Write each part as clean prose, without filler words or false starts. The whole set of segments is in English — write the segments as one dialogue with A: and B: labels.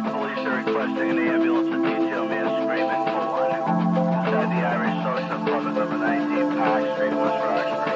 A: United Police are requesting an ambulance to detail man screaming for one inside the Irish Social Club at number 19 Park Street, West Rock Street.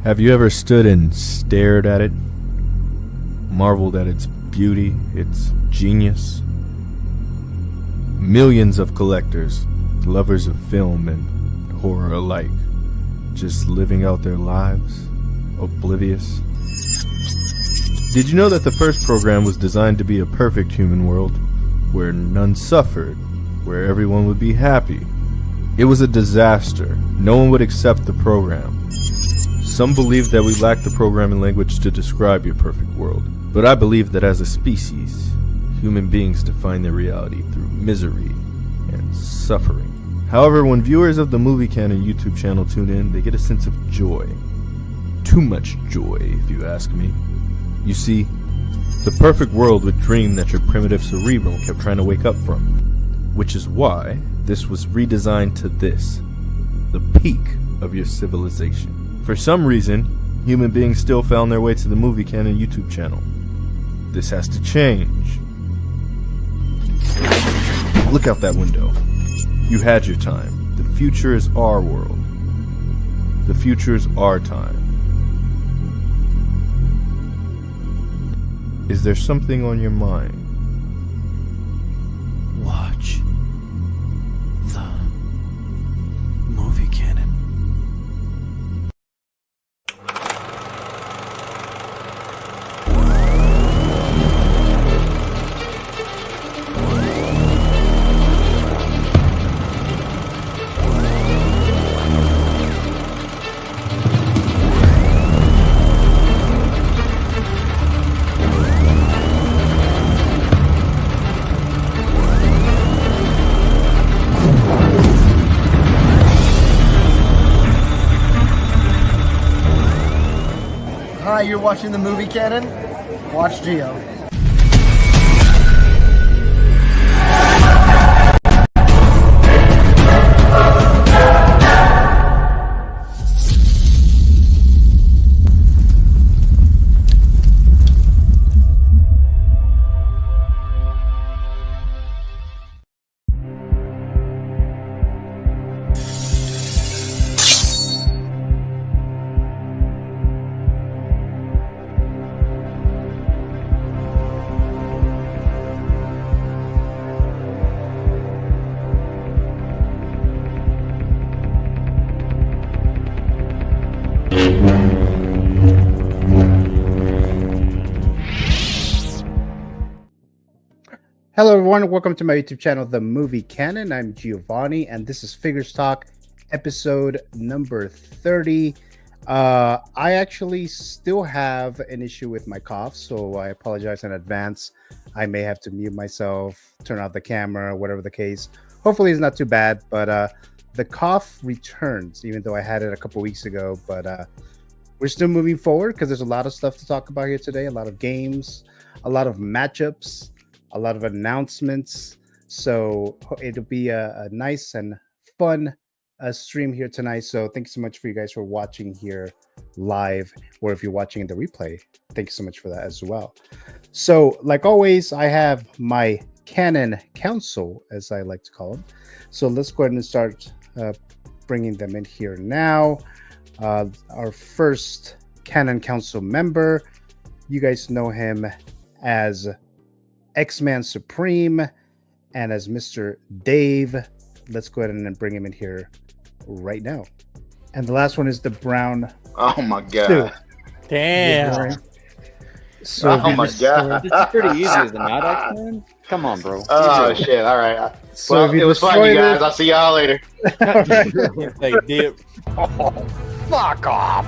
B: Have you ever stood and stared at it, marveled at its beauty, its genius? Millions of collectors, lovers of film and horror alike, just living out their lives, oblivious. Did you know that the first program was designed to be a perfect human world, where none suffered, where everyone would be happy? It was a disaster. No one would accept the program. Some believe that we lack the programming language to describe your perfect world, but I believe that as a species, human beings define their reality through misery and suffering. However, when viewers of the Movie Canon YouTube channel tune in, they get a sense of joy. Too much joy, if you ask me. You see, the perfect world would dream that your primitive cerebrum kept trying to wake up from, which is why this was redesigned to this, the peak of your civilization. For some reason, human beings still found their way to the Movie Canon YouTube channel. This has to change. Look out that window. You had your time. The future is our world. The future is our time. Is there something on your mind?
C: Watch the Movie Canon.
D: Hi, you're watching the Movie Canon? Watch Geo. Hello everyone, welcome to my YouTube channel, The Movie Canon. I'm Giovanni, and this is Figures Talk, episode number 30. I actually still have an issue with my cough, so I apologize in advance. I may have to mute myself, turn off the camera, whatever the case. Hopefully it's not too bad, but the cough returns, even though I had it a couple weeks ago. But we're still moving forward because there's a lot of stuff to talk about here today, a lot of games, a lot of matchups, a lot of announcements, so it'll be a nice and fun stream here tonight. So thanks so much for you guys for watching here live, or if you're watching the replay, thank you so much for that as well. So like always, I have my Canon Council, as I like to call them. So let's go ahead and start bringing them in here now. Our first Canon Council member, you guys know him as X-Man Supreme and as Mr. Dave. Let's go ahead and bring him in here right now. And the last one is the Brown.
E: Oh my god!
D: Stew.
F: Damn.
D: So
E: oh my god!
F: It's pretty easy, is it not, X-Man? Come on, bro.
E: Oh shit! All right.
D: So
E: Well, it was fun, you guys. I'll see y'all later.
D: All right.
F: Hey, dip. Oh, fuck off.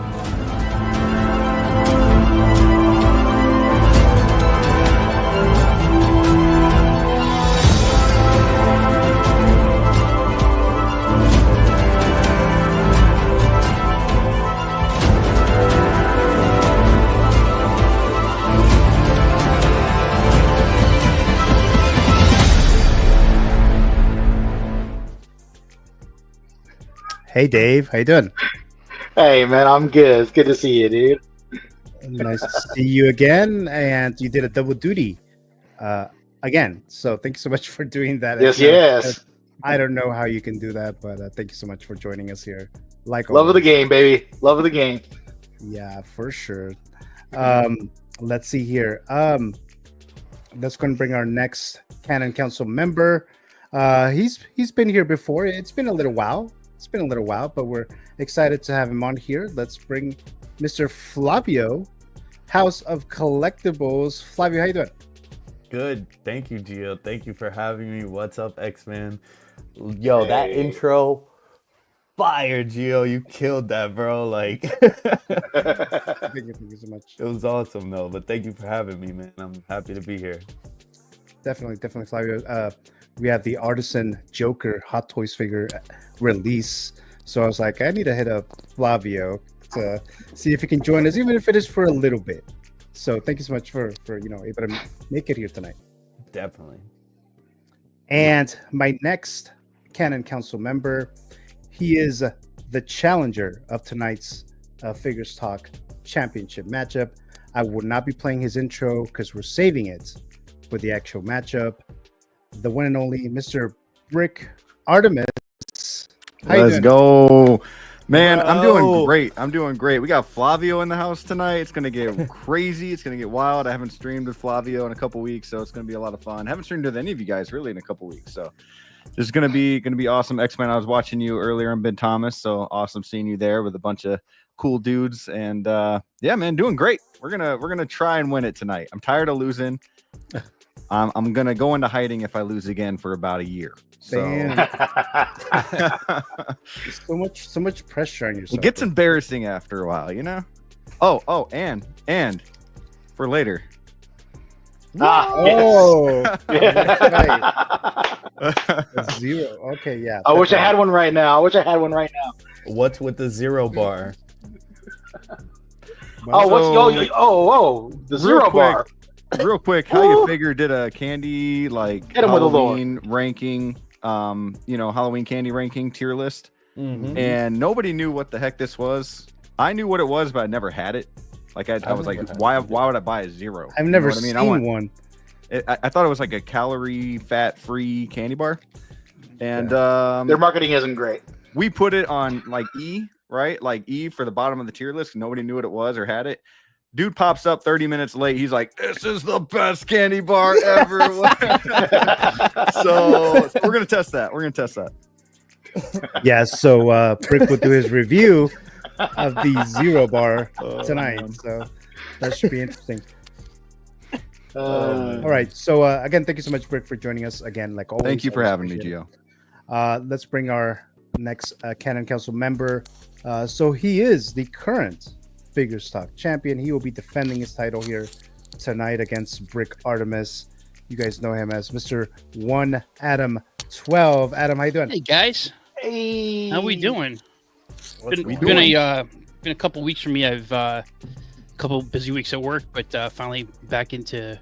D: Hey Dave, how you doing?
E: Hey man, I'm good. It's good to see you, dude.
D: Nice to see you again, and you did a double duty again. So thank you so much for doing that.
E: Yes.
D: I don't know how you can do that, but thank you so much for joining us here. Like
E: Love of the
D: always.
E: game, baby. Love of the game.
D: Yeah, for sure. Let's see here. Let's go and bring our next Canon Council member. He's been here before. It's been a little while. But we're excited to have him on here. Let's bring Mr. Flavio House of Collectibles. Flavio, how you doing?
G: Good. Thank you, Gio. Thank you for having me. What's up, X-Man? Yo, that intro, fire, Gio. You killed that, bro. Like,
D: Thank you so much.
G: it was awesome, though. But thank you for having me, man. I'm happy to be here.
D: Definitely, Flavio. We have the Artisan Joker Hot Toys figure release. So I was like, I need to hit up Flavio to see if he can join us, even if it is for a little bit. So thank you so much for able to make it here tonight.
G: Definitely.
D: And my next Canon Council member, he is the challenger of tonight's Figures Talk Championship matchup. I will not be playing his intro because we're saving it for the actual matchup. The one and only Mr. Brick Artemis. How you
H: Let's
D: doing?
H: go. Man,
G: Bro.
H: I'm doing great. We got Flavio in the house tonight. It's going to get crazy. It's going to get wild. I haven't streamed with Flavio in a couple weeks, so it's going to be a lot of fun. I haven't streamed with any of you guys really in a couple weeks, so this is going to be awesome. X-Men, I was watching you earlier on Ben Thomas, so awesome seeing you there with a bunch of cool dudes. And yeah, man, doing great. We're gonna try and win it tonight. I'm tired of losing. I'm gonna go into hiding if I lose again for about a year. So
D: Damn. so much pressure on yourself.
H: it gets embarrassing after a while, you know. Oh, and for later.
D: Oh,
E: yes.
D: that's right. A zero. Okay, yeah.
E: I wish I had one right now.
G: What's with the 0 bar?
E: The zero bar.
H: Real quick, how you figure did a candy like
E: Hit 'em with a lure.
H: Halloween ranking, Halloween candy ranking tier list,
G: Mm-hmm.
H: and nobody knew what the heck this was. I knew what it was, but I never had it. Like I was like,
G: never had
H: why
G: it.
H: would I buy a zero?
D: I've
H: You
D: never
H: know what I mean?
D: seen one.
H: I thought it was like a calorie fat free candy bar, and
E: Their marketing isn't great.
H: we put it on like E, right? Like E for the bottom of the tier list. Nobody knew what it was or had it. Dude pops up 30 minutes late. He's like, "This is the best candy bar ever." So we're gonna test that.
D: Yeah, so Brick will do his review of the zero bar tonight.
G: man.
D: So that should be interesting.
E: Uh,
D: All right. So again, thank you so much, Brick, for joining us again. Like always.
H: Thank you for
D: always
H: having me,
D: appreciate it.
H: Gio.
D: Let's bring our next Canon Council member. So he is the current Figures Talk champion. He will be defending his title here tonight against Brick Artemis. You guys know him as Mr. 1 Adam 12. Adam, how you doing?
I: Hey guys,
E: hey.
I: how we doing?
G: What's
I: Been
G: going
I: a couple weeks for me. I've a couple busy weeks at work, but finally back into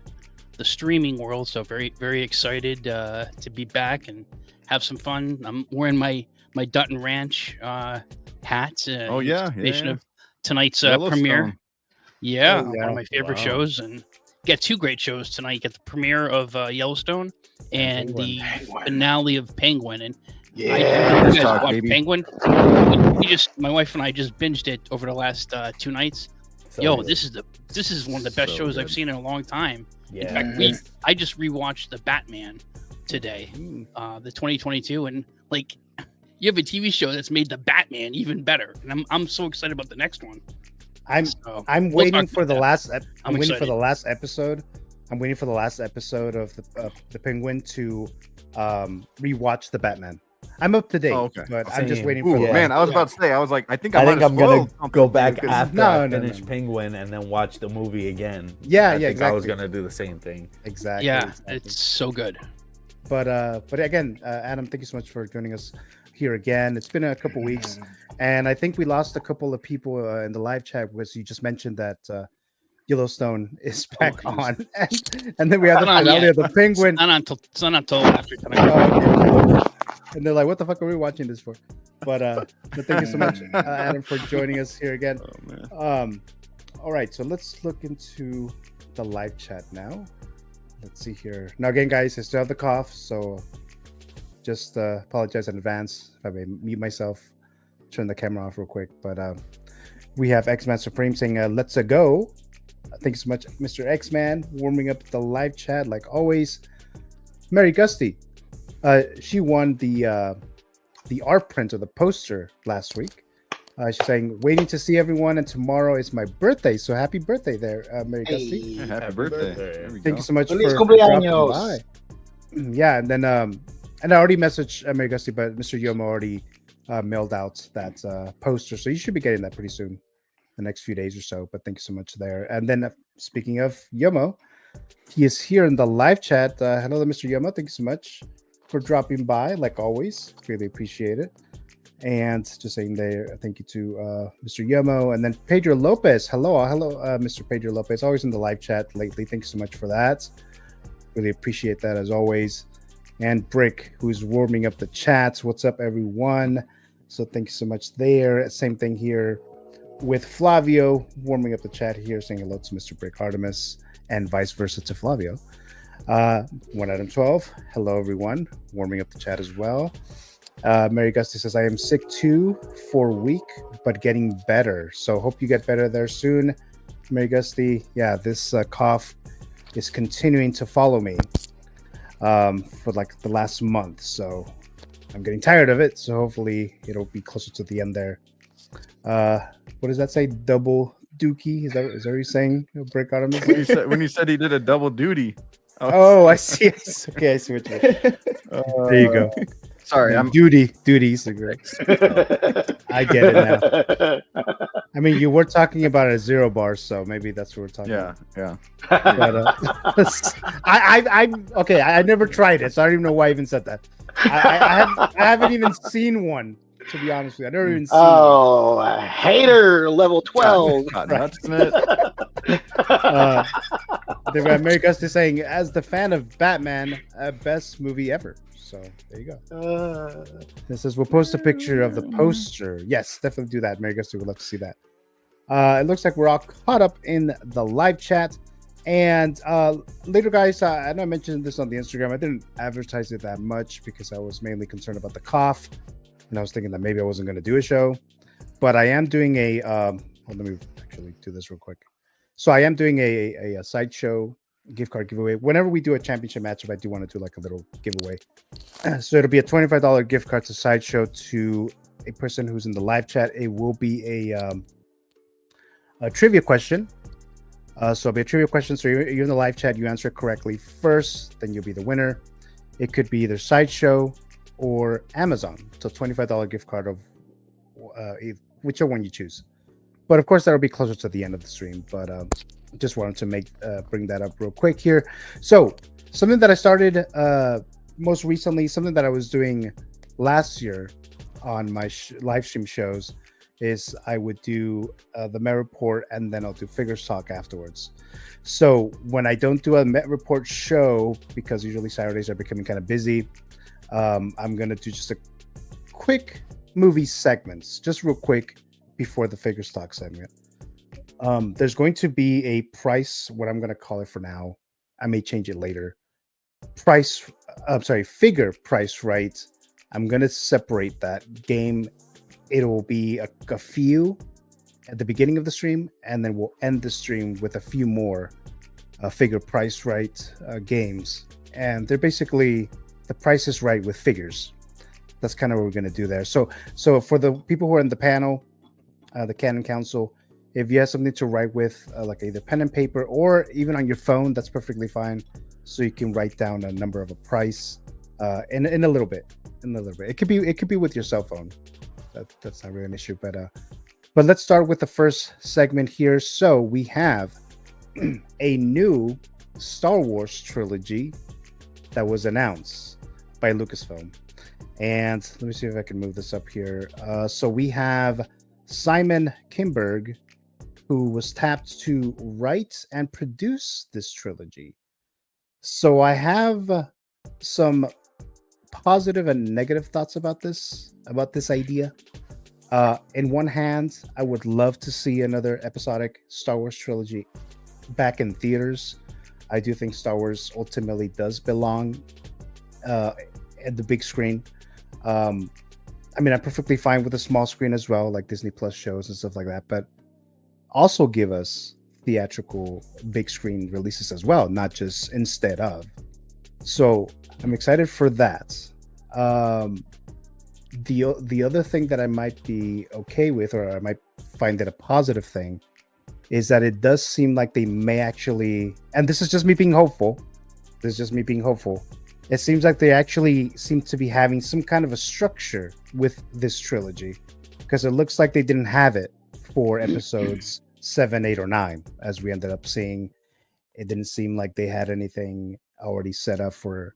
I: the streaming world. So very excited to be back and have some fun. I'm wearing my Dutton Ranch hat.
H: Oh
I: in
H: yeah,
I: anticipation
H: yeah.
I: of tonight's
H: Yellowstone.
I: premiere. Yeah,
D: Oh, yeah.
I: one of my favorite
G: Wow.
I: shows, and get two great shows tonight. You get the premiere of Yellowstone and the finale of Penguin. And I
E: Yeah.
I: you guys
H: Talk,
I: watch
H: baby.
I: Penguin. My wife and I just binged it over the last 2 nights.
G: So
I: Yo,
G: good.
I: this is one of the best
G: So
I: shows I've
G: good.
I: seen in a long time.
G: Yeah.
I: In fact, I just rewatched the Batman today, the 2022, and like you have a TV show that's made the Batman even better, and I'm so excited about the next one.
D: I'm
I: So,
D: I'm
I: we'll
D: waiting
I: talk
D: for
I: about
D: the
I: that.
D: last. I'm waiting for
I: excited.
D: the last episode. I'm waiting for the last episode of the Penguin to rewatch the Batman. I'm up to date,
H: Oh, okay.
D: but I'm just
G: Same.
D: waiting
H: Ooh,
D: for the
H: man, I was
D: yeah.
H: about to say, I was like, I think
G: I
H: might
G: think
H: have
G: I'm gonna
H: spoiled something
G: go
H: for
G: back
H: you, 'cause-
G: after
D: No,
G: I
D: no,
G: finish
D: no.
G: Penguin and then watch the movie again.
D: Yeah,
G: I
D: yeah,
G: think I was
D: exactly.
G: gonna do the same thing.
D: Exactly.
I: Yeah,
D: exactly.
I: it's so good.
D: But again, Adam, thank you so much for joining us here again. It's been a couple weeks, and I think we lost a couple of people in the live chat because you just mentioned that Yellowstone is back on, and then we have the
I: Not on
D: finale
I: yet.
D: of the Penguin.
I: It's not until after tonight.
D: Oh, okay. And they're like, "What the fuck are we watching this for?" But thank you so much, Adam, for joining us here again.
H: Oh, man.
D: All right, so let's look into the live chat now. Let's see here. Now, again, guys, I still have the cough, so just apologize in advance if I may mute myself. Turn the camera off real quick. But we have X-Man Supreme saying, "Let's go." Thank you so much, Mr. X-Man, warming up the live chat like always. Mary Gusty, she won the art print of the poster last week. She's saying, waiting to see everyone, and tomorrow is my birthday. So happy birthday there, Mary Gusty.
H: Yeah, happy birthday. There we
D: Thank
H: go.
D: you so much
E: Feliz
D: for dropping
E: cumpleaños.
D: by. Yeah, and then and I already messaged Mary Gusty, but Mr. Yomo already mailed out that poster, so you should be getting that pretty soon, the next few days or so. But thank you so much there. And then speaking of Yomo, he is here in the live chat. Hello, Mr. Yomo. Thank you so much for dropping by, like always. Really appreciate it. And just saying there, thank you to Mr. Yomo. And then Pedro Lopez. Hello, Mr. Pedro Lopez. Always in the live chat lately. Thank you so much for that. Really appreciate that as always. And Brick, who's warming up the chats. What's up, everyone? So thank you so much there. Same thing here with Flavio, warming up the chat here, saying hello to Mr. Brick Artemis, and vice versa to Flavio. 1 Adam 12. Hello, everyone. Warming up the chat as well. Mary Gusty says, I am sick too for a week, but getting better. So hope you get better there soon, Mary Gusty. Yeah, this cough is continuing to follow me for like the last month. So I'm getting tired of it. So hopefully it'll be closer to the end there. What does that say? Double dookie? Is that what you're saying? Break out of me?
H: When you said he did a double duty.
D: Oh, I see. Okay, I see what you mean. There you go.
H: Sorry, I'm
D: duty cigarettes. I get it now. I mean, you were talking about a 0 bar, so maybe that's what we're talking about.
H: Yeah.
D: But, I'm okay. I never tried it, so I don't even know why I even said that. I haven't even seen one, to be honest with you. I never even seen one.
E: Oh, hater level 12.
H: Got nuts in it.
D: Mary Gusty saying, as the fan of Batman, best movie ever. So there you go. It says we'll post a picture of the poster. Yes, definitely do that. Mary Gusty would love to see that. It looks like we're all caught up in the live chat. And later, guys, I know I mentioned this on the Instagram. I didn't advertise it that much because I was mainly concerned about the cough. And I was thinking that maybe I wasn't going to do a show. But I am doing a... let me actually do this real quick. So I am doing a sideshow gift card giveaway. Whenever we do a championship matchup, I do want to do like a little giveaway. So it'll be a $25 gift card to Sideshow to a person who's in the live chat. It will be a trivia question. So it'll be a trivia question. So you're in the live chat, you answer it correctly first, then you'll be the winner. It could be either Sideshow or Amazon. So $25 gift card of whichever one you choose. But of course, that'll be closer to the end of the stream. But just wanted to bring that up real quick here. So something that I started most recently, something that I was doing last year on my live stream shows, is I would do the Met Report and then I'll do Figures Talk afterwards. So when I don't do a Met Report show, because usually Saturdays are becoming kind of busy, I'm going to do just a quick movie segments, just real quick before the Figures Talk segment. There's going to be a price, what I'm going to call it for now. I may change it later. Figure price right. I'm going to separate that game. It will be a few at the beginning of the stream, and then we'll end the stream with a few more figure price right games. And they're basically the price is right with figures. That's kind of what we're going to do there. So for the people who are in the panel, the Canon Council, if you have something to write with, like either pen and paper or even on your phone, that's perfectly fine. So you can write down a number of a price in a little bit. It could be with your cell phone. That's not really an issue. But let's start with the first segment here. So we have a new Star Wars trilogy that was announced by Lucasfilm. And let me see if I can move this up here. So we have Simon Kinberg, who was tapped to write and produce this trilogy. So I have some positive and negative thoughts about this idea. In one hand, I would love to see another episodic Star Wars trilogy back in theaters. I do think Star Wars ultimately does belong at the big screen. I mean, I'm perfectly fine with a small screen as well, like Disney Plus shows and stuff like that, but also give us theatrical big screen releases as well, not just instead of. So I'm excited for that. The other thing that I might be okay with, or I might find it a positive thing, is that it does seem like they may actually, and this is just me being hopeful. This is just me being hopeful. It seems like they actually seem to be having some kind of a structure with this trilogy, because it looks like they didn't have it for episodes 7, 8, or 9, as we ended up seeing. It didn't seem like they had anything already set up for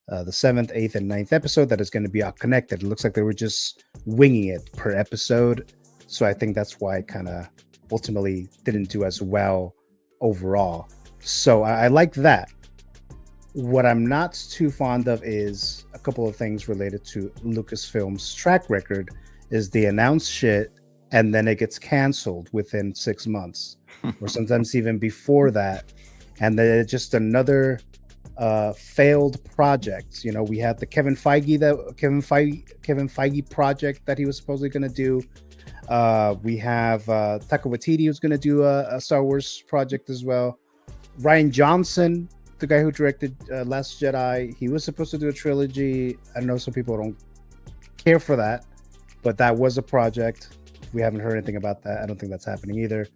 D: the 7th, 8th, and 9th episode that is going to be all connected. It looks like they were just winging it per episode. So I think that's why it kind of ultimately didn't do as well overall. So I like that. What I'm not too fond of is a couple of things related to Lucasfilm's track record. Is they announce shit and then it gets canceled within 6 months, or sometimes even before that, and then it's just another failed project. You know, we had the Kevin Feige project that he was supposedly going to do. We have Taika Waititi, who's going to do a Star Wars project as well. Rian Johnson, the guy who directed Last Jedi, he was supposed to do a trilogy. I know some people don't care for that, but that was a project. We haven't heard anything about that. I don't think that's happening either.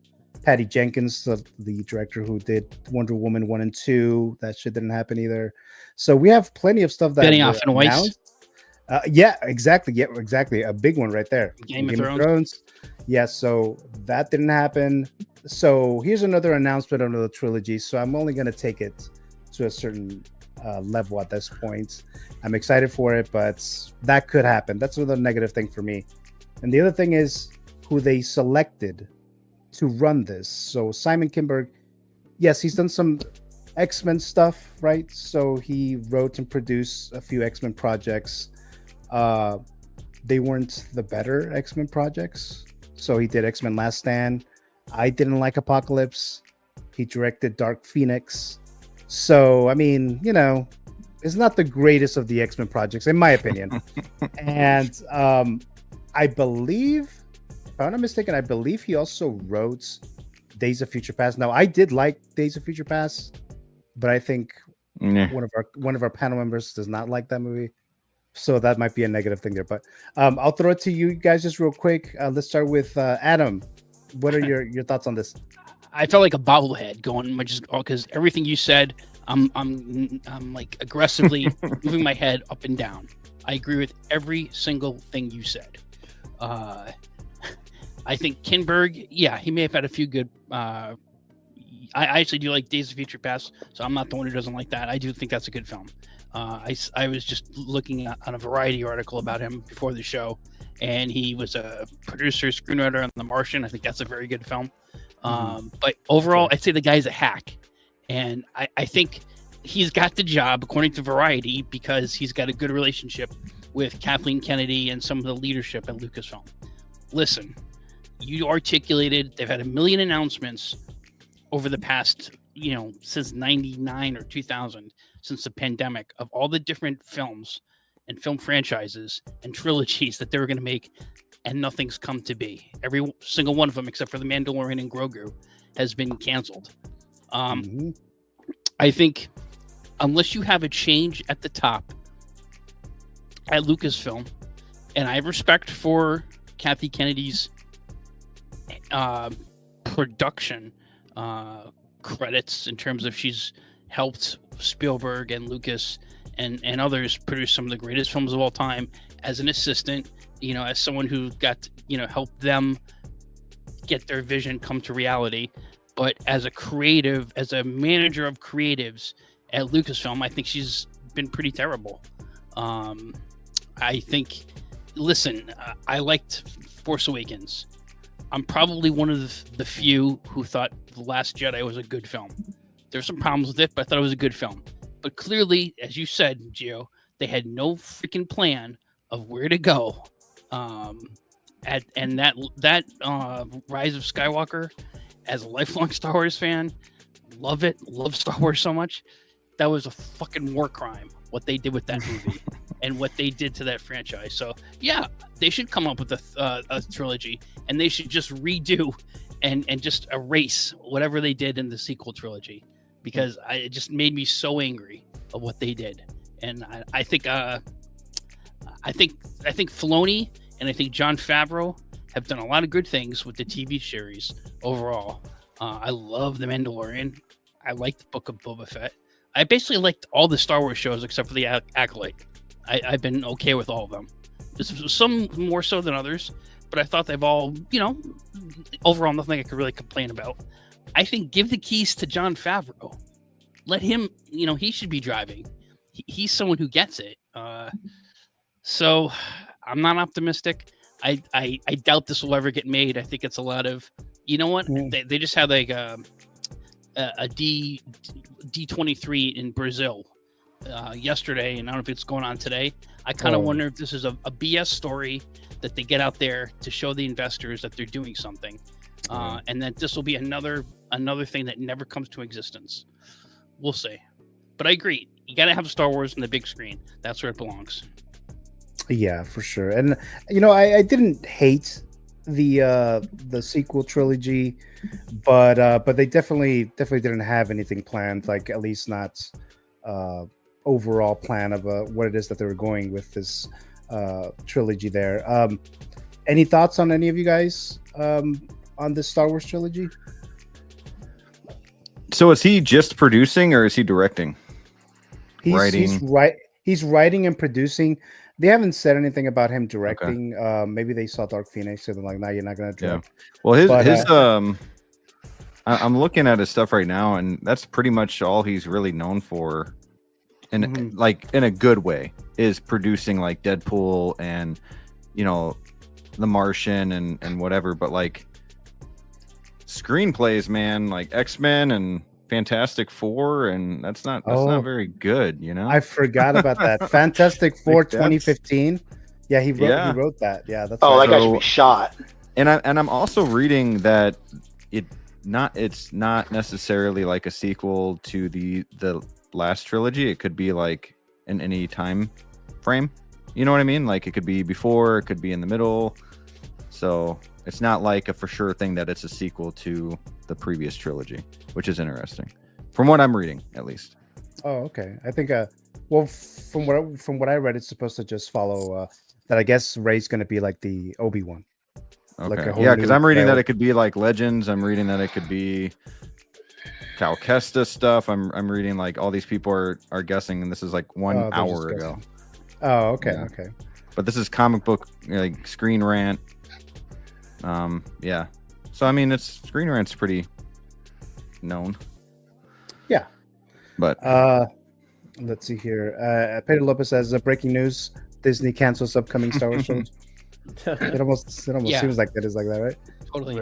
D: Patty Jenkins, the director who did Wonder Woman 1 and 2, that shit didn't happen either. So we have plenty of stuff that
I: Benioff and Weiss.
D: Yeah, exactly. Yeah, exactly. A big one right there.
I: Game of Thrones.
D: Yeah, so that didn't happen. So here's another announcement under the trilogy. So I'm only going to take it to a certain level at this point. I'm excited for it, but that could happen. That's another negative thing for me. And the other thing is who they selected to run this. So Simon Kinberg, yes, he's done some X-Men stuff, right? So he wrote and produced a few X-Men projects. They weren't the better X-Men projects. So he did X-Men Last Stand. I didn't like Apocalypse. He directed Dark Phoenix. So, I mean, you know, it's not the greatest of the X-Men projects, in my opinion. And I believe, if I'm not mistaken, I believe he also wrote Days of Future Past. Now, I did like Days of Future Past, but I think one of our panel members does not like that movie. So that might be a negative thing there. But I'll throw it to you guys just real quick. Let's start with Adam. What are your thoughts on this?
I: I felt like a bobblehead going because everything you said, I'm like aggressively moving my head up and down. I agree with every single thing you said. I think Kinberg, yeah, he may have had a few good. I actually do like Days of Future Past, so I'm not the one who doesn't like that. I do think that's a good film. I was just looking on a Variety article about him before the show, and he was a producer, screenwriter on The Martian. I think that's a very good film. But overall, I'd say the guy's a hack, and I think he's got the job, according to Variety, because he's got a good relationship with Kathleen Kennedy and some of the leadership at Lucasfilm. Listen, you articulated they've had a million announcements over the past, since 99 or 2000, since the pandemic, of all the different films and film franchises and trilogies that they were going to make, and nothing's come to be. Every single one of them, except for The Mandalorian and Grogu, has been canceled. I think unless you have a change at the top at Lucasfilm, and I have respect for Kathy Kennedy's production credits in terms of she's helped Spielberg and Lucas and others produce some of the greatest films of all time as an assistant, as someone who got, helped them get their vision come to reality. But as a creative, as a manager of creatives at Lucasfilm, I think she's been pretty terrible. I think, listen, I liked Force Awakens. I'm probably one of the few who thought The Last Jedi was a good film. There's some problems with it, but I thought it was a good film. But clearly, as you said, Gio, they had no freaking plan of where to go. And that Rise of Skywalker, as a lifelong Star Wars fan, love it, love Star Wars so much. That was a fucking war crime, what they did with that movie and what they did to that franchise. So yeah, they should come up with a trilogy, and they should just redo and just erase whatever they did in the sequel trilogy, because it just made me so angry of what they did. And I think I think Filoni and I think Jon Favreau have done a lot of good things with the TV series overall. I love The Mandalorian. I like the Book of Boba Fett. I basically liked all the Star Wars shows except for the Acolyte. I've been okay with all of them. Some more so than others, but I thought they've all, overall nothing I could really complain about. I think give the keys to Jon Favreau. Let him, he should be driving. He's someone who gets it. So I'm not optimistic. I doubt this will ever get made. I think it's a lot of, they just had like a D23 in Brazil yesterday, and I don't know if it's going on today. I kind of wonder if this is a BS story that they get out there to show the investors that they're doing something, and that this will be another thing that never comes to existence. We'll see. But I agree. You got to have Star Wars on the big screen. That's where it belongs.
D: Yeah, for sure. And I didn't hate the sequel trilogy, but they definitely didn't have anything planned, like at least not overall plan of what it is that they were going with this trilogy there. Any thoughts on any of you guys on this Star Wars trilogy?
H: So is he just producing or is he directing?
D: He's writing and producing. They haven't said anything about him directing. Okay. Maybe they saw Dark Phoenix and they're like, "No, you're not going to direct."
H: Yeah. Well, I'm looking at his stuff right now, and that's pretty much all he's really known for, and like in a good way, is producing like Deadpool and The Martian and whatever. But like screenplays, man, like X-Men and Fantastic Four, and that's not very good,
D: I forgot about that. Fantastic Four 2015. Yeah, he wrote that. Yeah, that's
E: that guy should be shot.
H: And I'm also reading that it's not necessarily like a sequel to the last trilogy. It could be like in any time frame. You know what I mean? Like it could be before, it could be in the middle. So it's not like a for sure thing that it's a sequel to the previous trilogy, which is interesting from what I'm reading, at least.
D: Oh, okay. I think from what I read, it's supposed to just follow that. I guess Rey's going to be like the Obi-Wan.
H: Okay. Like because I'm reading that it could be like Legends. I'm reading that it could be Cal Kestis stuff. I'm reading like all these people are guessing, and this is like 1 hour ago.
D: Oh, okay,
H: yeah.
D: Okay.
H: But this is comic book like Screen Rant. Yeah. So I mean, Screen Rant's pretty known.
D: Yeah.
H: But
D: let's see here. Pedro Lopez says breaking news: Disney cancels upcoming Star Wars shows. It almost seems like that is like that, right?
I: Totally.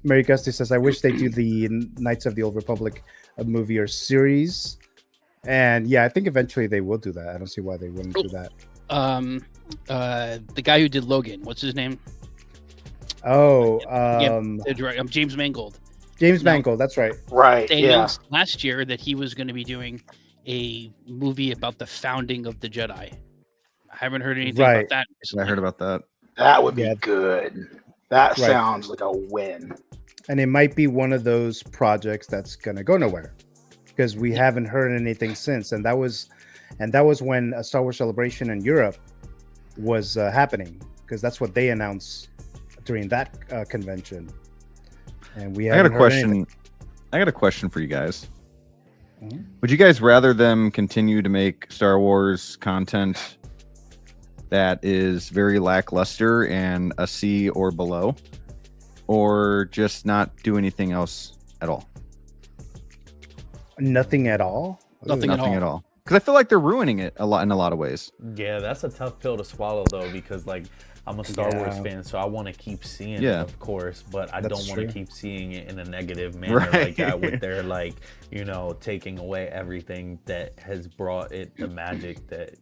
D: Mary Gusty says, I wish they do the Knights of the Old Republic movie or series. And yeah, I think eventually they will do that. I don't see why they wouldn't do that.
I: The guy who did Logan, what's his name? James Mangold.
D: James Mangold, that's right.
E: Right.
I: They announced last year that he was going to be doing a movie about the founding of the Jedi. I haven't heard anything about that recently.
H: I heard about that.
E: That would be good. That sounds like a win.
D: And it might be one of those projects that's going to go nowhere because we haven't heard anything since. And that was when a Star Wars Celebration in Europe was happening, because that's what they announced during that convention. And we haven't heard anything.
H: I got a question for you guys.
D: Mm-hmm.
H: Would you guys rather them continue to make Star Wars content that is very lackluster and a C or below, or just not do anything else at all?
D: Nothing at all?
I: Nothing at all.
H: Because I feel like they're ruining it in a lot of ways.
G: Yeah, that's a tough pill to swallow though, because like I'm a Star Wars fan, so I want to keep seeing it, of course, but I don't want to keep seeing it in a negative manner like that, with their like, taking away everything that has brought it the magic that,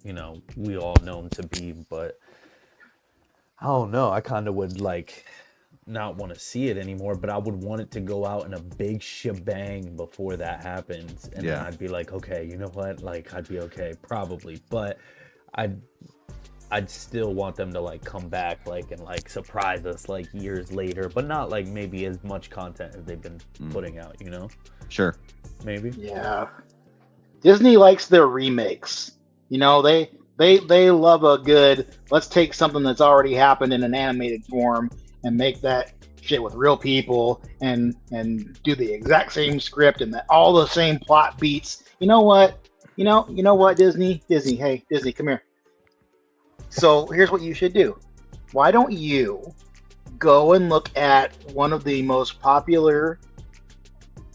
G: we all know them to be. But I don't know, I kind of would like not want to see it anymore, but I would want it to go out in a big shebang before that happens, and then I'd be like, okay, you know what, like I'd be okay probably, but I'd still want them to like come back and surprise us like years later, but not like maybe as much content as they've been putting out,
H: Sure.
G: Maybe.
E: Yeah. Disney likes their remakes. They They love a good. Let's take something that's already happened in an animated form and make that shit with real people and do the exact same script and all the same plot beats. You know what? You know what, Disney? Hey, Disney, come here. So here's what you should do. Why don't you go and look at one of the most popular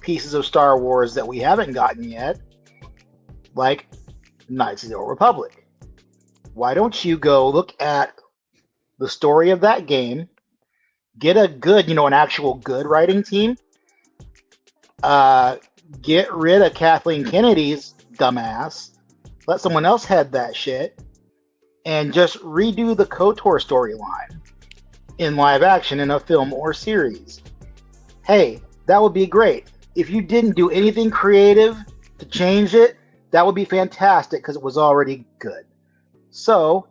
E: pieces of Star Wars that we haven't gotten yet, like Knights of the Old Republic. Why don't you go look at the story of that game, get a good, an actual good writing team, get rid of Kathleen Kennedy's dumbass, let someone else head that shit, and just redo the KOTOR storyline in live action in a film or series. Hey, that would be great. If you didn't do anything creative to change it, that would be fantastic because it was already good. So,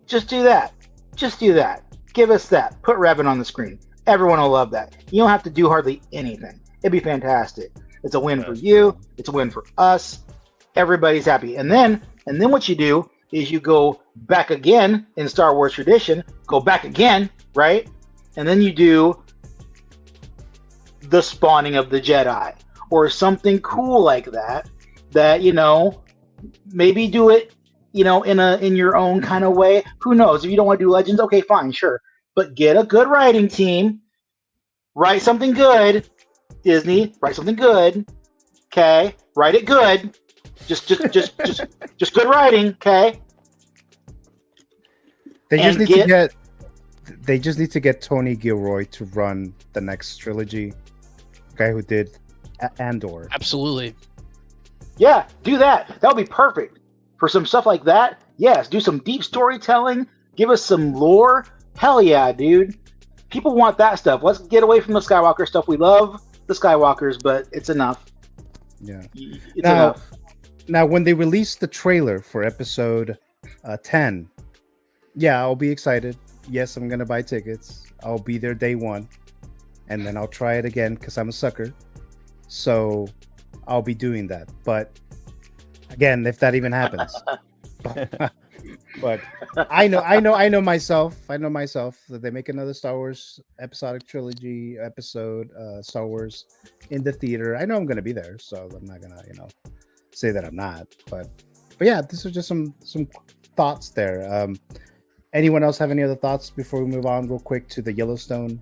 E: just do that. Just do that. Give us that. Put Revan on the screen. Everyone will love that. You don't have to do hardly anything. It'd be fantastic. It's a win for you. It's a win for us. Everybody's happy. And then what you do is you go back again in Star Wars tradition, go back again, right? And then you do the spawning of the Jedi or something cool like that, maybe do it, in your own kind of way. Who knows? If you don't want to do Legends, okay, fine, sure. But get a good writing team, write something good, Disney, write something good, okay? Write it good. Just good writing, okay?
D: They just need to get Tony Gilroy to run the next trilogy. Guy who did Andor.
I: Absolutely.
E: Yeah, do that. That would be perfect for some stuff like that. Yes, do some deep storytelling. Give us some lore. Hell yeah, dude. People want that stuff. Let's get away from the Skywalker stuff. We love the Skywalkers, but it's enough.
D: Yeah.
E: It's enough.
D: Now, when they release the trailer for episode 10, yeah, I'll be excited. Yes, I'm going to buy tickets. I'll be there day one. And then I'll try it again because I'm a sucker. So I'll be doing that. But again, if that even happens. But I know myself. I know myself that they make another Star Wars episodic trilogy episode, Star Wars in the theater. I know I'm going to be there. So I'm not going to, say that I'm not. But yeah, this is just some thoughts there. Anyone else have any other thoughts before we move on real quick to the Yellowstone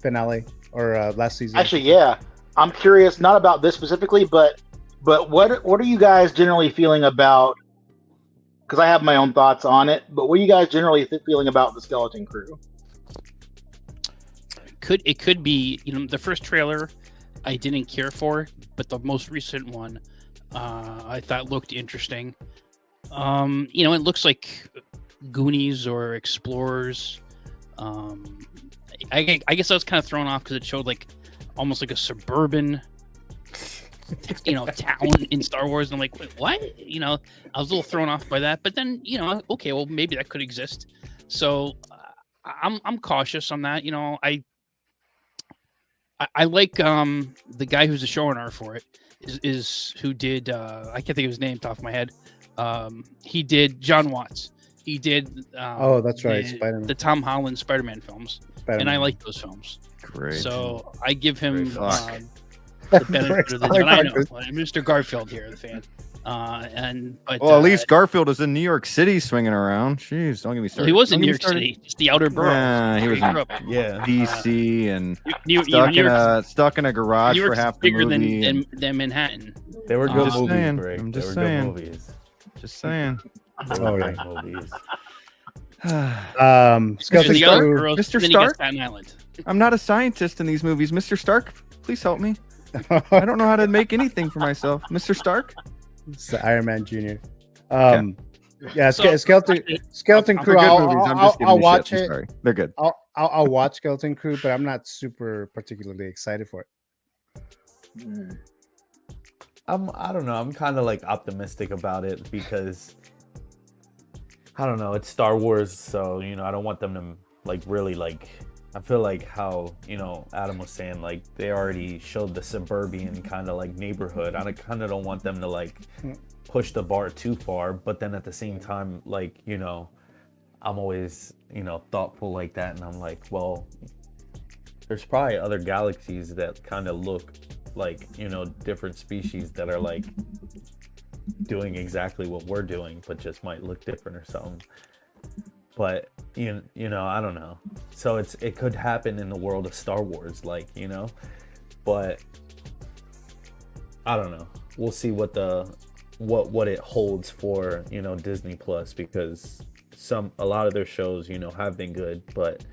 D: finale or last season?
E: Actually, yeah, I'm curious not about this specifically, but what are you guys generally feeling about? Because I have my own thoughts on it, but what are you guys generally feeling about the Skeleton Crew?
I: It could be the first trailer I didn't care for, but the most recent one I thought looked interesting. It looks like Goonies or Explorers. I guess I was kind of thrown off because it showed almost like a suburban town in Star Wars, and I'm like, wait, what? I was a little thrown off by that, but then okay, well, maybe that could exist. So I'm cautious on that. I like the guy who's the showrunner for it is who did I can't think of his name off my head. He did John Watts. He did
D: that's right, Spider-Man.
I: The Tom Holland Spider-Man films. And I like those films.
H: Great.
I: So I give him the benefit of the doubt. I know, Mr. Garfield here, the fan.
H: At least Garfield is in New York City swinging around. Jeez, don't get me started.
I: He was in New York City, just the outer borough.
H: Yeah, he was in DC and stuck in a garage for half the movie.
I: Bigger than Manhattan.
G: They were good movies,
H: saying.
G: Greg.
H: I'm just
G: They were
H: saying.
G: good movies.
H: Just saying.
G: Oh, yeah. Movies.
H: Mr. Stark. I'm not a scientist in these movies. Mr. Stark, please help me. I don't know how to make anything for myself. Mr. Stark?
D: It's the Iron Man Jr. Yeah, Skeleton Crew. I'll watch it.
H: Sorry. They're good.
D: I'll watch Skeleton Crew, but I'm not super particularly excited for it.
G: I don't know. I'm kind of optimistic about it because I don't know. It's Star Wars, so I don't want them to really I feel like how, Adam was saying, like, they already showed the suburban kind of like neighborhood. I kind of don't want them to like push the bar too far, but then at the same time, like, I'm always, thoughtful like that, and I'm like, well, there's probably other galaxies that kind of look like, different species that are like doing exactly what we're doing, but just might look different or something. But I don't know. So it could happen in the world of Star Wars, like, but I don't know. We'll see what it holds for, Disney Plus, because a lot of their shows, have been good, but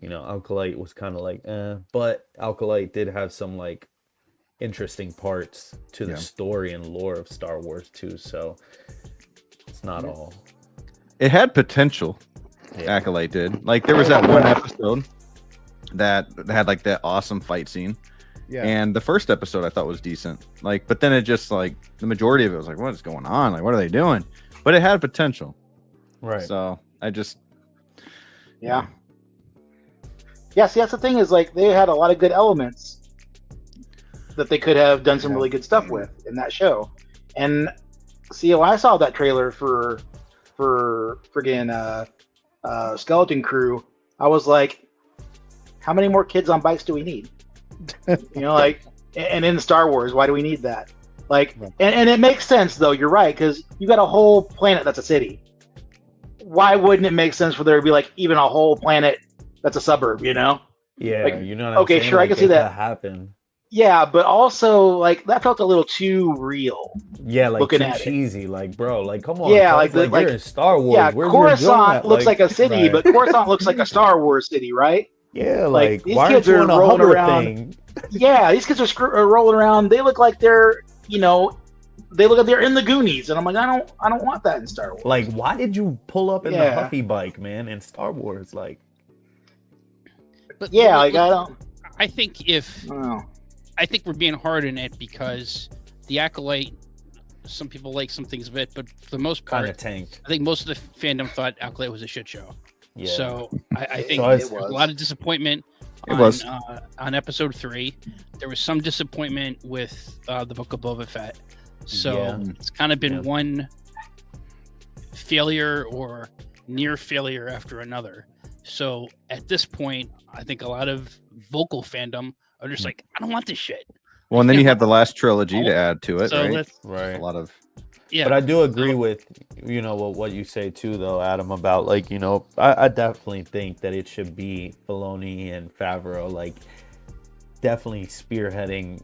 G: Alkalite was kind of like, but Alkalite did have some like interesting parts to the story and lore of Star Wars too, so it's not all.
H: It had potential. Acolyte did. Like, there was that one episode that had like that awesome fight scene. Yeah. And the first episode I thought was decent. Like, but then it just like the majority of it was like, what is going on? Like, what are they doing? But it had potential. Right. So I just
E: Yeah. Yeah, see, that's the thing, is like they had a lot of good elements that they could have done some really good stuff with in that show. And see, when I saw that trailer for friggin' Skeleton Crew, I was like, how many more kids on bikes do we need? Like, and in Star Wars, why do we need that? Like, and it makes sense though. You're right, because you got a whole planet that's a city. Why wouldn't it make sense for there to be like even a whole planet that's a suburb?
G: Yeah,
E: like,
G: what
E: okay,
G: I'm saying?
E: sure,
G: like,
E: I can see that
G: happen.
E: Yeah, but also like that felt a little too real.
G: Yeah, like
E: looking
G: too
E: at
G: cheesy. Like, bro, like come on.
E: Yeah,
G: like you're in Star Wars.
E: Yeah,
G: Where's
E: Coruscant looks like a city,
G: right.
E: but Coruscant looks like a Star Wars city, right?
G: Yeah, like
E: these
G: why
E: kids
G: aren't you
E: are
G: on a
E: rolling
G: hover
E: around.
G: thing?
E: Yeah, these kids are rolling around. They look like they're, they look like they're in the Goonies, and I'm like, I don't want that in Star Wars.
G: Like, why did you pull up in the Huffy bike, man, in Star Wars? Like,
I: but
E: yeah, like I don't.
I: I think I think we're being hard on it because the Acolyte, some people like some things of it, but for the most part,
G: kind of tanked.
I: I think most of the fandom thought Acolyte was a shit show. Yeah. So I think
G: so
I: there was a lot of disappointment on episode 3. There was some disappointment with the Book of Boba Fett. So it's kind of been one failure or near failure after another. So at this point, I think a lot of vocal fandom are just like, I don't want this shit.
H: Well, and then you have the last trilogy to add to it,
I: so
H: right?
G: Right.
H: A lot of.
G: Yeah. But I do agree with, what you say too, though, Adam, about like, I definitely think that it should be Filoni and Favreau, like definitely spearheading,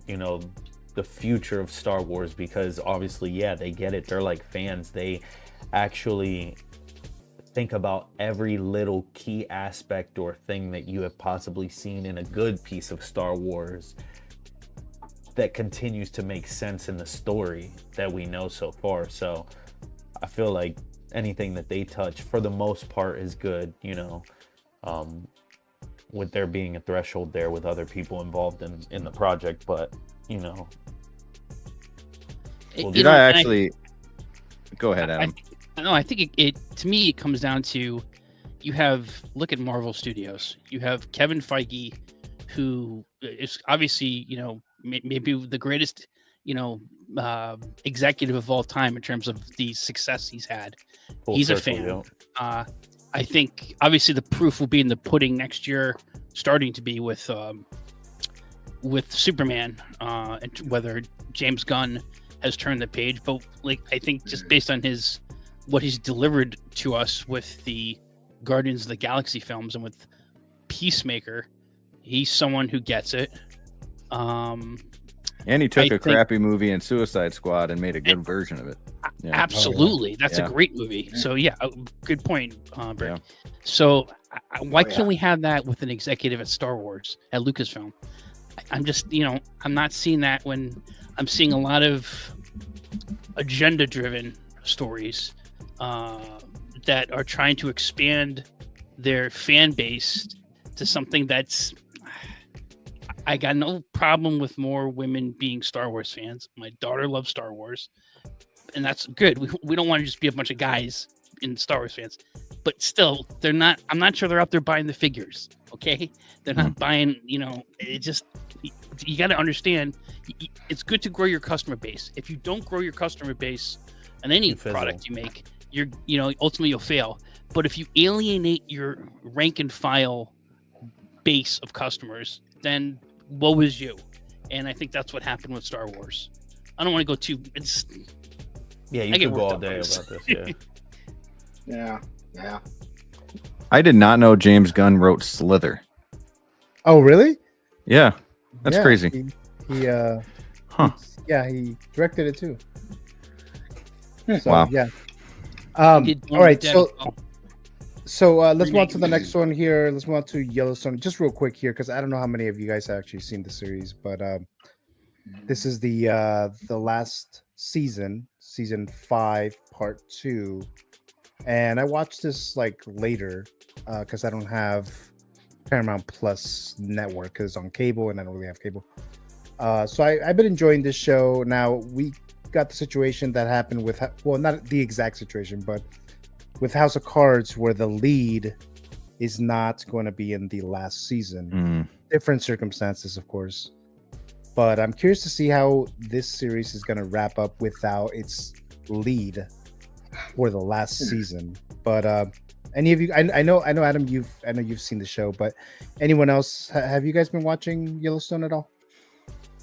G: the future of Star Wars, because obviously, they get it. They're like fans. They actually think about every little key aspect or thing that you have possibly seen in a good piece of Star Wars that continues to make sense in the story that we know so far. So I feel like anything that they touch for the most part is good, with there being a threshold there with other people involved in the project. But
H: go ahead, Adam.
I: I think it to me, it comes down to, look at Marvel Studios. You have Kevin Feige, who is obviously, maybe the greatest, executive of all time in terms of the success he's had. He's a fan. I think obviously the proof will be in the pudding next year, starting to be with Superman, and whether James Gunn has turned the page. But like, I think just based on what he's delivered to us with the Guardians of the Galaxy films and with Peacemaker, he's someone who gets it.
H: And he took a crappy movie in Suicide Squad and made a good version of it.
I: Yeah. Absolutely. That's a great movie. So good point, Brick. Yeah. So why can't we have that with an executive at Star Wars, at Lucasfilm? I'm just, I'm not seeing that when I'm seeing a lot of agenda-driven stories that are trying to expand their fan base to something that's... I got no problem with more women being Star Wars fans. My daughter loves Star Wars, and that's good. We don't want to just be a bunch of guys in Star Wars fans, but still, they're not. I'm not sure they're out there buying the figures. Okay, they're not buying. It just you got to understand. It's good to grow your customer base. If you don't grow your customer base on any product you make, ultimately you'll fail. But if you alienate your rank and file base of customers, then woe is you. And I think that's what happened with Star Wars. I don't want to go too.
G: You could go all day about this.
E: Yeah.
H: I did not know James Gunn wrote Slither.
D: Oh, really?
H: Yeah, that's crazy.
D: He he directed it too. So,
H: wow.
D: Yeah. All right. So let's move on to the next one here. Let's move on to Yellowstone. Just real quick here, because I don't know how many of you guys have actually seen the series, but this is the last season, season 5, part 2. And I watched this like later because I don't have Paramount Plus network because it's on cable and I don't really have cable. So I've been enjoying this show. Now we got the situation that happened with, well, not the exact situation, but with House of Cards, where the lead is not going to be in the last season. Different circumstances, of course. But I'm curious to see how this series is going to wrap up without its lead for the last season. But any of you, I know Adam, you've seen the show, but anyone else, have you guys been watching Yellowstone at all?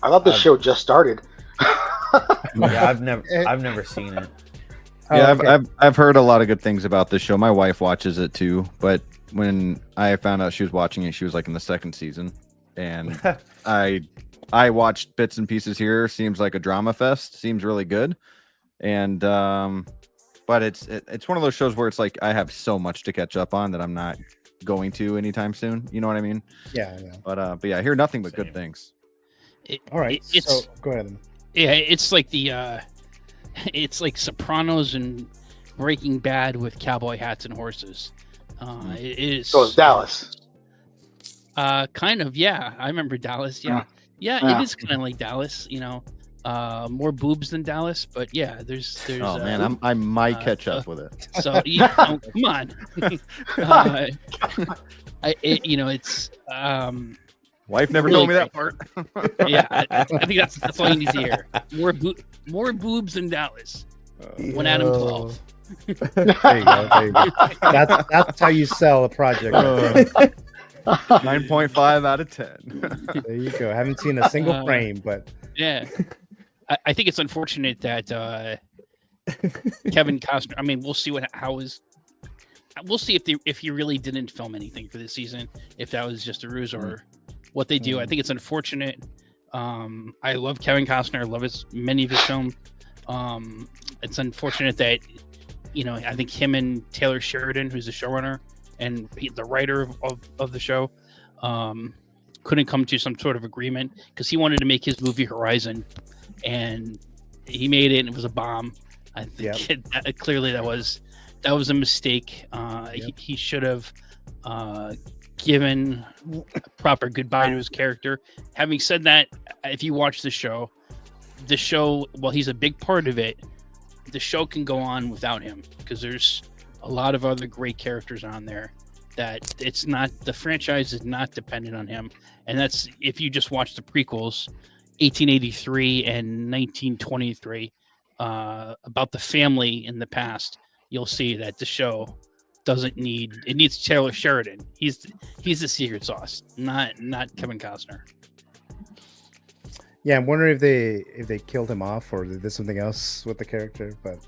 E: I thought the show just started.
G: Yeah, I've never seen it.
H: Yeah, okay. I've heard a lot of good things about this show. My wife watches it too, but when I found out she was watching it, she was like in the 2nd season, and I watched bits and pieces here. Seems like a drama fest. Seems really good, and but it's one of those shows where it's like I have so much to catch up on that I'm not going to anytime soon. You know what I mean?
D: Yeah.
H: But yeah, I hear nothing but good things.
D: All right, so go ahead.
I: Yeah, it's like it's like Sopranos and Breaking Bad with cowboy hats and horses. It is.
E: So it's Dallas.
I: Kind of, yeah. I remember Dallas. Yeah. It is kind of like Dallas. More boobs than Dallas, but yeah, there's.
J: Oh man, I might catch up with it.
I: So come on. It's.
H: Wife never told me that part.
I: Yeah, I think that's all you need to hear. More boobs than Dallas. 1 Adam 12.
D: There you go. That's how you sell a project.
H: 9.5 out of 10.
D: There you go. I haven't seen a single frame, but
I: yeah, I think it's unfortunate that Kevin Costner. I mean, we'll see we'll see if he really didn't film anything for this season, if that was just a ruse or what they do. I think it's unfortunate. I love Kevin Costner. I love many of his films. It's unfortunate that I think him and Taylor Sheridan, who's the showrunner and the writer of the show, couldn't come to some sort of agreement because he wanted to make his movie Horizon, and he made it and it was a bomb. I think clearly that was a mistake. He should have given a proper goodbye to his character. Having said that, if you watch the show, while he's a big part of it, the show can go on without him because there's a lot of other great characters on there that the franchise is not dependent on him. And that's, if you just watch the prequels, 1883 and 1923, about the family in the past, you'll see that the show needs Taylor Sheridan. He's the secret sauce, not Kevin Costner.
D: Yeah, I'm wondering if they killed him off or they did something else with the character, but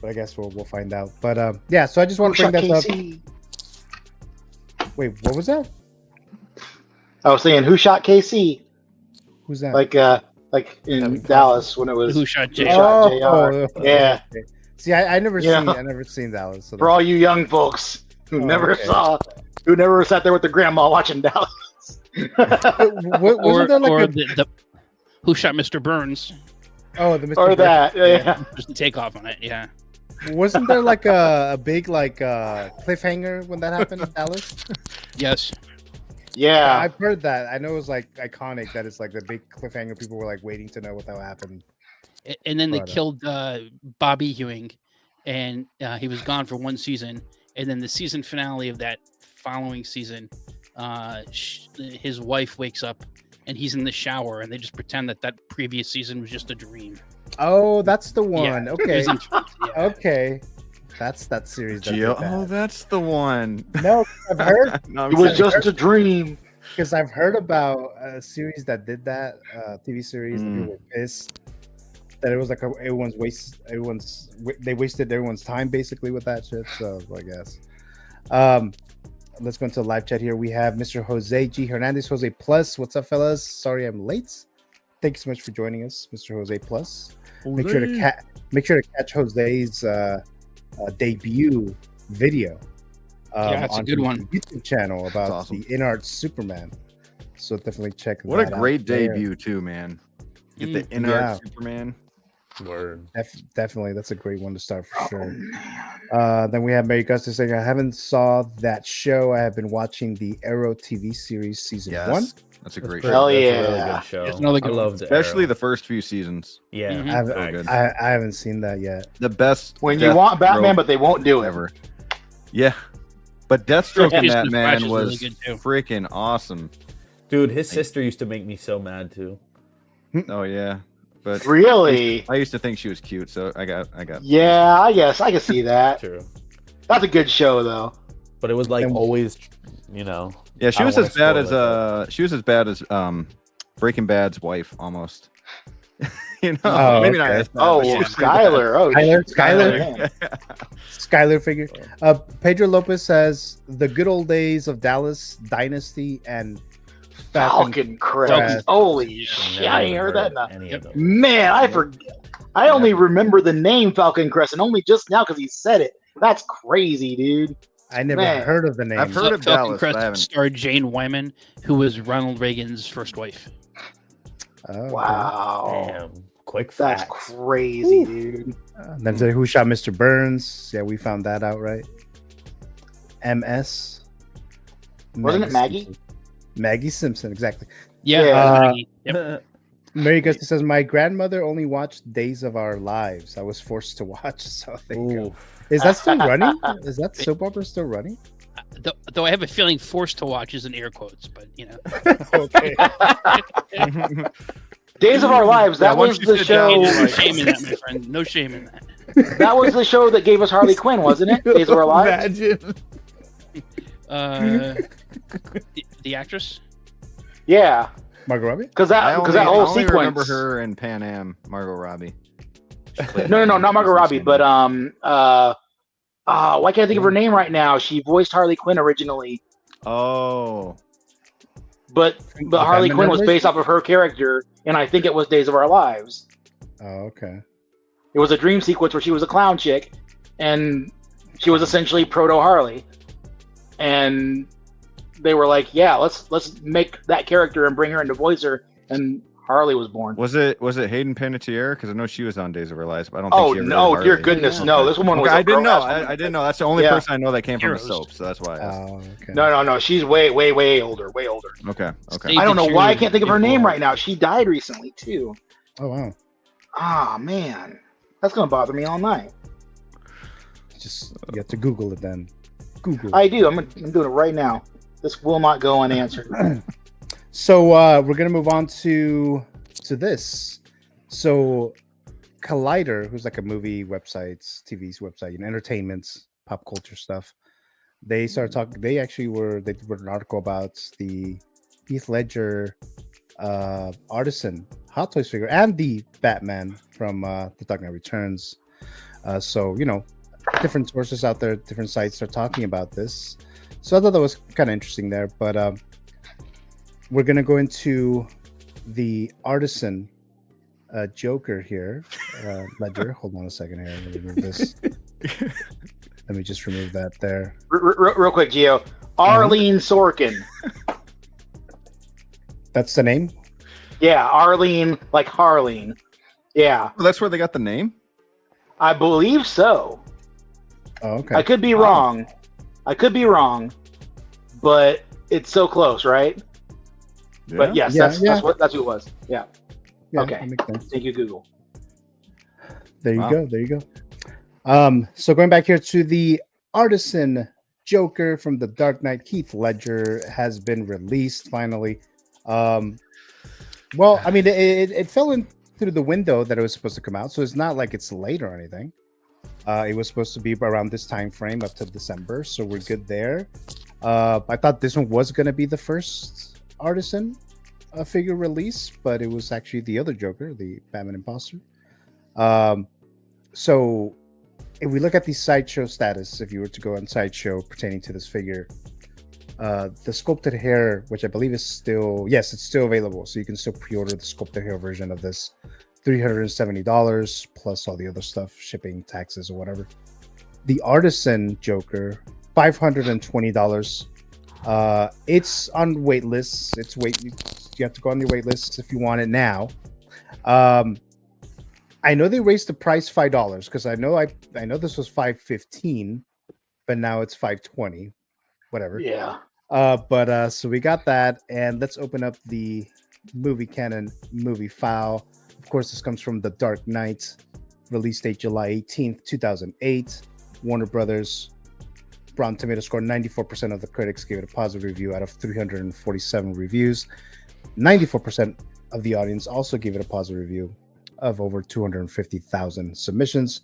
D: I guess we'll find out. But yeah, so I just want to bring that up. Wait, what was that?
E: I was saying, who shot KC?
D: Who's that?
E: Like in Dallas when it was
I: who shot JR.
E: JR. Yeah.
D: Okay. See, I never seen Dallas. So
E: for all you young folks who never sat there with their grandma watching Dallas.
D: Wasn't there like
I: who shot Mr. Burns?
D: Oh, the Mr.
E: Or
D: Burns.
E: that, yeah.
I: Just the takeoff on it, yeah.
D: Wasn't there like a big cliffhanger when that happened in Dallas?
I: Yes.
E: Yeah,
D: I've heard that. I know it was like iconic that it's like the big cliffhanger. People were like waiting to know what that happened.
I: And then they killed Bobby Ewing, and he was gone for 1 season. And then the season finale of that following season, his wife wakes up and he's in the shower, and they just pretend that previous season was just a dream.
D: Oh, that's the one.
I: Yeah.
D: Okay.
I: Yeah.
D: Okay. That's that series. That
H: Geo,
D: did that.
H: oh, that's the one.
D: No, I've heard
H: No,
E: It was just a dream.
D: because I've heard about a series that did that, TV series. That people were pissed that it was like they wasted everyone's time basically with that shit. So I guess. Let's go into the live chat here. We have Mr. Jose G. Hernandez, Jose Plus. What's up, fellas? Sorry I'm late. Thank you so much for joining us, Mr. Jose Plus. Make sure to catch Jose's debut video.
I: It's a good one.
D: YouTube channel about
H: awesome.
D: the InArt Superman. So definitely check.
H: What a
D: that
H: great
D: out there.
H: debut too, man. Get the InArt Superman.
G: Word.
D: Definitely, that's a great one to start for sure. Then we have Mary Gustus saying, I haven't saw that show. I have been watching the Arrow TV series season 1.
H: That's a great
E: Hell
H: show.
E: yeah.
G: That's a really good show.
I: It's another good
G: I
I: one.
G: loved
H: Especially
G: Arrow.
H: the first few seasons.
G: Yeah.
I: Mhm.
D: I haven't seen that yet.
H: The best.
E: When you want Batman, but they won't do it.
H: ever. Yeah. But Deathstroke in
I: Jason
H: that man
I: Flash is
H: was
I: really good, too.
H: freaking awesome.
G: Dude, his sister used to make me so mad too.
H: Oh yeah. But
E: Really?
H: I used to think she was cute, so I got
E: Yeah, I guess I can see that.
G: True.
E: That's a good show, though.
G: But it was like
D: And-
G: always, you know.
H: Yeah, she
G: I
H: was
G: don't
H: as bad
G: wanna
H: as she was as bad as Breaking Bad's wife almost. You know,
D: Oh,
H: maybe
D: okay.
H: not as bad,
E: Oh,
H: but she was pretty
E: Skylar. Oh,
D: Skylar.
E: man.
D: Skylar figure. Pedro Lopez says the good old days of Dallas Dynasty and
E: Falcon Crest. Holy shit! I ain't heard that.
G: Any of them.
E: Man, I forget. I only remember the name Falcon Crest, and only just now because he said it. That's crazy, dude.
D: I never
E: Man.
D: heard of the name.
H: I've heard of
I: Falcon
H: Dallas,
I: Crest
H: but I haven't.
I: starred Jane Wyman, who was Ronald Reagan's first wife.
D: Oh, okay.
E: Wow.
G: Damn. Quick
E: That's
G: facts.
E: crazy, dude.
D: Then say who shot Mr. Burns? Yeah, we found that out, right? MS.
E: Wasn't it Maggie?
D: Simpson. Maggie Simpson, exactly.
I: Yeah.
E: Yeah.
I: Maggie. Yep.
D: Mary Augusta says my grandmother only watched Days of Our Lives. I was forced to watch. So there you go. Is that still running? Is that soap opera still running?
I: Though I have a feeling "forced to watch" is in air quotes, but you know.
D: Okay.
E: Days of Our Lives. That
H: once
E: was
H: you
E: the
H: sit
E: show.
H: down,
I: No
H: you're
I: shame in that, my friend. No shame in that.
E: That was the show that gave us Harley Quinn, wasn't it? Days of Our Lives.
B: Imagine.
I: The actress.
E: Yeah,
D: Margot Robbie?
E: because
H: I
E: that whole
H: only
E: sequence.
H: remember her in Pan Am, Margot Robbie.
E: No, not Margot Robbie, but why can't I think of her name right now? She voiced Harley Quinn originally,
H: Oh,
E: but Harley
D: Batman
E: Quinn was
D: animation?
E: based off of her character, and I think it was Days of Our Lives.
D: Oh, okay.
E: It was a dream sequence where she was a clown chick, and she was essentially proto Harley, and they were like, "Yeah, let's make that character and bring her in to voice her," and Harley was born.
H: was it Hayden Panettiere? Because I know she was on Days of Our Lives, but I don't think
E: Oh
H: she ever
E: no,
H: did
E: dear
H: Harley.
E: goodness, no! This woman was.
H: Okay,
E: a
H: I didn't know.
E: grown-ass woman.
H: I didn't know. That's the only
E: Yeah.
H: person I know that came from a
I: Heroes.
H: soap, so that's why. I asked.
D: Oh, okay.
E: No. She's way older, way older.
H: Okay.
I: Steve
E: I don't know why I
I: Cheerleader
E: can't think of her
I: before.
E: name right now. She died recently too.
D: Oh, wow.
E: Ah man, that's gonna bother me all night.
D: Just you have to Google it then. Google.
E: I do. I'm doing it right now. This will not go unanswered.
D: So we're gonna move on to this. So Collider, who's like a movie websites, TV's website, and entertainments, pop culture stuff. They started talking. They wrote an article about the Heath Ledger Artisan Hot Toys figure and the Batman from The Dark Knight Returns. So different sources out there, different sites are talking about this. So I thought that was kind of interesting there. But we're gonna go into the Artisan Joker here. Ledger. Hold on a second here. Let me remove this. Let me just remove that there.
E: Real quick, Gio. Arlene Sorkin.
D: That's the name?
E: Yeah, Arlene, like Harleen. Yeah,
H: Well, that's where they got the name.
E: I believe so.
D: Oh, okay.
E: I could be wrong. But it's so close, right? But yes,
D: Yeah,
E: that's who it was. Yeah.
D: Yeah,
E: okay.
D: that makes sense.
E: Thank you, Google.
D: There you
H: Wow.
D: go. There you go. So going back here to the Artisan Joker from the Dark Knight, Heath Ledger, has been released finally. Well, I mean, it fell in through the window that it was supposed to come out, so it's not like it's late or anything. It was supposed to be around this time frame up to December, so we're good there. I thought this one was going to be the first Artisan figure release, but it was actually the other Joker, the Batman Imposter. So if we look at the Sideshow status, if you were to go on Sideshow pertaining to this figure, the sculpted hair, which I believe is still, yes, it's still available. So you can still pre-order the sculpted hair version of this. $370 plus all the other stuff, shipping, taxes, or whatever. The Artisan Joker, $520. It's on wait lists. You have to go on your wait list if you want it now. I know they raised the price $5 because I know this was $515, but now it's $520. Whatever.
E: Yeah.
D: So we got that, and let's open up the movie canon movie file. Of course, this comes from The Dark Knight, release date July 18th, 2008. Warner Brothers. Rotten Tomato score 94% of the critics gave it a positive review out of 347 reviews. 94% of the audience also gave it a positive review of over 250,000 submissions.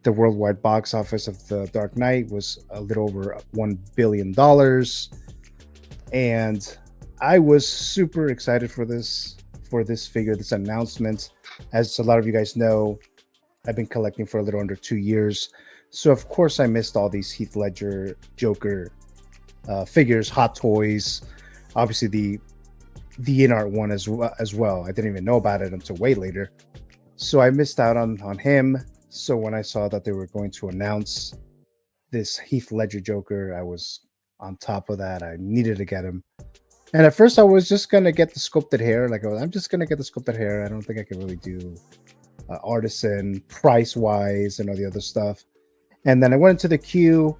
D: The worldwide box office of The Dark Knight was a little over $1 billion. And I was super excited for this figure, this announcement. As a lot of you guys know, I've been collecting for a little under 2 years. So of course I missed all these Heath Ledger Joker figures, Hot Toys, obviously the in-art one as well. I didn't even know about it until way later. So I missed out on him. So when I saw that they were going to announce this Heath Ledger Joker, I was on top of that. I needed to get him. And at first I was just going to get the sculpted hair. Like, I'm just going to get the sculpted hair. I don't think I can really do Artisan price-wise and all the other stuff. And then I went into the queue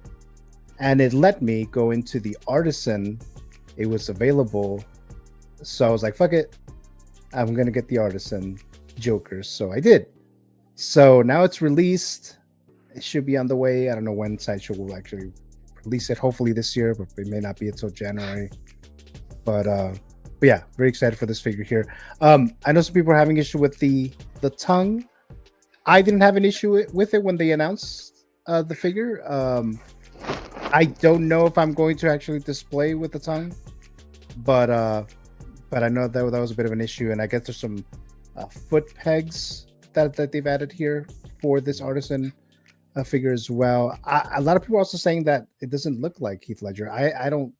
D: and it let me go into the Artisan. It was available. So I was like, fuck it. I'm going to get the Artisan Joker. So I did. So now it's released. It should be on the way. I don't know when Sideshow will actually release it. Hopefully this year, but it may not be until January. But yeah, very excited for this figure here. I know some people are having issue with the tongue. I didn't have an issue with it when they announced the figure. I don't know if I'm going to actually display with the tongue, but I know that was a bit of an issue, and I guess there's some foot pegs that they've added here for this Artisan figure as well. A lot of people are also saying that it doesn't look like Heath Ledger. I don't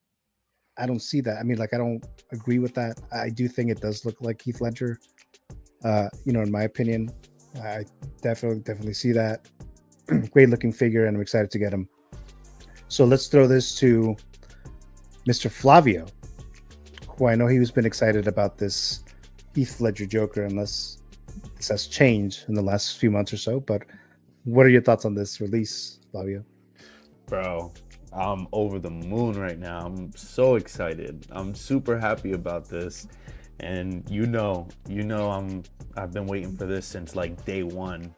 D: see that. I mean, like, I don't agree with that. I do think it does look like Heath Ledger. In my opinion, I definitely see that. Great looking figure, and I'm excited to get him. So let's throw this to Mr. Flavio, who I know he's been excited about this Heath Ledger Joker, unless this has changed in the last few months or so. But what are your thoughts on this release, Flavio?
G: Bro, I'm over the moon right now. I'm so excited. I'm super happy about this. And I've been waiting for this since like day one.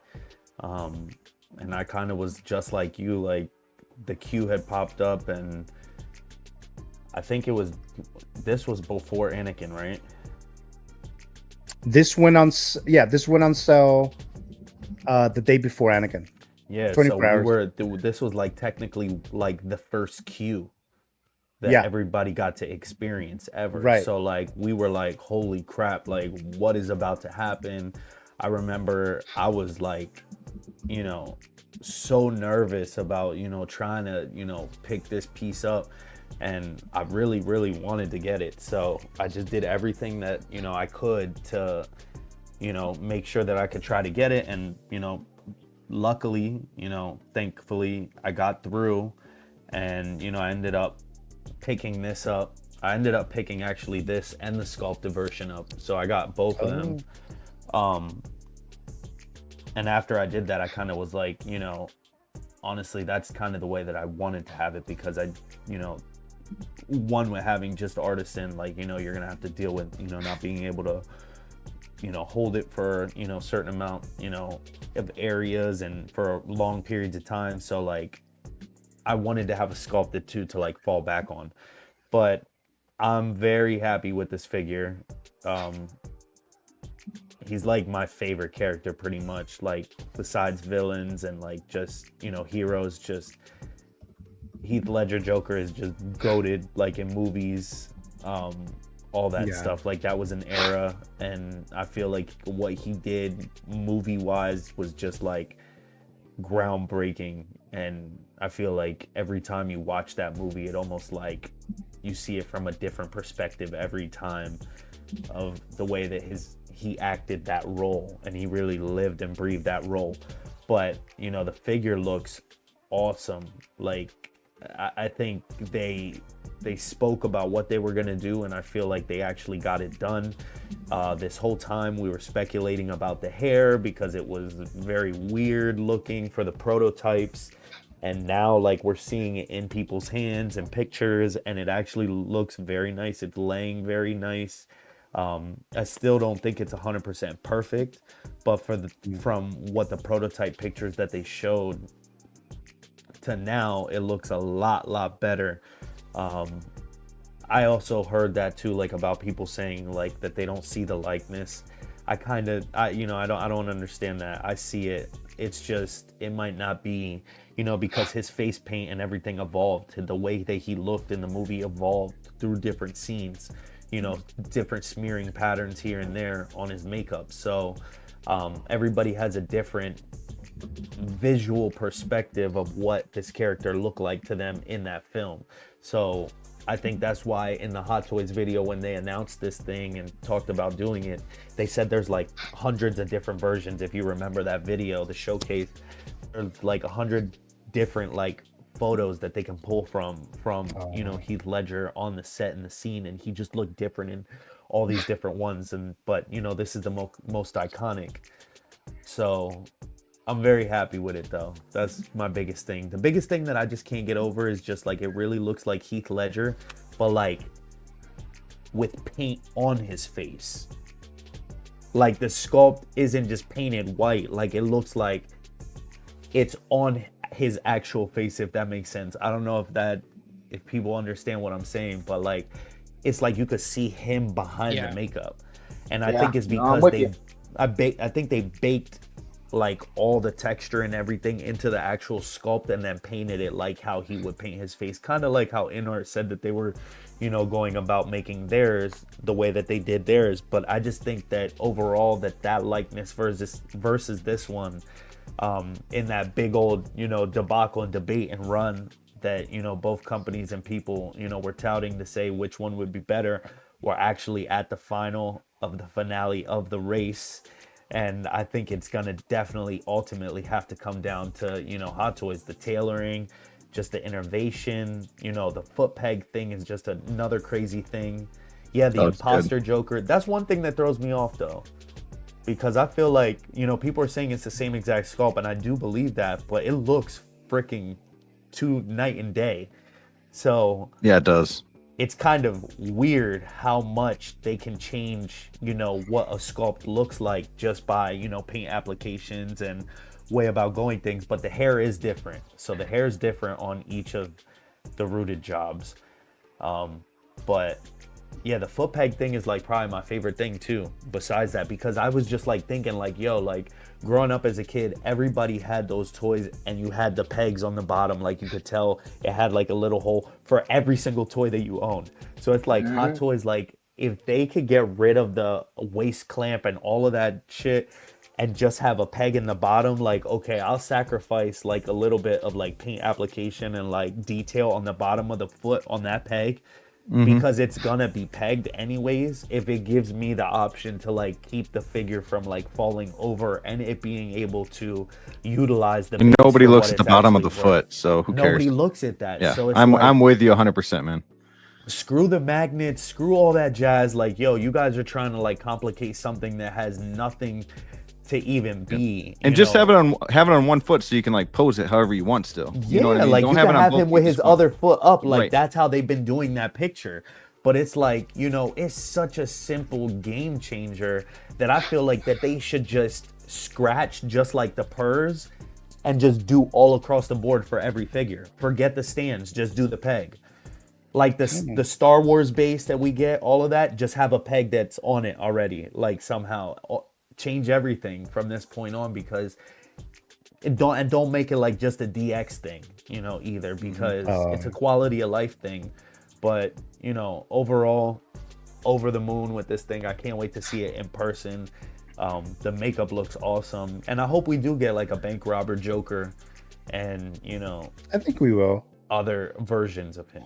G: And I kind of was just like you, like the queue had popped up, and I think this was before Anakin, right?
D: This went on sale the day before Anakin.
G: Yeah, so this was like technically like the first queue that everybody got to experience ever.
D: Right.
G: So like we were like, holy crap, like what is about to happen? I remember I was like, so nervous about, trying to, pick this piece up, and I really, really wanted to get it. So I just did everything that, I could to, make sure that I could try to get it. And, luckily, thankfully I got through, and, I ended up picking this up. I ended up picking actually this and the sculpted version up. So I got both of them. And after I did that, I kind of was like, honestly, that's kind of the way that I wanted to have it, because one with having just Artisan, like, you're going to have to deal with, not being able to, hold it for, certain amount, of areas and for long periods of time. So like, I wanted to have a sculpted too to like fall back on. But I'm very happy with this figure. He's like my favorite character pretty much, like besides villains and like just, you know, heroes. Just Heath Ledger Joker is just goated, like in movies, all that stuff. Like that was an era, and I feel like what he did movie wise was just like groundbreaking. And I feel like every time you watch that movie, it almost like you see it from a different perspective every time, of the way that he acted that role, and he really lived and breathed that role. But you know, the figure looks awesome. Like I think they spoke about what they were gonna do, and I feel like they actually got it done. This whole time we were speculating about the hair because it was very weird looking for the prototypes, and now like we're seeing it in people's hands and pictures, and it actually looks very nice. It's laying very nice. I still don't think it's 100% perfect, but from what the prototype pictures that they showed to now, it looks a lot better. I also heard that too, like about people saying like that they don't see the likeness. I don't understand that. I see it. It's just, it might not be, you know, because his face paint and everything evolved. The way that he looked in the movie evolved through different scenes, you know, different smearing patterns here and there on his makeup. So everybody has a different visual perspective of what this character looked like to them in that film. So I think that's why in the Hot Toys video, when they announced this thing and talked about doing it, they said there's like hundreds of different versions. If you remember that video, the showcase, there's like 100 different like photos that they can pull from you know, Heath Ledger on the set and the scene, and he just looked different in all these different ones. But you know, this is the most iconic. So I'm very happy with it though. That's my biggest thing. The biggest thing that I just can't get over is just like, it really looks like Heath Ledger, but like with paint on his face. Like the sculpt isn't just painted white. Like it looks like it's on his actual face, if that makes sense. I don't know if people understand what I'm saying, but like it's like you could see him behind the makeup. And I think it's because I think they baked like all the texture and everything into the actual sculpt and then painted it like how he would paint his face, kind of like how InArt said that they were, you know, going about making theirs the way that they did theirs. But I just think that overall that likeness versus this one, in that big old, you know, debacle and debate and run that, you know, both companies and people, you know, were touting to say which one would be better, we're actually at the finale of the race. And I think it's gonna definitely ultimately have to come down to, you know, Hot Toys, the tailoring, just the innovation. You know, the foot peg thing is just another crazy thing. Yeah, the imposter Joker. That's one thing that throws me off though, because I feel like, you know, people are saying it's the same exact sculpt, and I do believe that, but it looks freaking night and day. So
H: yeah, it does.
G: It's kind of weird how much they can change, you know, what a sculpt looks like just by, you know, paint applications and way about going things. But the hair is different. So the hair is different on each of the rooted jobs. But yeah, the foot peg thing is like probably my favorite thing too, besides that, because I was just like thinking like, yo, like growing up as a kid, everybody had those toys and you had the pegs on the bottom. Like you could tell it had like a little hole for every single toy that you owned. So it's like Hot Toys, like if they could get rid of the waist clamp and all of that shit and just have a peg in the bottom, like, okay, I'll sacrifice like a little bit of like paint application and like detail on the bottom of the foot on that peg. Because it's gonna be pegged anyways, if it gives me the option to like keep the figure from like falling over and it being able to utilize the base.
H: Nobody looks at the bottom of the foot, so who cares?
G: Nobody looks at that.
H: Yeah,
G: so it's
H: I'm with you 100%, man.
G: Screw the magnets, screw all that jazz. Like, yo, you guys are trying to like complicate something that has nothing to even be,
H: and just have it on one foot so you can like pose it however you want still.
G: You know what I mean? Like don't you can have him with his other foot up, like that's how they've been doing that picture. But it's like, you know, it's such a simple game changer that I feel like that they should just scratch just like the purrs and just do all across the board for every figure. Forget the stands, just do the peg. Like the Star Wars base that we get, all of that, just have a peg that's on it already. Like somehow change everything from this point on, because don't make it like just a DX thing, you know, either, because it's a quality of life thing. But, you know, overall, over the moon with this thing. I can't wait to see it in person. The makeup looks awesome, and I hope we do get like a bank robber Joker, and you know,
D: I think we will,
G: other versions of him.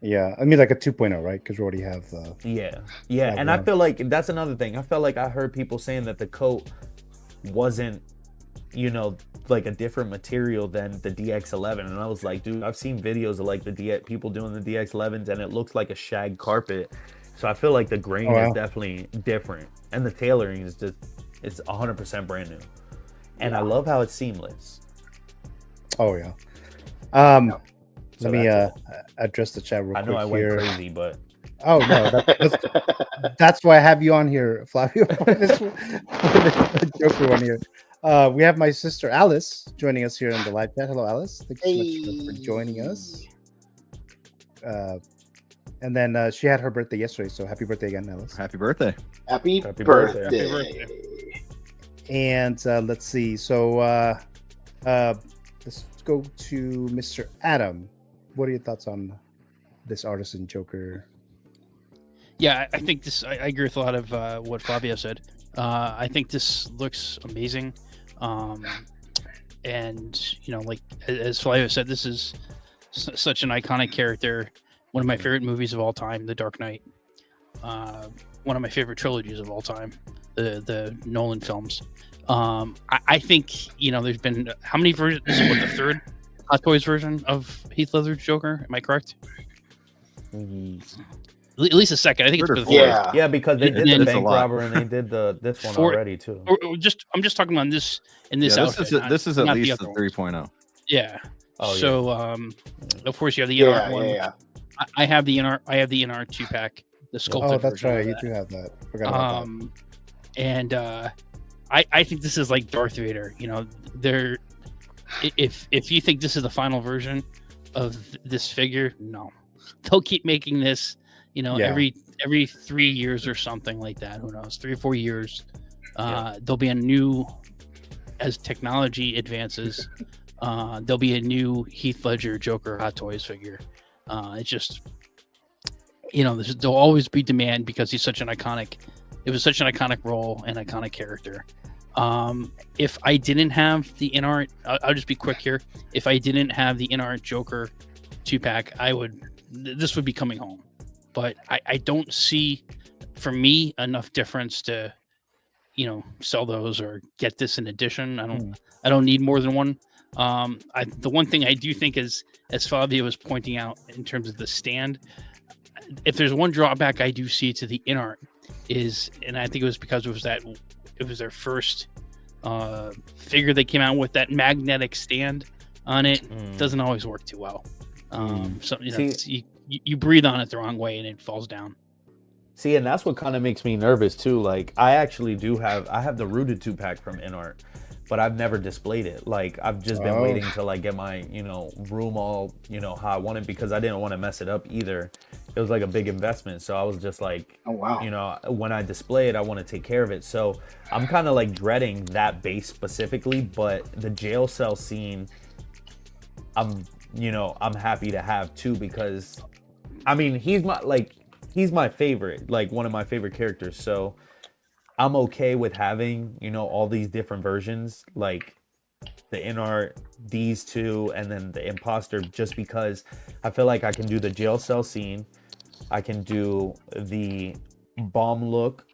D: Yeah, I mean like a 2.0, right? Because we already have the
G: yeah. And I feel like that's another thing. I felt like I heard people saying that the coat wasn't, you know, like a different material than the DX11, and I was like, dude, I've seen videos of like the people doing the DX11s, and it looks like a shag carpet. So I feel like the grain is definitely different, and the tailoring is just, it's 100% brand new, and I love how it's seamless.
D: Oh yeah. Let me address the chat real quick.
G: I know I went crazy, but
D: oh no, that's why I have you on here, Flavio. this Joker one here. We have my sister Alice joining us here in the live chat. Hello, Alice. Thank you so much for joining us. And then she had her birthday yesterday, so happy birthday again, Alice.
H: Happy birthday.
E: Happy birthday.
I: Happy birthday.
D: And let's see. So let's go to Mr. Adam. What are your thoughts on this Artisan Joker?
I: Yeah, I think this. I agree with a lot of what Flavio said. I think this looks amazing, and you know, like as Flavio said, this is such an iconic character. One of my favorite movies of all time, The Dark Knight. One of my favorite trilogies of all time, the Nolan films. I think, you know, there's been how many versions? This is what, the third Hot Toys version of Heath Ledger's Joker? Am I correct? At least the second. I think it's for the fourth.
G: Yeah, because they did the bank robber and they did this one already too.
I: Or just I'm just talking about this in this outfit.
H: This is at least the 3.0.
I: Yeah.
G: Oh,
I: so of course you have the InArt one. Yeah. I have the InArt. I have the InArt 2-pack. The sculpted.
D: Oh, that's right. You do have that. Forgot about that.
I: And I think this is like Darth Vader. You know, if you think this is the final version of this figure, no, they'll keep making this. You know, every 3 years or something like that. Who knows? 3 or 4 years. There'll be a new, as technology advances, there'll be a new Heath Ledger Joker Hot Toys figure. It's just, you know, there'll always be demand because he's such an iconic. It was such an iconic role and iconic character. If I didn't have the InArt, I'll just be quick here. If I didn't have the InArt Joker 2-pack, this would be coming home. But I don't see, for me, enough difference to, you know, sell those or get this in addition. I don't need more than one. The one thing I do think is, as Fabio was pointing out in terms of the stand, if there's one drawback I do see to the InArt is, and I think it was because it was their first figure they came out with, that magnetic stand on it doesn't always work too well. So you know, you breathe on it the wrong way and it falls down.
G: See, and that's what kind of makes me nervous too. Like, I actually I have the rooted 2-pack from InArt, but I've never displayed it. Like, I've just been waiting to like get my, you know, room all, you know, how I want it, because I didn't want to mess it up either. It was like a big investment, so I was just like, oh wow, you know, when I display it, I want to take care of it. So I'm kind of like dreading that base specifically, but the jail cell scene, I'm happy to have too, because I mean, he's my favorite, like one of my favorite characters. So I'm okay with having, you know, all these different versions, like the InArt, these two, and then the Imposter, just because I feel like I can do the jail cell scene. I can do the bomb look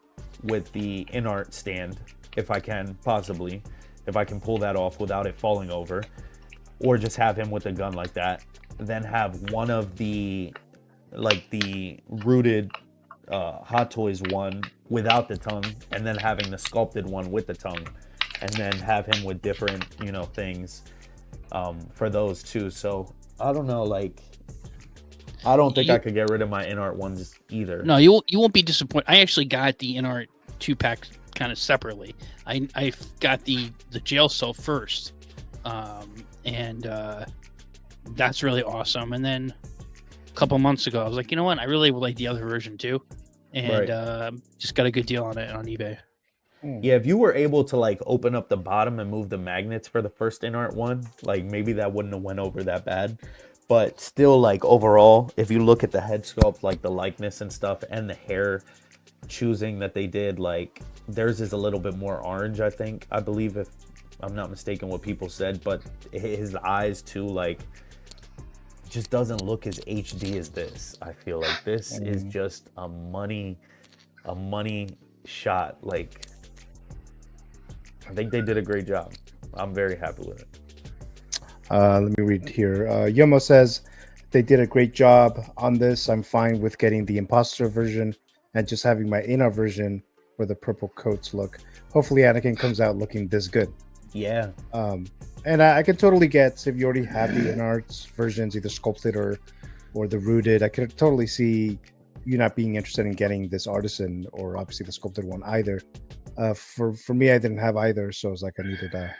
G: with the InArt stand, if I can pull that off without it falling over, or just have him with a gun like that. Then have one of the, like the rooted Hot Toys one without the tongue, and then having the sculpted one with the tongue, and then have him with different, you know, things for those two. So I don't know, like, I don't think I could get rid of my InArt ones either.
I: No, you won't be disappointed. I actually got the InArt 2-pack kind of separately. I got the jail cell first, and that's really awesome. And then a couple months ago, I was like, you know what? I really would like the other version too, and just got a good deal on it on eBay.
G: Yeah, if you were able to like open up the bottom and move the magnets for the first InArt one, like maybe that wouldn't have went over that bad. But still, like overall, if you look at the head sculpt, like the likeness and stuff, and the hair choosing that they did, like theirs is a little bit more orange, I believe, if I'm not mistaken what people said, but his eyes too, like, just doesn't look as HD as this. I feel like this is just a money shot. Like, I think they did a great job. I'm very happy with it.
D: Let me read here. Yomo says they did a great job on this. I'm fine with getting the imposter version and just having my inner version where the purple coats look. Hopefully Anakin comes out looking this good.
G: Yeah.
D: And I can totally get, if you already have the InArts versions, either sculpted or the rooted, I could totally see you not being interested in getting this Artisan or obviously the sculpted one either. For me, I didn't have either, so it was like I needed a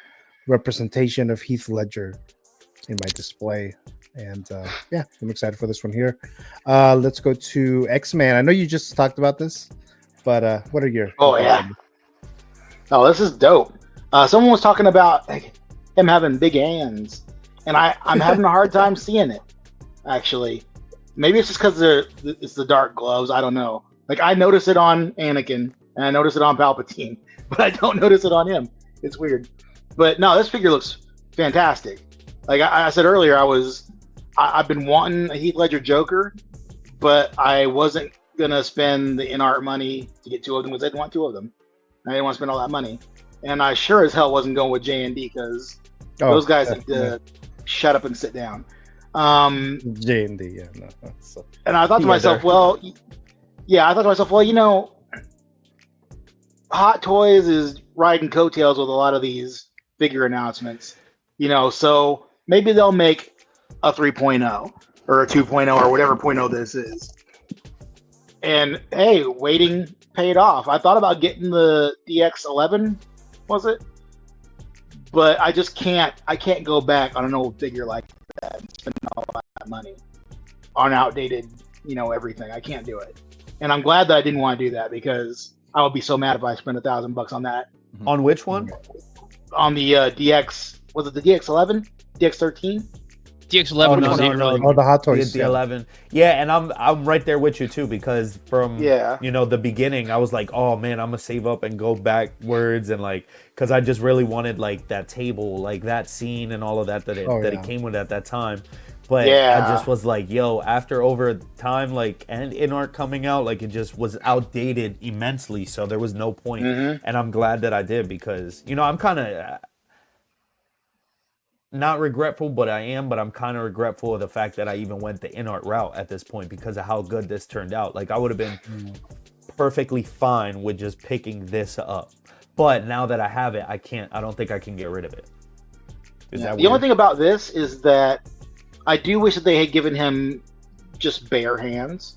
D: representation of Heath Ledger in my display. And yeah, I'm excited for this one here. Let's go to X-Man. I know you just talked about this, but what are your...
E: Oh, yeah. Oh, this is dope. Someone was talking about him having big hands, and I'm having a hard time seeing it, actually. Maybe it's just because it's the dark gloves. I don't know. Like, I notice it on Anakin, and I notice it on Palpatine, but I don't notice it on him. It's weird. But no, this figure looks fantastic. Like I said earlier, I've been wanting a Heath Ledger Joker, but I wasn't gonna spend the InArt money to get two of them because I didn't want two of them. I didn't want to spend all that money, and I sure as hell wasn't going with J&D because those guys need to shut up and sit down.
D: J&D, yeah, no. So.
E: And I thought to myself, well, you know, Hot Toys is riding coattails with a lot of these figure announcements, you know, so maybe they'll make a 3.0 or a 2.0 or whatever 0.0 this is. And hey, waiting paid off. I thought about getting the DX11, was it? But I just can't go back on an old figure like that and spend all that money on outdated, you know, everything. I can't do it. And I'm glad that I didn't want to do that because I would be so mad if I spent $1,000 on that.
G: On which one?
E: On the DX, was it the DX11? DX13?
I: DX11
D: the Hot Toys.
G: The 11. Yeah, and I'm right there with you too because from you know the beginning I was like, oh man, I'm gonna save up and go backwards and like because I just really wanted like that table, like that scene and all of that it came with at that time. But I just was like, yo, after over time, like, and InArt coming out, like, it just was outdated immensely. So there was no point. And I'm glad that I did because, you know, I'm kind of not regretful, but I am. But I'm kind of regretful of the fact that I even went the InArt route at this point because of how good this turned out. Like, I would have been perfectly fine with just picking this up. But now that I have it, I don't think I can get rid of it. Is that weird?
E: The only thing about this is that I do wish that they had given him just bare hands.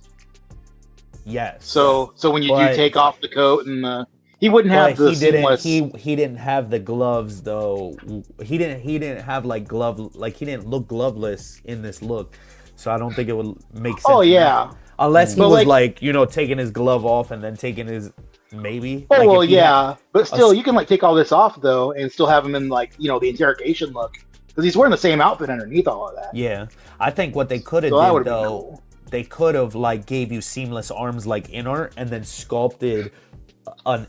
G: Yes.
E: So when you do take off the coat and he wouldn't have the seamless...
G: He didn't have the gloves though. He didn't have like he didn't look gloveless in this look. So I don't think it would make sense.
E: Oh yeah.
G: Unless he was like, you know, taking his glove off and then taking his maybe.
E: Oh like well, yeah. But still, you can like take all this off though and still have him in like, you know, the interrogation look. Because he's wearing the same outfit underneath all of that.
G: Yeah. I think what they could have did, though, they could have, like, gave you seamless arms like InArt and then sculpted an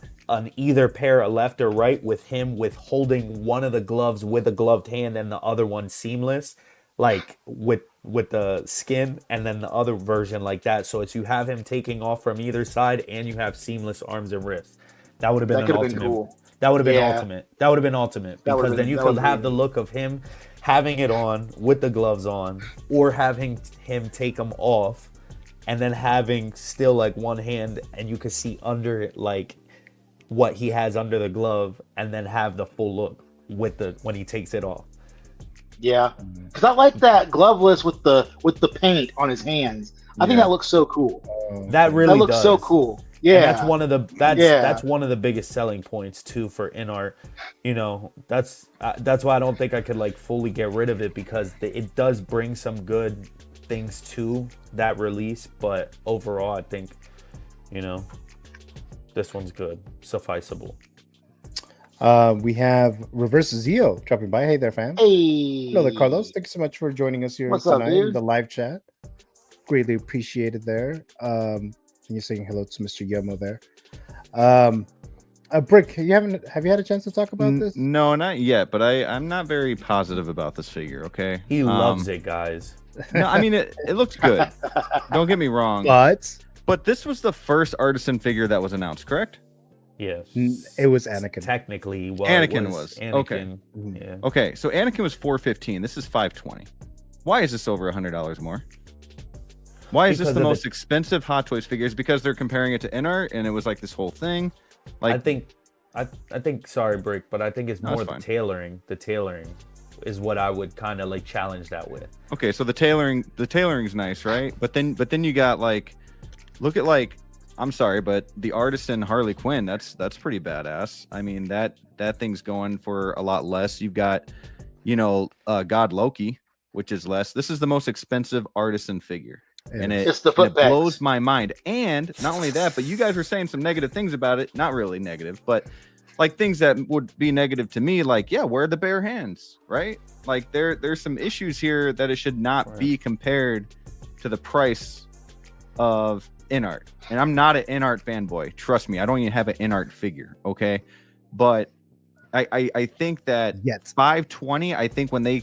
G: either pair of left or right with him with holding one of the gloves with a gloved hand and the other one seamless, like, with the skin, and then the other version like that. So it's you have him taking off from either side and you have seamless arms and wrists. That would have been an ultimate. Cool. That would have been ultimate. That would have been ultimate because then you could have the look of him having it on with the gloves on, or having him take them off, and then having still like one hand, and you could see under it like what he has under the glove, and then have the full look with the when he takes it off.
E: Yeah, because I like that gloveless with the paint on his hands. I think that looks so cool.
G: That really
E: looks
G: does.
E: So cool. Yeah,
G: and that's one of the biggest selling points too for InArt. You know, that's why I don't think I could like fully get rid of it, because it does bring some good things to that release, but overall I think, you know, this one's good, sufficeable.
D: We have Reverse Zeo dropping by. Hey there, fam.
E: Hey.
D: Hello there, Carlos. Thanks so much for joining us here tonight in the live chat. Greatly appreciated there. And you're saying hello to Mr. Yomo there. Brick, have you had a chance to talk about this?
H: No, not yet, but I'm not very positive about this figure, okay?
G: He loves it, guys.
H: No, I mean it looks good. Don't get me wrong.
D: But
H: this was the first Artisan figure that was announced, correct?
G: Yes.
D: It was Anakin.
G: Technically, well,
H: Anakin was.
G: Anakin.
H: Okay.
G: Yeah.
H: Okay, so Anakin was $415. This is $520. Why is this over $100 more? Why is this the most expensive Hot Toys figures? Because they're comparing it to InArt, and it was like this whole thing. Like
G: I think sorry, Brick, but I think it's more the tailoring. The tailoring is what I would kind of like challenge that with.
H: Okay, so the tailoring's nice, right? But then you got like, look at like, I'm sorry, but the Artisan Harley Quinn, that's pretty badass. I mean, that thing's going for a lot less. You've got, you know, God Loki, which is less. This is the most expensive Artisan figure. And it blows my mind. And not only that, but you guys were saying some negative things about it. Not really negative, but like things that would be negative to me, like, yeah, where are the bare hands, right? Like there's some issues here that it should not be compared to the price of InArt. And I'm not an InArt fanboy. Trust me, I don't even have an InArt figure, okay? But I think that $520, I think when they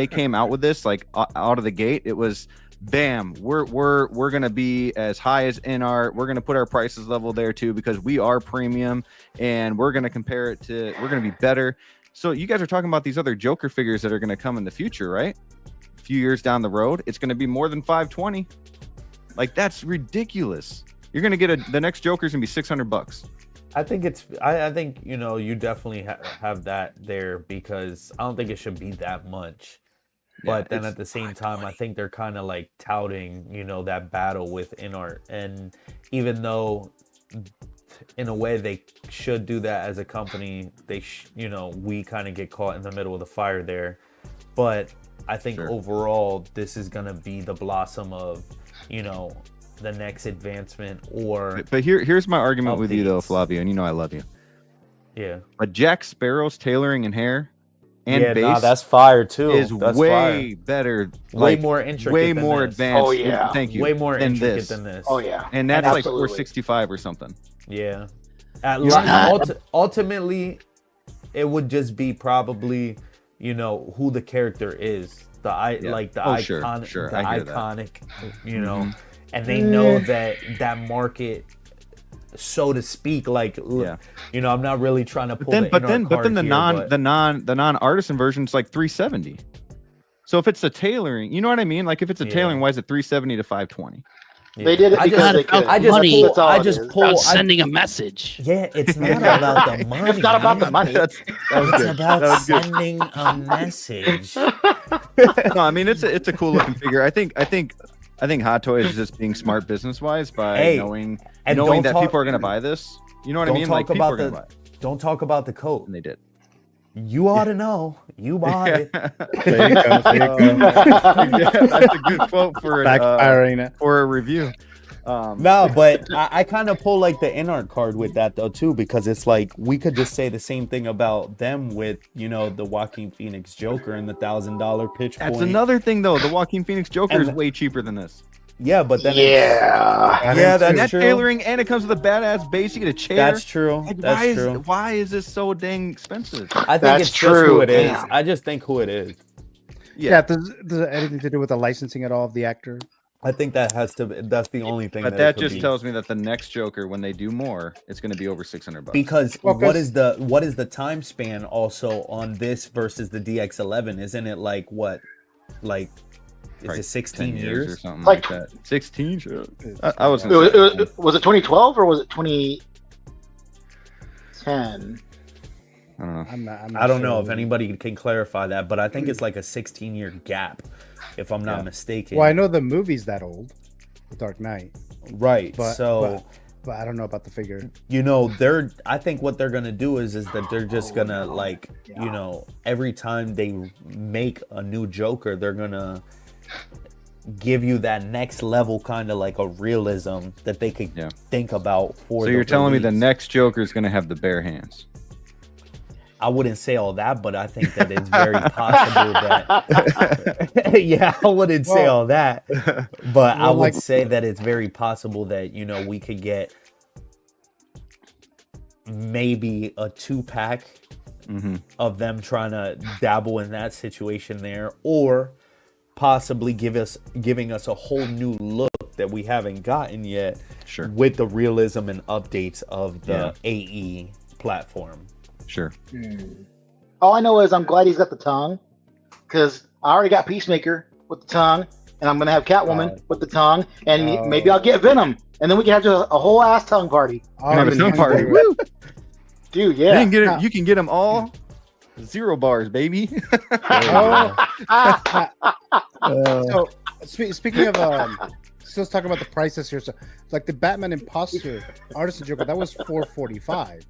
H: came out with this, like out of the gate, it was bam, we're gonna be as high as InArt. We're gonna put our prices level there too, because we are premium, and we're gonna compare it to, we're gonna be better. So you guys are talking about these other Joker figures that are gonna come in the future, right? A few years down the road, it's gonna be more than $520. Like, that's ridiculous. You're gonna get the next Joker's gonna be $600.
G: I think you know, you definitely have that there, because I don't think it should be that much. But then at the same time, I think they're kind of like touting, you know, that battle with InArt. And even though in a way they should do that as a company, you know, we kind of get caught in the middle of the fire there. But I think overall, this is going to be the blossom of, you know, the next advancement. But
H: here's my argument with you though, Flavio, and you know I love you.
G: Yeah.
H: But Jack Sparrow's tailoring and hair and base
G: that's fire too.
H: Is way better,
G: way more intricate,
H: way more advanced.
E: Oh yeah,
H: thank you.
G: Way more intricate than this.
E: Oh yeah,
H: and that's like $465 or something.
G: Yeah. Ultimately, it would just be probably, you know, who the character is, iconic, you know, and they know that market, so to speak, like, you know, I'm not really trying to pull but then the
H: non-artisan version is like $370. So if it's the tailoring, you know what I mean? Like if it's a tailoring, why is it $370 to $520?
E: They did it because
I: I just pull sending a message.
G: Yeah, it's not about the money.
E: It's not about the money.
G: It's about sending a message.
H: No, I mean it's a cool looking figure. I think Hot Toys is just being smart business wise by knowing that people are gonna buy this. You know what I mean? Like people are gonna buy it.
G: Don't talk about the coat.
H: And they did.
G: You ought to know. You bought it.
D: There you go.
H: That's a good quote for a review.
G: No, but I kind of pull like the InArt card with that though too, because it's like we could just say the same thing about them with, you know, the Joaquin Phoenix Joker and the $1,000 pitch point.
H: That's another thing though. The Joaquin Phoenix Joker is way cheaper than this.
G: Yeah, but then
H: that's tailoring, and it comes with a badass base. You get a chair.
G: That's true.
H: Like, why is this so dang expensive?
G: I think it's true. Just who it is. I just think who it is.
D: Yeah. Does it anything to do with the licensing at all of the actor?
G: I think that has to. That's the only thing.
H: But that just tells me that the next Joker, when they do more, it's going to be over $600.
G: Because what is the time span also on this versus the DX11? Isn't it like what, like? Is it 16 years
H: or something like that? 16 years. I was.
E: Was it 2012 or was it 2010?
H: I don't know.
D: I'm not
G: I don't know if anybody can clarify that, but I think it's like a 16-year gap, if I'm not mistaken.
D: Well, I know the movie's that old, The Dark Knight.
G: Right.
D: But but I don't know about the figure.
G: You know, I think what they're gonna do is that they're just gonna like, you know, every time they make a new Joker, they're gonna give you that next level kind of like a realism that they could think about for.
H: So you're telling me the next Joker is gonna have the bare hands?
G: I wouldn't say all that, but I think that it's very possible that. Yeah, I wouldn't say all that, but I would say that it's very possible that, you know, we could get maybe a 2-pack of them trying to dabble in that situation there, or possibly giving us a whole new look that we haven't gotten yet.
H: Sure. With
G: the realism and updates of the AE platform.
H: Sure.
E: All I know is I'm glad he's got the tongue, because I already got Peacemaker with the tongue, and I'm gonna have Catwoman with the tongue, and maybe I'll get Venom, and then we can have just a whole ass tongue party.
H: Have a tongue party. Woo!
E: Dude, yeah.
H: You can get them all 0 bars, baby.
D: So speaking of still talking about the prices here, so like the Batman Imposter Artisan Joker, that was $445.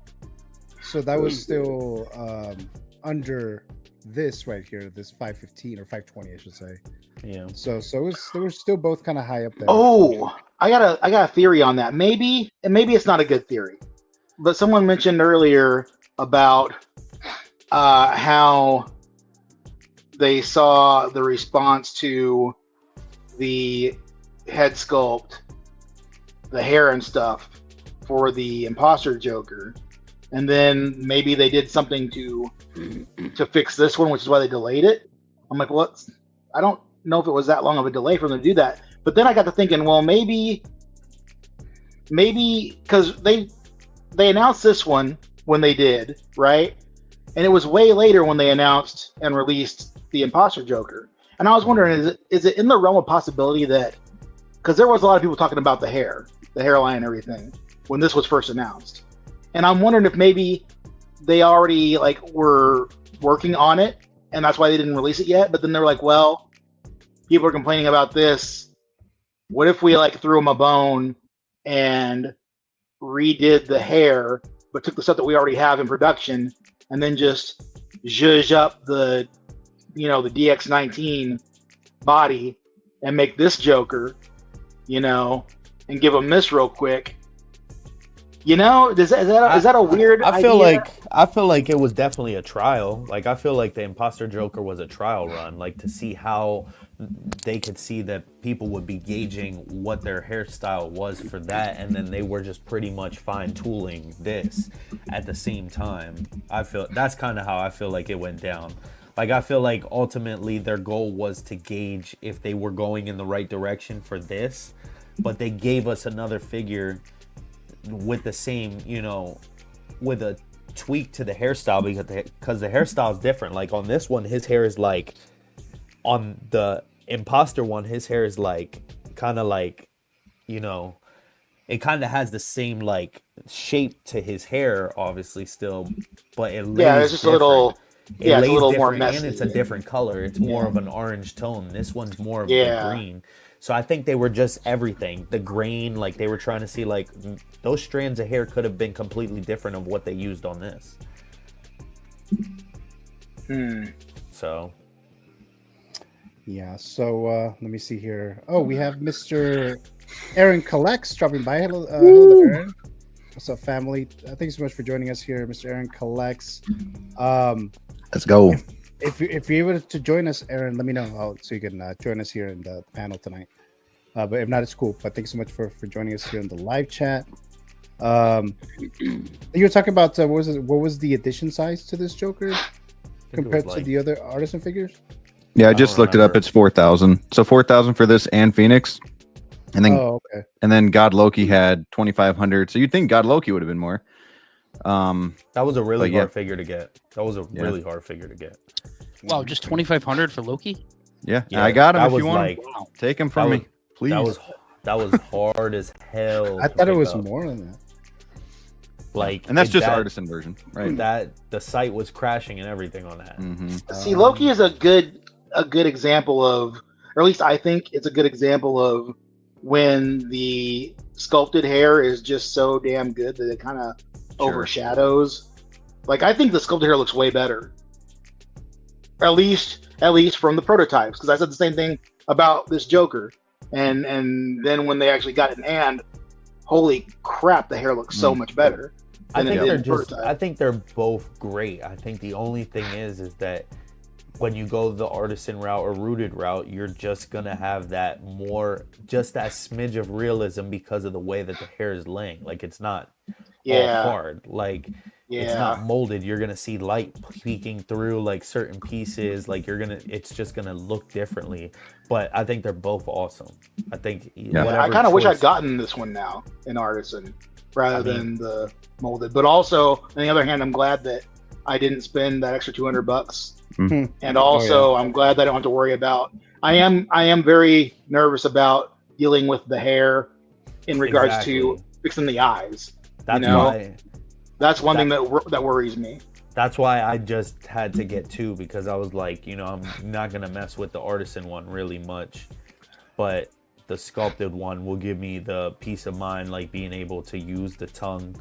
D: So that was still under this right here, this $515 or $520, I should say.
G: Yeah.
D: So they were still both kind of high up there.
E: Oh, I got a theory on that. Maybe it's not a good theory, but someone mentioned earlier about how they saw the response to the head sculpt, the hair and stuff for the Imposter Joker. And then maybe they did something to fix this one, which is why they delayed it. I'm like, what? I don't know if it was that long of a delay for them to do that. But then I got to thinking, well, maybe because they announced this one when they did, right? And it was way later when they announced and released the Imposter Joker. And I was wondering, is it in the realm of possibility that, because there was a lot of people talking about the hairline and everything when this was first announced. And I'm wondering if maybe they already like were working on it, and that's why they didn't release it yet. But then they were like, well, people are complaining about this. What if we like threw them a bone and redid the hair, but took the stuff that we already have in production and then just zhuzh up the DX19 body and make this Joker, and give them this real quick. Is that a weird idea?
G: I feel like it was definitely a trial. Like, I feel like the Imposter Joker was a trial run, like to see how they could see that people would be gauging what their hairstyle was for that, and then they were just pretty much fine-tooling this at the same time. That's kind of how I feel like it went down. Like, I feel like ultimately their goal was to gauge if they were going in the right direction for this, but they gave us another figure with the same, with a tweak to the hairstyle, because the hairstyle is different. Like on this one, his hair is like, on the Imposter one, his hair is like kind of like, it kind of has the same like shape to his hair, obviously still, but it lays
E: it's just
G: different.
E: a little more messy,
G: and it's a different color. It's more of an orange tone. This one's more of a green. So I think they were just everything. The grain, like they were trying to see, like those strands of hair could have been completely different of what they used on this. So.
D: Yeah, so let me see here. Oh, we have Mr. Aaron Collects dropping by. Hello, Aaron. What's up, family? Thank you so much for joining us here, Mr. Aaron Collects.
J: Let's go.
D: If you're able to join us, Aaron, let me know so you can join us here in the panel tonight. But if not, it's cool. But thanks so much for joining us here in the live chat. You were talking about what was the edition size to this Joker compared to the other Artisan figures?
H: Yeah, I just looked it up. It's 4,000. So 4,000 for this and Phoenix, and then and then God Loki had 2,500. So you'd think God Loki would have been more.
G: That was a really hard figure to get. Really hard figure to get.
I: Wow, just 2,500 for Loki?
H: Yeah, I got him. If you want, take him from me, please.
G: That was hard as hell.
D: I thought it was more than that.
G: Like,
H: and that's just Artisan version, right?
G: That the site was crashing and everything on that.
E: See, Loki is a good example of, or at least I think it's a good example of when the sculpted hair is just so damn good that it kind of overshadows. Like, I think the sculpted hair looks way better. At least from the prototypes, because I said the same thing about this Joker, and then when they actually got it in hand, holy crap, the hair looks so much better.
G: I think they're both great. I think the only thing is that when you go the artisan route or rooted route, you're just gonna have that smidge of realism because of the way that the hair is laying. Like, it's not all hard. Like, it's not molded. You're gonna see light peeking through like certain pieces. Like, it's just gonna look differently. But I think they're both awesome. I think
E: I kind of wish I'd gotten this one now in artisan rather than the molded. But also, on the other hand, I'm glad that I didn't spend that extra $200. Mm-hmm. And also, I'm glad that I don't have to worry about. I am very nervous about dealing with the hair in regards to fixing the eyes.
G: That's why.
E: That's one thing that worries me.
G: That's why I just had to get two, because I was like, I'm not going to mess with the artisan one really much. But the sculpted one will give me the peace of mind, like being able to use the tongue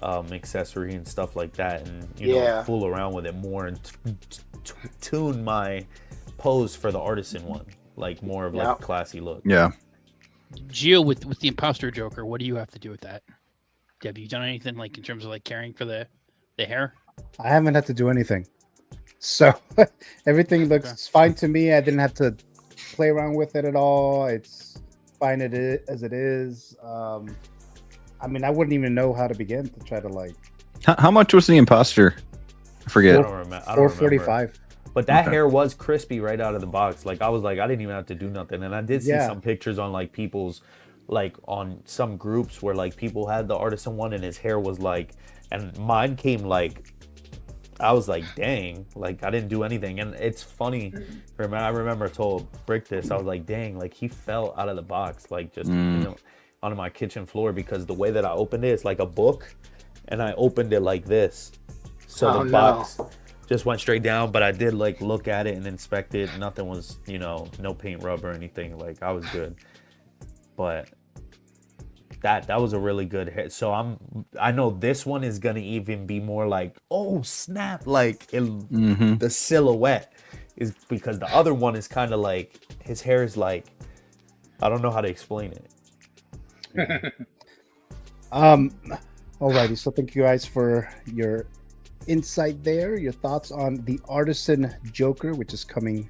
G: accessory and stuff like that, and fool around with it more and tune my pose for the artisan one, like more of like a classy look.
H: Yeah.
I: Gio, with the imposter Joker, what do you have to do with that? Have you done anything like in terms of like caring for the hair?
D: I haven't had to do anything, so everything looks fine to me. I didn't have to play around with it at all. It's fine as it is. I mean, I wouldn't even know how to begin to try to like.
H: How much was the imposter? I forget.
G: I don't remember.
D: $445.
G: But that hair was crispy right out of the box. Like, I was like, I didn't even have to do nothing. And I did see some pictures on like people's, like on some groups where like people had the artisan one and his hair was like, and mine came like, I was like, dang, like I didn't do anything. And it's funny. I remember I told Brick this. I was like, dang, like he fell out of the box, like just onto my kitchen floor, because the way that I opened it, it's like a book, and I opened it like this. So the box just went straight down, but I did like look at it and inspect it. Nothing was, no paint rub or anything. Like, I was good. But that was a really good hit. So I know this one is gonna even be more like, oh snap, like the silhouette is, because the other one is kind of like his hair is like, I don't know how to explain it.
D: Alrighty, so thank you guys for your insight there, your thoughts on the Artisan Joker, which is coming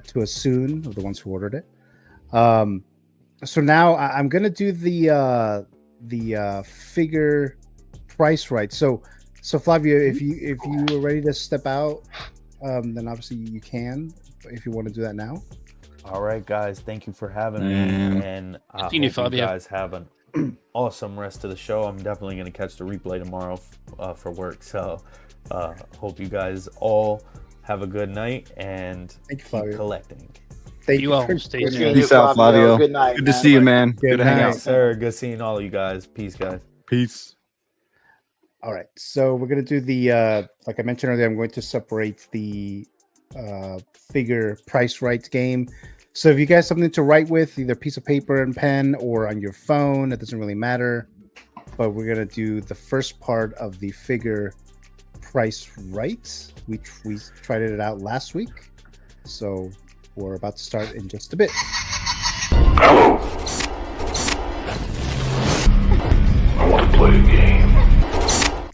D: to us soon, of the ones who ordered it. So now I'm gonna do the figure price right. So Flavio, if you are ready to step out, then obviously you can, if you want to do that now.
G: All right, guys, thank you for having me, and I hope you guys have an awesome rest of the show. I'm definitely going to catch the replay tomorrow for work, so hope you guys all have a good night and keep collecting.
D: Thank you all.
I: Stay tuned.
H: Peace out, Flavio.
E: Good night.
H: Good to see you, man.
D: Good
H: to hang out,
G: sir. Good seeing all of you guys. Peace, guys.
H: Peace.
D: All right, so we're going to do the, like I mentioned earlier, I'm going to separate the figure price right game. So if you guys have something to write with, either piece of paper and pen or on your phone, it doesn't really matter. But we're going to do the first part of the figure price right. We tried it out last week. So we're about to start in just a bit.
F: Hello. I want to play a game.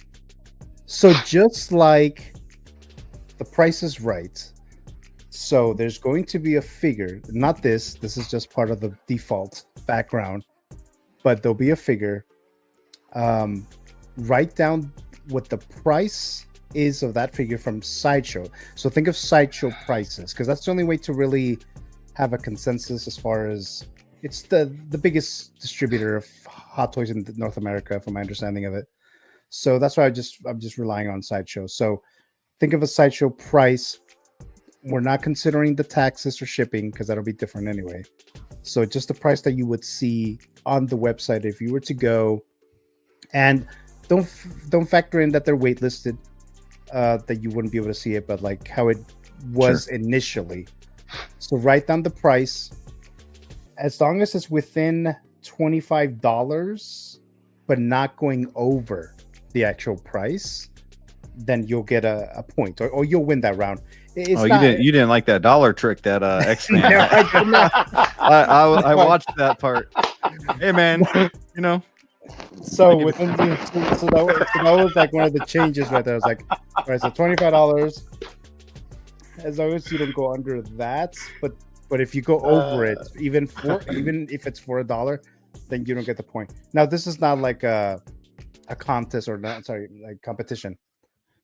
D: So just like the Price is Right, so there's going to be a figure, not this is just part of the default background, but there'll be a figure. Write down what the price is of that figure from Sideshow. So think of Sideshow prices, because that's the only way to really have a consensus, as far as it's the biggest distributor of Hot Toys in North America, from my understanding of it. So that's why I'm just relying on Sideshow. So think of a Sideshow price. We're not considering the taxes or shipping, because that'll be different anyway. So just the price that you would see on the website if you were to go. And don't factor in that they're waitlisted, that you wouldn't be able to see it, but like how it was initially. So write down the price as long as it's within $25, but not going over the actual price, then you'll get a point, or you'll win that round.
H: You didn't like that dollar trick that X-Man.
D: No, I did not.
H: I watched that part. Hey man, you know.
D: So within so that was like one of the changes right there. I was like, all right, so $25, as long as you don't go under that, but if you go over it, even if it's for $1, then you don't get the point. Now this is not like a contest or not, sorry, like competition.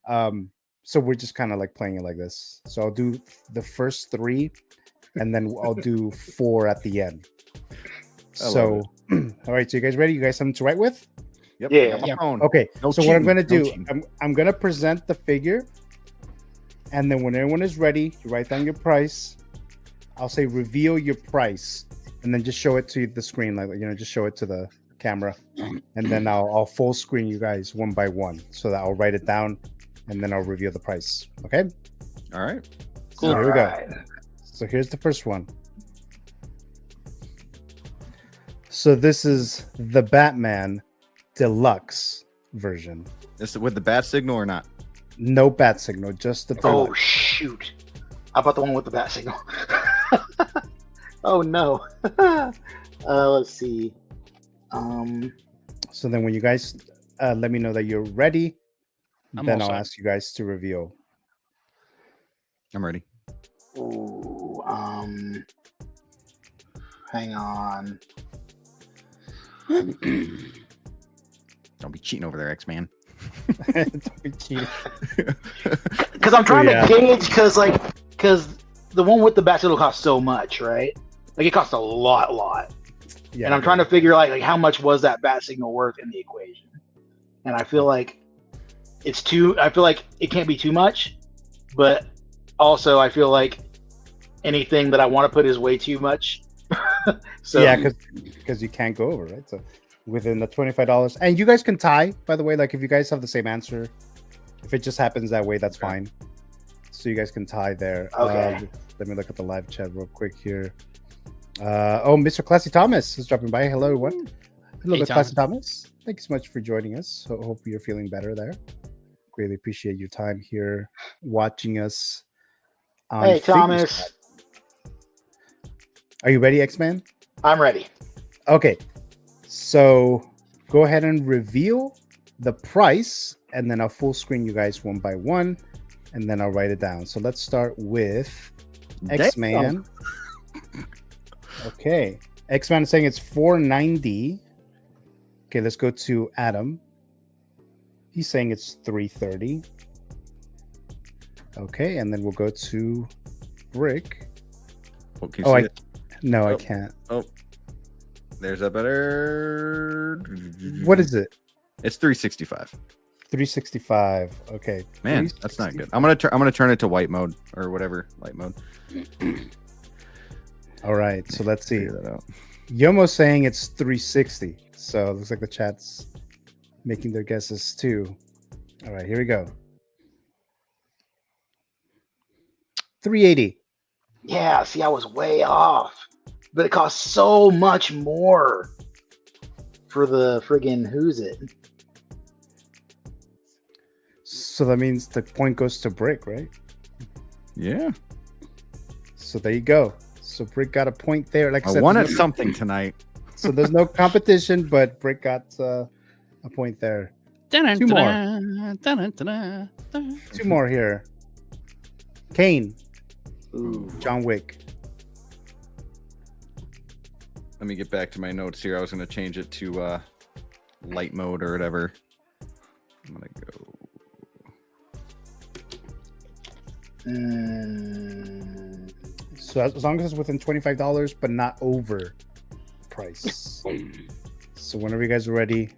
D: So we're just kind of like playing it like this. So I'll do the first 3, and then I'll do 4 at the end. So, all right. So you guys ready? You guys something to write with?
H: Yep.
E: Yeah.
D: Okay.
H: No
D: so
H: cheating,
D: what I'm gonna do,
H: cheating.
D: I'm gonna present the figure, and then when everyone is ready, you write down your price. I'll say reveal your price, and then just show it to the screen, like just show it to the camera, and then I'll full screen you guys one by one, so that I'll write it down, and then I'll reveal the price. Okay.
H: All right.
D: Cool. So here we go. So here's the first one. So this is the Batman Deluxe version.
H: This with the bat signal or not?
D: No bat signal, just the Deluxe.
E: Oh shoot! How about the one with the bat signal? Oh no. Let's see.
D: So then when you guys let me know that you're ready, then I'll
I: set.
D: ask you guys to reveal.
H: I'm ready.
E: Ooh, hang on.
H: Don't be cheating over there, X-Man.
D: Don't be cheating.
E: Because I'm trying to gauge, because the one with the bat signal costs so much, right? Like it costs a lot.
D: Yeah,
E: and I'm trying to figure like how much was that bat signal worth in the equation. And I feel like I feel like it can't be too much, but also I feel like anything that I want to put is way too much. So
D: yeah, because you can't go over, right? So within the $25, and you guys can tie, by the way. Like if you guys have the same answer, if it just happens that way, that's fine. So you guys can tie there.
E: Okay.
D: Let me look at the live chat real quick here. Mr. Classy Thomas is dropping by. Hello, everyone. Hello,
I: Hey,
D: Classy Thomas. Thank you so much for joining us. So hope you're feeling better there. Greatly appreciate your time here watching us.
E: Hey, Thomas.
D: Are you ready, X-Man?
E: I'm ready.
D: Okay. So go ahead and reveal the price, and then I'll full screen you guys one by one, and then I'll write it down. So let's start with X-Man. Okay. X-Man is saying it's $490. Okay, let's go to Adam. He's saying it's $330. Okay, and then we'll go to Brick. I can't.
H: Oh, there's a better.
D: What is it?
H: It's 365.
D: 365. Okay.
H: Man, that's not good. I'm gonna turn it to white mode or whatever light mode.
D: All right, so let's see.
H: Figure that out.
D: Yomo's saying it's 360. So it looks like the chat's making their guesses too. All right, here we go. 380.
E: Yeah, see, I was way off. But it costs so much more for the friggin' Who's It.
D: So that means the point goes to Brick, right?
H: Yeah.
D: So there you go. So Brick got a point there. Like I said,
H: won at something tonight.
D: So there's no competition, but Brick got a point there. Two more here. Kane.
E: Ooh.
D: John Wick.
H: Let me get back to my notes here. I was going to change it to light mode or whatever. I'm going to go.
D: So as long as it's within $25, but not over price. So whenever you guys are ready.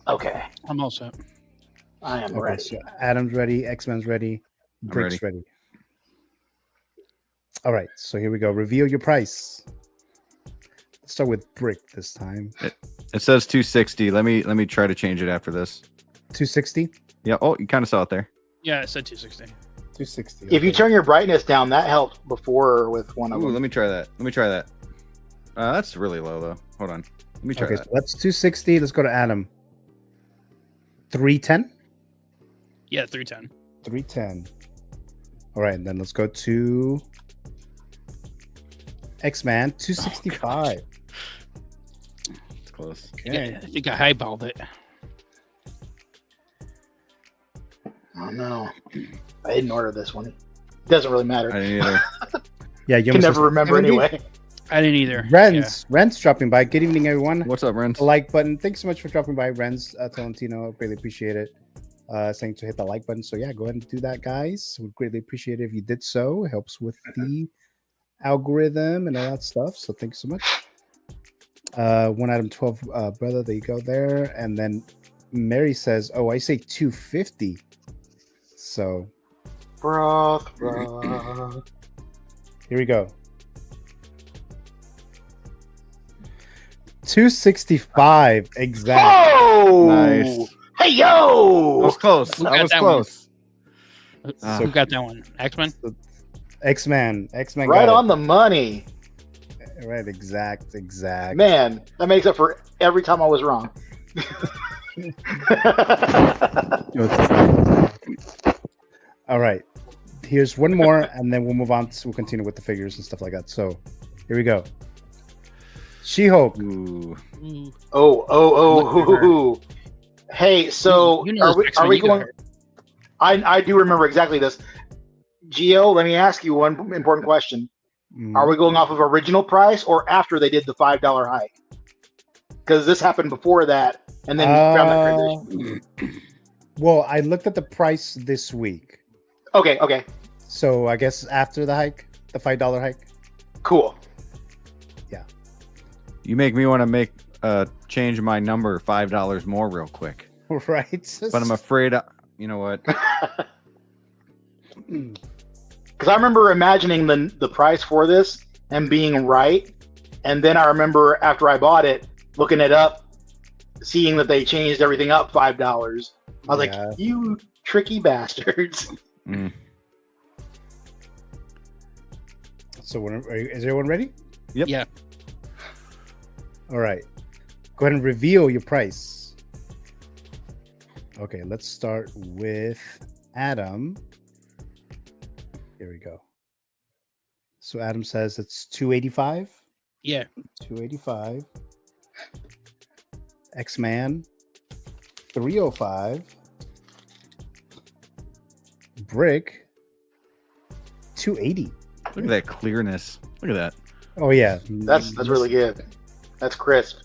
E: Okay.
I: I'm all set.
E: I am ready.
D: So Adam's ready. X-Men's ready. Brick's ready. All right. So here we go. Reveal your price. Let's start with Brick this time.
H: It says 260. Let me try to change it after this.
D: 260?
H: Yeah. Oh, you kind of saw it there.
I: Yeah, it said 260.
D: 260.
E: If you turn your brightness down, that helped before with one of them.
H: Let me try that. That's really low though. Hold on. Let me try
D: Okay,
H: that.
D: so that's 260. Let's go to Adam. 310.
I: Yeah, 310.
D: 310. All right, and then let's go to X-Man 265.
H: It's close.
D: Okay.
I: I think I highballed it.
E: Oh no, I didn't order this one. It doesn't really matter.
H: I didn't either.
D: Yeah, you
E: can never remember anyway.
I: I didn't either.
D: Ren's dropping by. Good evening, everyone.
H: What's up, Renz?
D: The like button. Thanks so much for dropping by, Ren's Tolentino. Really appreciate it. Saying to hit the like button. So yeah, go ahead and do that, guys. We'd greatly appreciate it if you did so. It helps with the algorithm and all that stuff. So thanks so much. One item 12, brother. There you go there. And then Mary says, "Oh, I say 250." So
E: Broth.
D: here we go. 265 exact.
E: Oh,
H: Nice.
E: Hey yo!
H: That was close.
I: Who
H: That
I: got
H: was
I: that
H: close.
I: Who got that one? X-Men?
D: X-Man
E: Right
D: got
E: on the money,
D: it. Right, exact.
E: man. That makes up for every time I was wrong.
D: All right, here's one more, and then we'll move on. We'll continue with the figures and stuff like that. So here we go. She-Hulk.
H: Ooh.
E: Oh. Hey, so
I: You know
E: are we
I: X-Men, you got
E: going?
I: her.
E: I do remember exactly this. Gio, let me ask you one important question. Are we going off of original price or after they did the $5 hike? Because this happened before that, and then found that transition.
D: Well, I looked at the price this week.
E: Okay.
D: So I guess after the hike, the $5 hike.
E: Cool.
H: You make me want to change my number $5 more real quick.
D: Right.
H: But I'm afraid, you know what?
E: Because I remember imagining the price for this and being right, and then I remember after I bought it, looking it up, seeing that they changed everything up $5. I was like, "You tricky bastards!"
H: Mm.
D: So is everyone ready?
H: Yep.
I: Yeah.
D: All right. Go ahead and reveal your price. Okay, let's start with Adam. Here we go. So Adam says it's 285.
I: Yeah.
D: 285. X-Man 305. Brick 280.
H: Look at that clearness. Look at that.
D: Oh yeah.
E: That's really good. That's crisp.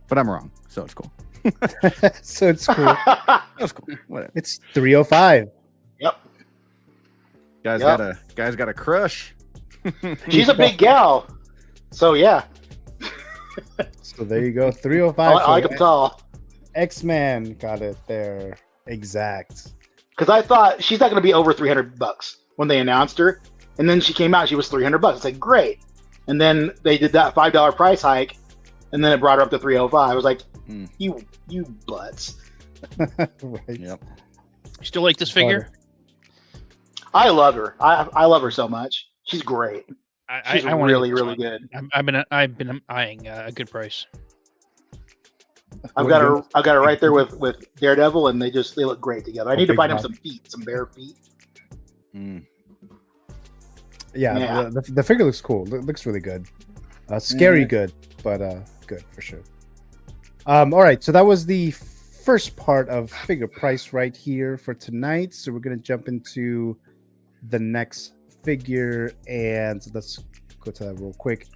H: But I'm wrong, so it's cool.
D: So it's cool.
H: That's cool. Whatever.
D: It's 305.
E: Yep.
H: Guys got a crush.
E: She's a big gal. So yeah.
D: So there you go. 305.
E: I like them tall.
D: X-Man got it there. Exact.
E: Because I thought she's not going to be over $300 when they announced her, and then she came out. She was $300. It's like great, and then they did that $5 price hike, and then it brought her up to 305. I was like, you butts.
D: Right.
H: Yep.
I: You still like this figure?
E: I love her. I love her so much. She's great. She's
I: I want
E: really good.
I: I've been eyeing a good price.
E: I've got her right there with Daredevil, and they look great together. I need to find him some bare feet.
D: Yeah. The figure looks cool. Looks really good. Scary good, but good for sure. All right, so that was the first part of figure price right here for tonight. So we're gonna jump into the next figure, and let's go to that real quick.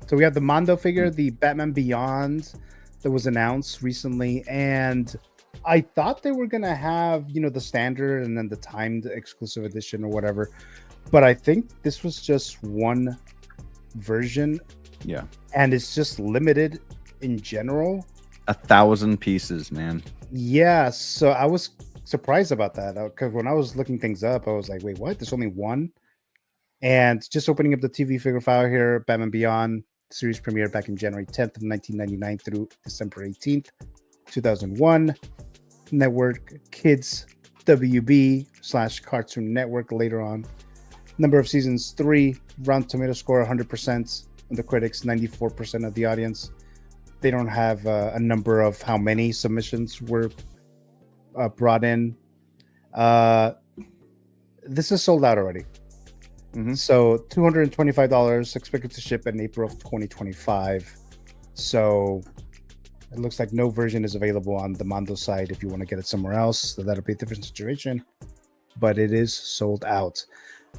D: So we have the Mondo figure, the Batman Beyond, that was announced recently, and I thought they were gonna have, the standard and then the timed exclusive edition or whatever, but I think this was just one version.
H: Yeah.
D: And it's just limited in general.
H: 1,000 pieces, man.
D: Yeah, so I was surprised about that, because when I was looking things up, I was like, wait, what? There's only one? And just opening up the TV figure file here, Batman Beyond series premiere back in January 10th of 1999 through December 18th, 2001. Network Kids WB / Cartoon Network later on. Number of seasons 3, Rotten Tomato score 100% of the critics, 94% of the audience. They don't have a number of how many submissions were brought in. This is sold out already. So $225 expected to ship in April of 2025. So it looks like no version is available on the Mondo site if you want to get it somewhere else. So that'll be a different situation. But it is sold out.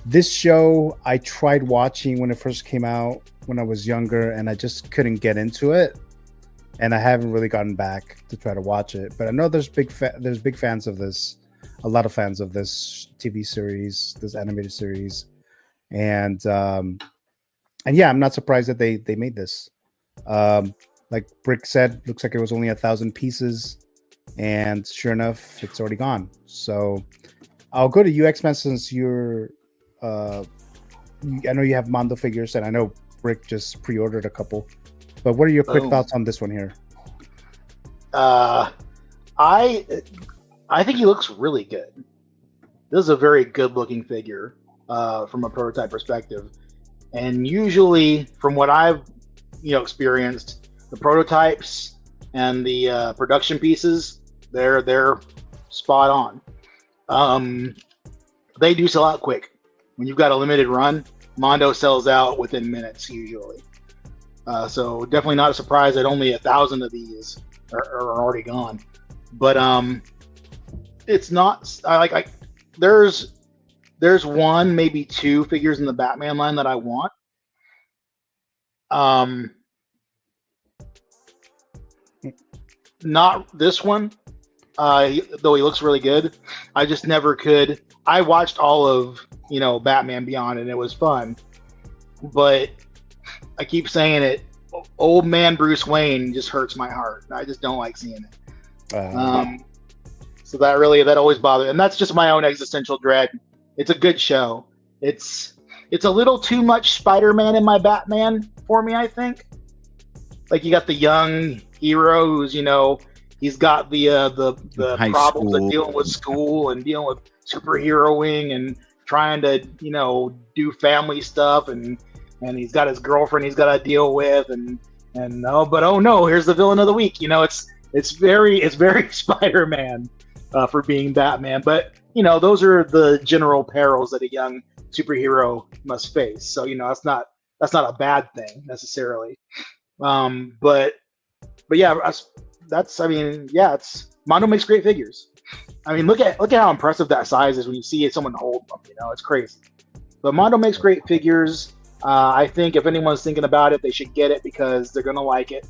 D: This show I tried watching when it first came out when I was younger, and I just couldn't get into it. And I haven't really gotten back to try to watch it. But I know there's big fans of this, a lot of fans of this TV series, this animated series, and yeah, I'm not surprised that they made this. Like Brick said, looks like it was only 1,000 pieces, and sure enough, it's already gone. So I'll go to you, X-Men, since you're. I know you have Mondo figures, and I know Brick just pre-ordered a couple. But what are your quick thoughts on this one here?
E: I think he looks really good. This is a very good-looking figure from a prototype perspective, and usually, from what I've experienced, the prototypes and the production pieces, they're spot on. They do sell out quick. When you've got a limited run, Mondo sells out within minutes usually. So definitely not a surprise that only 1,000 of these are already gone. But it's not. There's one, maybe two figures in the Batman line that I want. Not this one, though he looks really good. I just never could. I watched all of Batman Beyond, and it was fun, but I keep saying it. Old man Bruce Wayne just hurts my heart. I just don't like seeing it. So that always bothers, and that's just my own existential dread. It's a good show. It's a little too much Spider-Man in my Batman for me, I think. Like, you got the young hero who's he's got the problems of dealing with school and dealing with superheroing and trying to do family stuff, and he's got his girlfriend he's got to deal with, and oh no, here's the villain of the week. It's very Spider-Man for being Batman, but those are the general perils that a young superhero must face. So that's not a bad thing necessarily. But yeah, it's Mondo makes great figures. I mean, look at how impressive that size is when you see someone hold them. It's crazy. But Mondo makes great figures. I think if anyone's thinking about it, they should get it because they're gonna like it.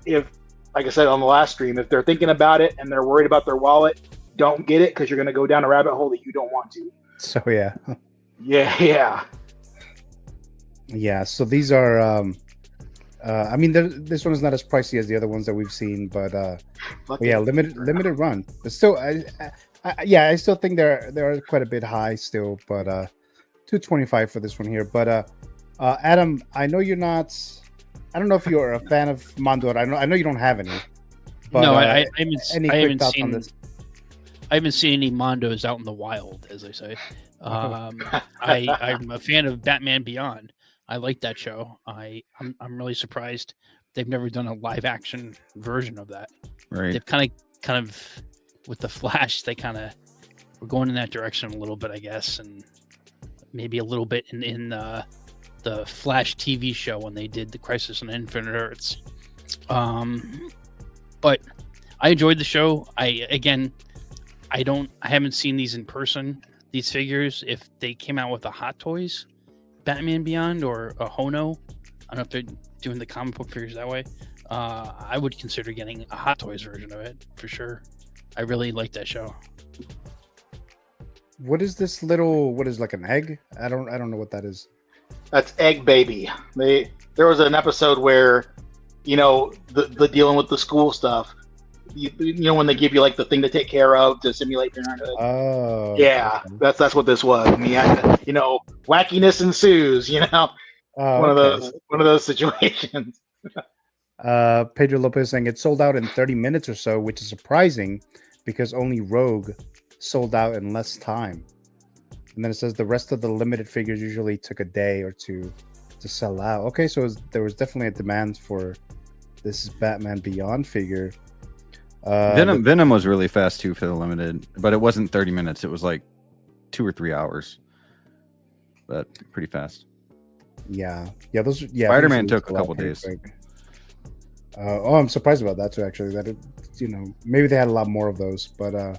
E: If, like I said on the last stream, if they're thinking about it and they're worried about their wallet, don't get it because you're gonna go down a rabbit hole that you don't want to.
D: So yeah. Yeah. So these are. I mean, this one is not as pricey as the other ones that we've seen, but yeah, limited run. But still, I still think they're quite a bit high still, but $225 for this one here. But Adam, I know you're not. I don't know if you're a fan of Mondo. I know you don't have any. But,
I: no, I haven't seen any Mondos out in the wild, as I say. I'm a fan of Batman Beyond. I like that show. I'm really surprised they've never done a live action version of that.
H: Right.
I: They've kind of with the Flash, they kind of were going in that direction a little bit, I guess, and maybe a little bit in the Flash TV show when they did the Crisis on Infinite Earths. But I enjoyed the show. I haven't seen these in person. These figures, if they came out with a Hot Toys Batman Beyond or a Hono, I don't know if they're doing the comic book figures that way. I would consider getting a Hot Toys version of it for sure. I really like that show.
D: What is this little? What is like an egg? I don't know what that is.
E: That's Egg Baby. There was an episode where, the dealing with the school stuff. When they give you like the thing to take care of to simulate parenthood.
D: Oh,
E: yeah, okay. That's what this was. I mean, wackiness ensues. One of those situations.
D: Pedro Lopez saying it sold out in 30 minutes or so, which is surprising because only Rogue sold out in less time. And then it says the rest of the limited figures usually took a day or two to sell out. Okay, so there was definitely a demand for this Batman Beyond figure.
H: Venom was really fast too for the limited, but it wasn't 30 minutes. It was like 2 or 3 hours, but pretty fast.
D: Yeah.
H: Spider-Man took a couple days.
D: I'm surprised about that too. Actually, that maybe they had a lot more of those. But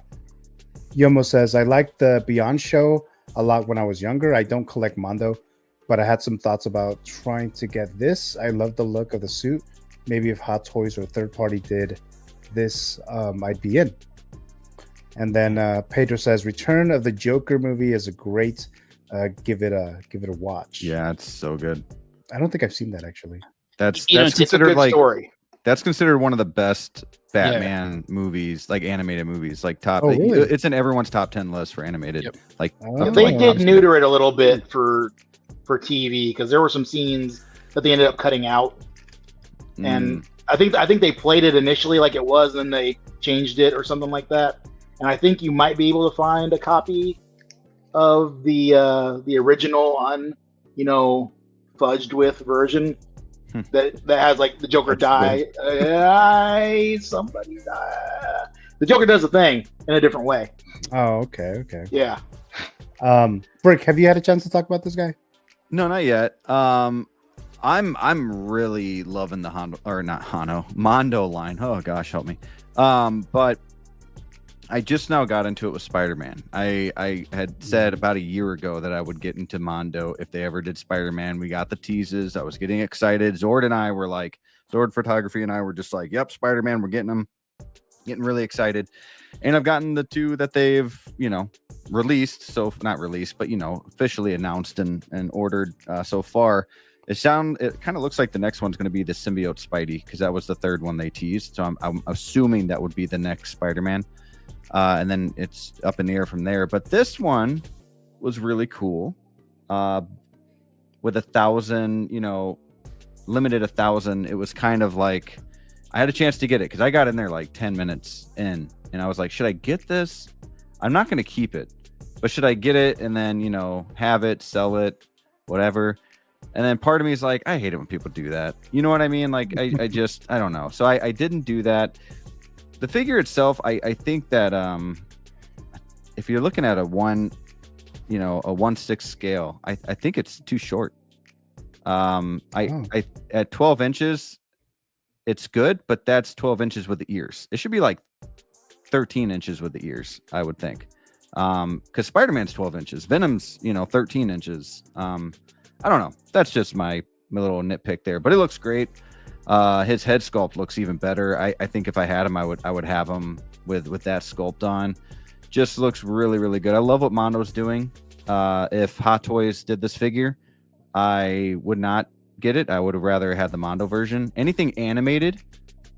D: Yomo says, I liked the Beyond show a lot when I was younger. I don't collect Mondo, but I had some thoughts about trying to get this. I love the look of the suit. Maybe if Hot Toys or third party did this, I'd be in. And then Pedro says, Return of the Joker movie is a great. Give it a watch.
H: Yeah, it's so good.
D: I don't think I've seen that actually.
H: That's
E: it's
H: considered
E: a good story.
H: That's considered one of the best Batman movies, like animated movies, like top.
D: Really?
H: It's in everyone's top 10 list for animated.
I: Yep.
H: Like
E: They did neuter it a little bit for TV because there were some scenes that they ended up cutting out, and I think they played it initially like it was, and then they changed it or something like that. And I think you might be able to find a copy of the original fudged with version that has like the Joker die. Somebody die. The Joker does the thing in a different way.
D: Oh, okay.
E: Yeah.
D: Brick, have you had a chance to talk about this guy?
H: No, not yet. I'm really loving the Mondo line. Oh gosh, help me. But I just now got into it with Spider-Man. I had said about a year ago that I would get into Mondo if they ever did Spider-Man. We got the teases. I was getting excited. Zord Photography and I were just like, yep, Spider-Man, we're getting them. Getting really excited. And I've gotten the 2 that they've, released. So not released, but, officially announced and ordered so far. It kind of looks like the next one's going to be the symbiote Spidey because that was the 3rd one they teased. So I'm assuming that would be the next Spider-Man. And then it's up in the air from there. But this one was really cool. With 1,000, limited 1,000. It was kind of like I had a chance to get it because I got in there like 10 minutes in, and I was like, should I get this? I'm not going to keep it, but should I get it and then have it, sell it, whatever? And then part of me is like, I hate it when people do that. You know what I mean? Like I don't know. So I didn't do that. The figure itself, I think that if you're looking at a 1/6 scale, I think it's too short. At 12 inches, it's good, but that's 12 inches with the ears. It should be like 13 inches with the ears, I would think. Because Spider-Man's 12 inches, Venom's 13 inches. I don't know. That's just my little nitpick there, but it looks great. His head sculpt looks even better. I think if I had him, I would have him with that sculpt on. Just looks really, really good. I love what Mondo's doing. If Hot Toys did this figure, I would not get it. I would have rather had the Mondo version. Anything animated,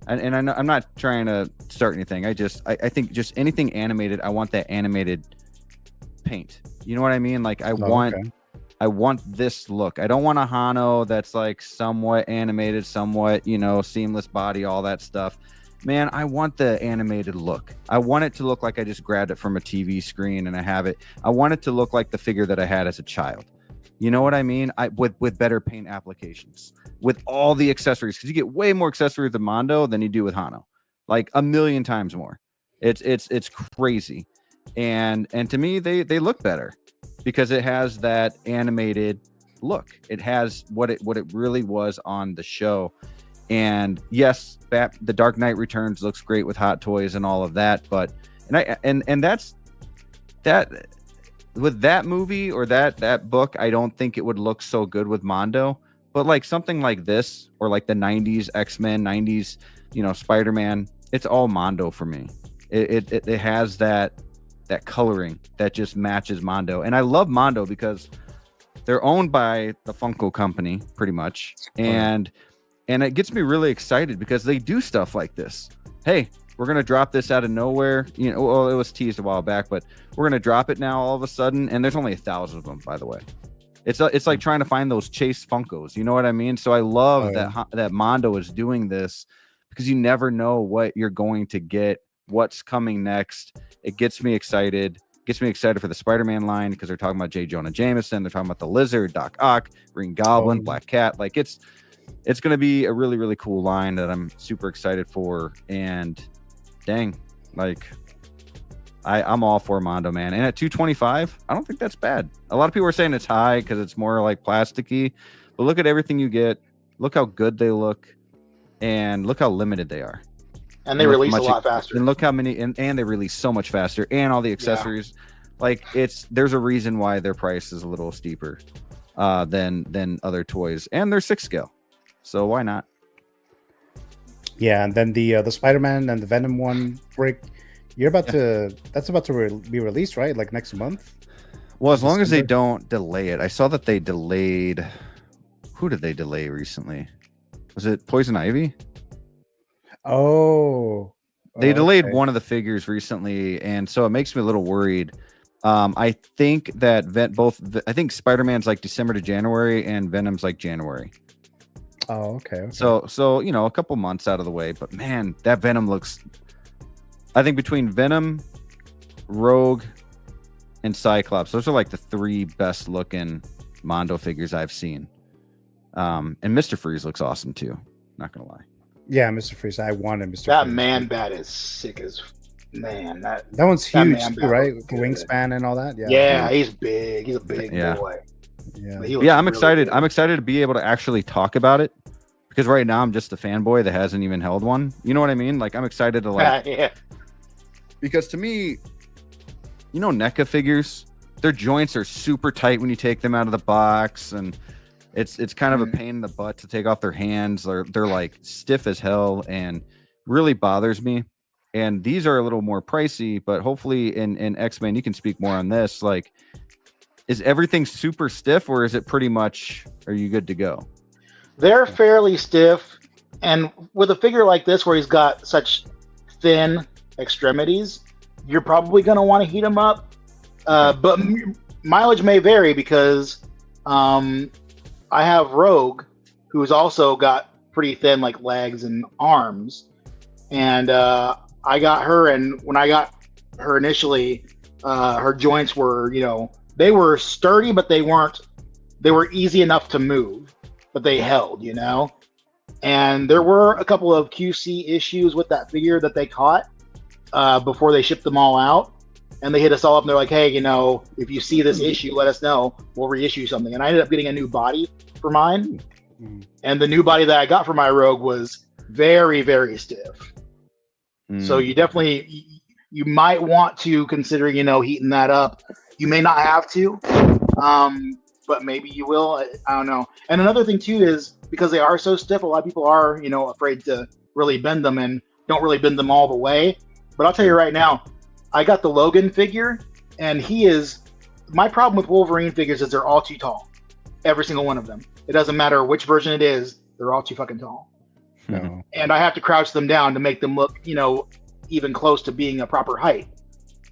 H: and I know I'm not trying to start anything. I think just anything animated. I want that animated paint. You know what I mean? Like I want this look. I don't want a Hano that's like somewhat animated, somewhat, seamless body, all that stuff. Man, I want the animated look. I want it to look like I just grabbed it from a TV screen and I have it. I want it to look like the figure that I had as a child. You know what I mean? With better paint applications, with all the accessories, because you get way more accessories with Mondo than you do with Hano, like 1,000,000 times more. It's crazy, and to me they look better because it has that animated look. It has what it really was on the show. And yes, the Dark Knight Returns looks great with Hot Toys and all of that, but that's that. With that movie or that book, I don't think it would look so good with Mondo. But like something like this, or like the 90s X-Men, 90s, Spider-Man, it's all Mondo for me. It has that coloring that just matches Mondo. And I love Mondo because they're owned by the Funko company pretty much. And it gets me really excited because they do stuff like this. Hey, we're going to drop this out of nowhere. Well, it was teased a while back, but we're going to drop it now all of a sudden. And there's only 1,000 of them, by the way. It's like trying to find those Chase Funkos. You know what I mean? So I love that Mondo is doing this because you never know what you're going to get, what's coming next. It gets me excited. Gets me excited for the Spider-Man line because they're talking about J. Jonah Jameson. They're talking about the Lizard, Doc Ock, Green Goblin, Black Cat. Like it's going to be a really, really cool line that I'm super excited for. And dang, like I'm all for Mondo, man. And at $225, I don't think that's bad. A lot of people are saying it's high because it's more like plasticky, but look at everything you get. Look how good they look, and look how limited they are.
E: And they release a lot faster.
H: And look how many, and they release so much faster, and all the accessories. Like there's a reason why their price is a little steeper than other toys, and they're 6 scale. So why not?
D: Yeah, and then the Spider-Man and the Venom one, Rick, you're about to that's about to be released, right? Like next month.
H: Well, as long as they don't delay it. I saw that they delayed. Who did they delay recently? Was it Poison Ivy?
D: Oh,
H: they delayed one of the figures recently, and so it makes me a little worried. I think that I think Spider-Man's like December to January, and Venom's like January.
D: Oh, okay.
H: So you know, a couple months out of the way, but man, that Venom looks. I think between Venom, Rogue, and Cyclops, those are like the 3 best looking Mondo figures I've seen. And Mr. Freeze looks awesome too. Not gonna lie.
D: Yeah, Mr. Freeze. I wanted Mr.
E: That
D: Freeze.
E: Man Bat is sick as man. That
D: one's huge too, right? Wingspan and all that.
E: Yeah, he's big. He's a big boy.
H: Yeah, I'm excited. I'm excited to be able to actually talk about it because right now I'm just a fanboy that hasn't even held one. You know what I mean? Like I'm excited to like.
E: Yeah.
H: Because to me, you know, NECA figures, their joints are super tight when you take them out of the box, and it's kind of a pain in the butt to take off their hands. They're like stiff as hell and really bothers me. And these are a little more pricey, but hopefully in X-Men, you can speak more on this. Like, is everything super stiff, or is it pretty much, are you good to go?
E: They're fairly stiff. And with a figure like this, where he's got such thin extremities, you're probably going to want to heat them up. But mileage may vary because I have Rogue, who's also got pretty thin like legs and arms, and I got her, and when I got her initially, her joints were, you know, they were sturdy, but they were easy enough to move, but they held, you know. And there were a couple of QC issues with that figure that they caught before they shipped them all out. And they hit us all up and they're like, hey, you know, if you see this issue, let us know. We'll reissue something. And I ended up getting a new body for mine. And the new body that I got for my Rogue was very, very stiff. So you definitely, you might want to consider, you know, heating that up. You may not have to, but maybe you will. I don't know. And another thing too is because they are so stiff, a lot of people are, you know, afraid to really bend them and don't really bend them all the way. But I'll tell you right now, I got the Logan figure, and he is. My problem with Wolverine figures is they're all too tall. Every single one of them. It doesn't matter which version it is, they're all too fucking tall.
D: No.
E: And I have to crouch them down to make them look, you know, even close to being a proper height.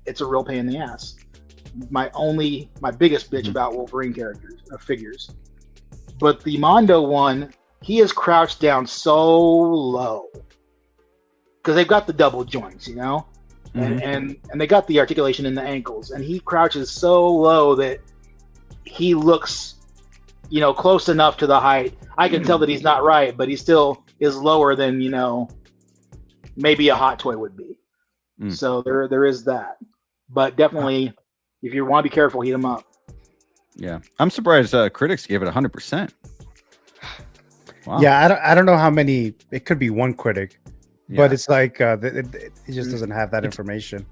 E: It's a real pain in the ass. My biggest bitch about Wolverine figures. But the Mondo one, he is crouched down so low. Because they've got the double joints, you know? And they got the articulation in the ankles, and he crouches so low that he looks, you know, close enough to the height. I can tell that he's not right, but he still is lower than, you know, maybe a Hot Toy would be. So there is that. But definitely, if you want to be careful, heat him up.
H: Yeah, I'm surprised critics gave it 100%. Wow.
D: Yeah, I don't know how many. It could be one critic. But it's like it just doesn't have that information.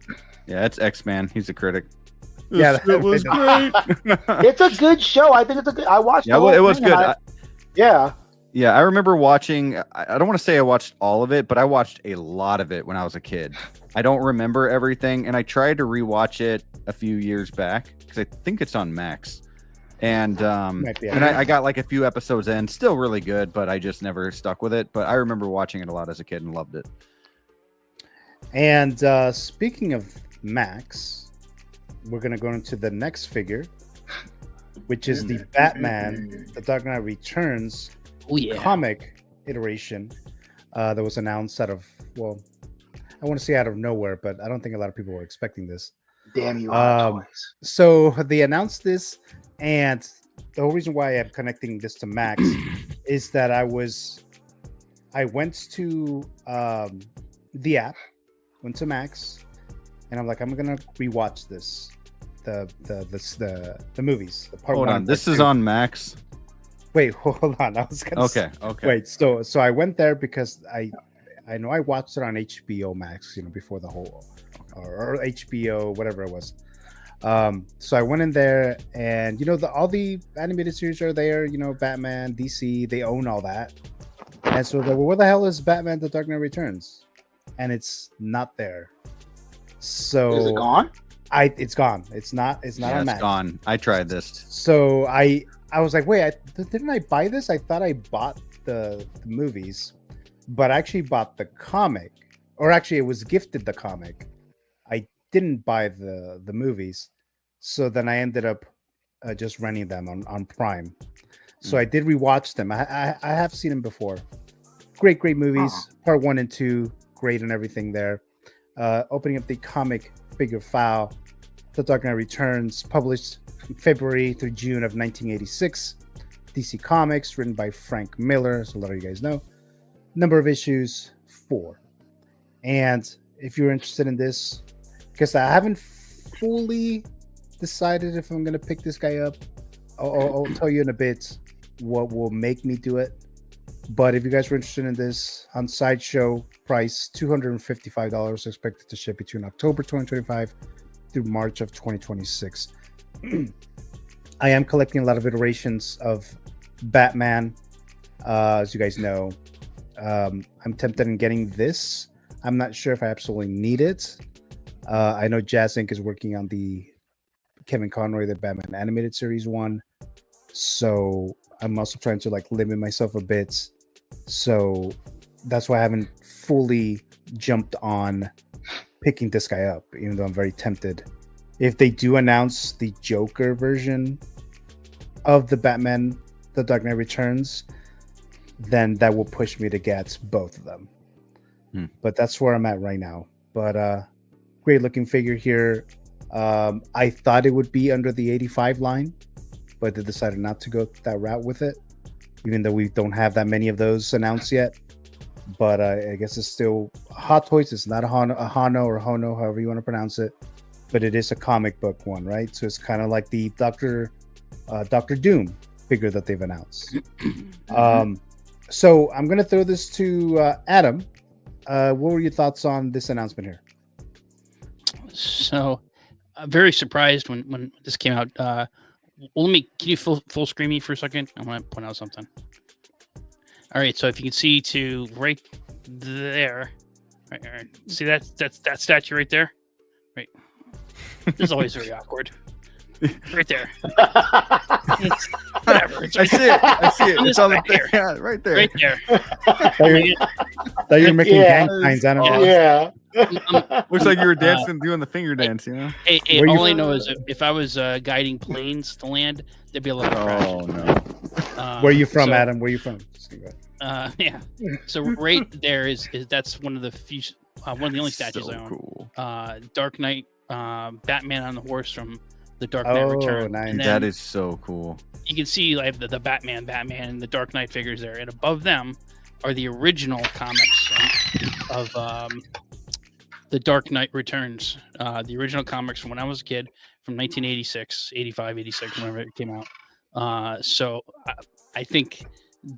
H: Yeah, it's X-Man. He's a critic.
D: Yeah,
H: it was great.
E: It's a good show. I think it's a good. I watched.
H: Yeah, well, it was good.
E: Yeah,
H: I remember watching. I don't want to say I watched all of it, but I watched a lot of it when I was a kid. I don't remember everything, and I tried to rewatch it a few years back because I think it's on Max. And I got like a few episodes in, still really good, but I just never stuck with it. But I remember watching it a lot as a kid and loved it.
D: And speaking of Max, we're gonna go into the next figure, which is the Batman: The Dark Knight Returns comic iteration that was announced out of, well, I want to say out of nowhere, but I don't think a lot of people were expecting this.
E: Damn you, Hot Toys.
D: So they announced this, and the whole reason why I'm connecting this to Max is that I went to the app, went to Max, and I'm like, I'm gonna rewatch this, the movies. The part
H: hold
D: one
H: on, this is on Max.
D: Wait, hold on. I was gonna
H: okay.
D: Wait, so I went there because I know I watched it on HBO Max, before the whole or HBO, whatever it was. So I went in there, and all the animated series are there. Batman, DC, they own all that. And so well, where the hell is Batman: The Dark Knight Returns? And it's not there. So
E: is it gone?
D: It's gone. It's not on Max.
H: It's gone. I tried this.
D: So I was like, wait, didn't I buy this? I thought I bought the movies, but I actually bought the comic, or actually it was gifted the comic. I didn't buy the movies, so then I ended up just renting them on Prime. So I did rewatch them. I have seen them before. Great movies. Part 1 and 2, great and everything there. Opening up the comic figure file, The Dark Knight Returns, published February through June of 1986. DC Comics, written by Frank Miller, so a lot of you guys know. Number of issues, 4. And if you're interested in this, because I haven't fully decided if I'm going to pick this guy up, I'll tell you in a bit what will make me do it. But if you guys are interested in this, on Sideshow, price $255, expected to ship between October 2025 through March of 2026. I am collecting a lot of iterations of Batman, as you guys know. I'm tempted in getting this. I'm not sure if I absolutely need it. I know JAZZINC is working on the Kevin Conroy, the Batman animated series one. So I'm also trying to limit myself a bit. So that's why I haven't fully jumped on picking this guy up, even though I'm very tempted. If they do announce the Joker version of the Batman, The Dark Knight Returns, then that will push me to get both of them. But that's where I'm at right now. But great looking figure here. I thought it would be under the 85 line, but they decided not to go that route with it, even though we don't have that many of those announced yet. But I guess it's still Hot Toys. It's not a Hano or Hono, however you want to pronounce it, but it is a comic book one, right? So it's kind of like the Doctor Doom figure that they've announced. So I'm gonna throw this to Adam. What were your thoughts on this announcement here?
I: So, very surprised when this came out. Can you full screen me for a second? I want to point out something. All right, so if you can see to right there, right, see that statue right there, right? This is always very awkward. Right there. Whatever.
H: I see it. It's on the thing. Yeah, right there.
I: Right there.
D: That you're making gang signs. I don't know.
E: Yeah.
H: Looks like you were dancing, doing the finger dance,
I: Hey, all I know is if I was guiding planes to land, there'd be a lot of crash.
H: Oh no.
D: Where are you from, Adam? Where are you from?
I: Yeah. So right there is that's one of the few, one of the only statues
H: So
I: I own.
H: cool.
I: Dark Knight, Batman on the horse from The Dark Knight Returns.
D: Nice.
H: That is so cool.
I: You can see like the Batman, and the Dark Knight figures there, and above them are the original comics of The Dark Knight Returns. The original comics from when I was a kid, from 1986, 85, 86, whenever it came out. So I think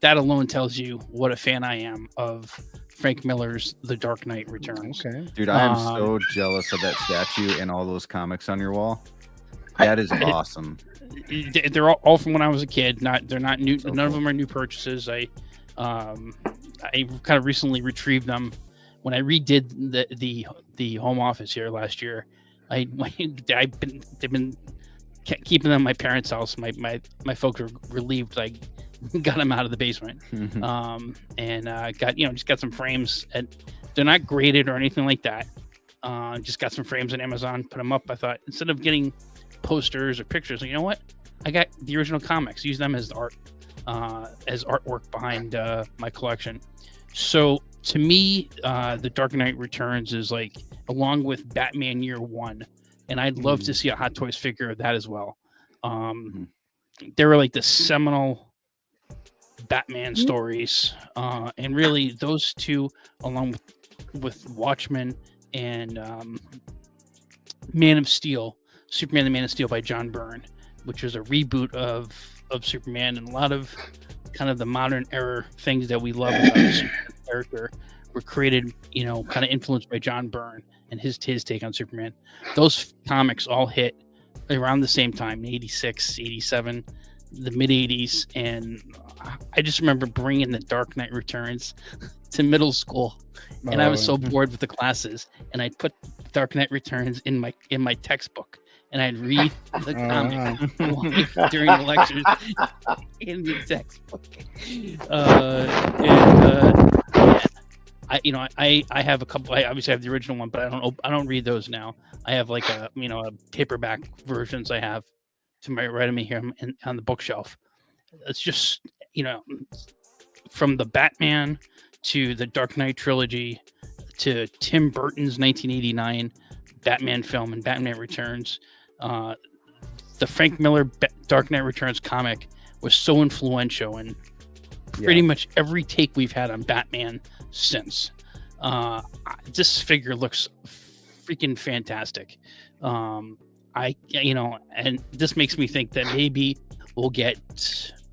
I: that alone tells you what a fan I am of Frank Miller's The Dark Knight Returns.
D: Okay.
H: Dude, I am so jealous of that statue and all those comics on your wall. That is awesome.
I: They're all from when I was a kid. They're not new.
H: So
I: none
H: cool.
I: of them are new purchases. I kind of recently retrieved them when I redid the home office here last year. They've been keeping them at my parents' house. My folks were relieved I got them out of the basement. And got some frames. And they're not graded or anything like that. Just got some frames on Amazon, put them up. I thought instead of getting posters or pictures, you know what? I got the original comics. Use them as art, as artwork behind my collection. So to me, The Dark Knight Returns is like, along with Batman Year One and I'd love to see a Hot Toys figure of that as well. They were like the seminal Batman stories, and really those two, along with Watchmen and Man of Steel, Superman: The Man of Steel by John Byrne, which was a reboot of Superman, and a lot of kind of the modern era things that we love about the Superman character were created, you know, kind of influenced by John Byrne and his take on Superman. Those comics all hit around the same time, 86, 87, the mid 80s, and I just remember bringing the Dark Knight Returns to middle school, and I was so bored with the classes, and I'd put Dark Knight Returns in my textbook, and I'd read the comic during the lectures in the textbook. I have a couple. I obviously have the original one, but I don't read those now. I have like a paperback versions I have to my right of me here on the bookshelf. It's just, you know, from the Batman to the Dark Knight trilogy to Tim Burton's 1989 Batman film and Batman Returns. The Frank Miller Dark Knight Returns comic was so influential in pretty much every take we've had on Batman since. This figure looks freaking fantastic. And this makes me think that maybe we'll get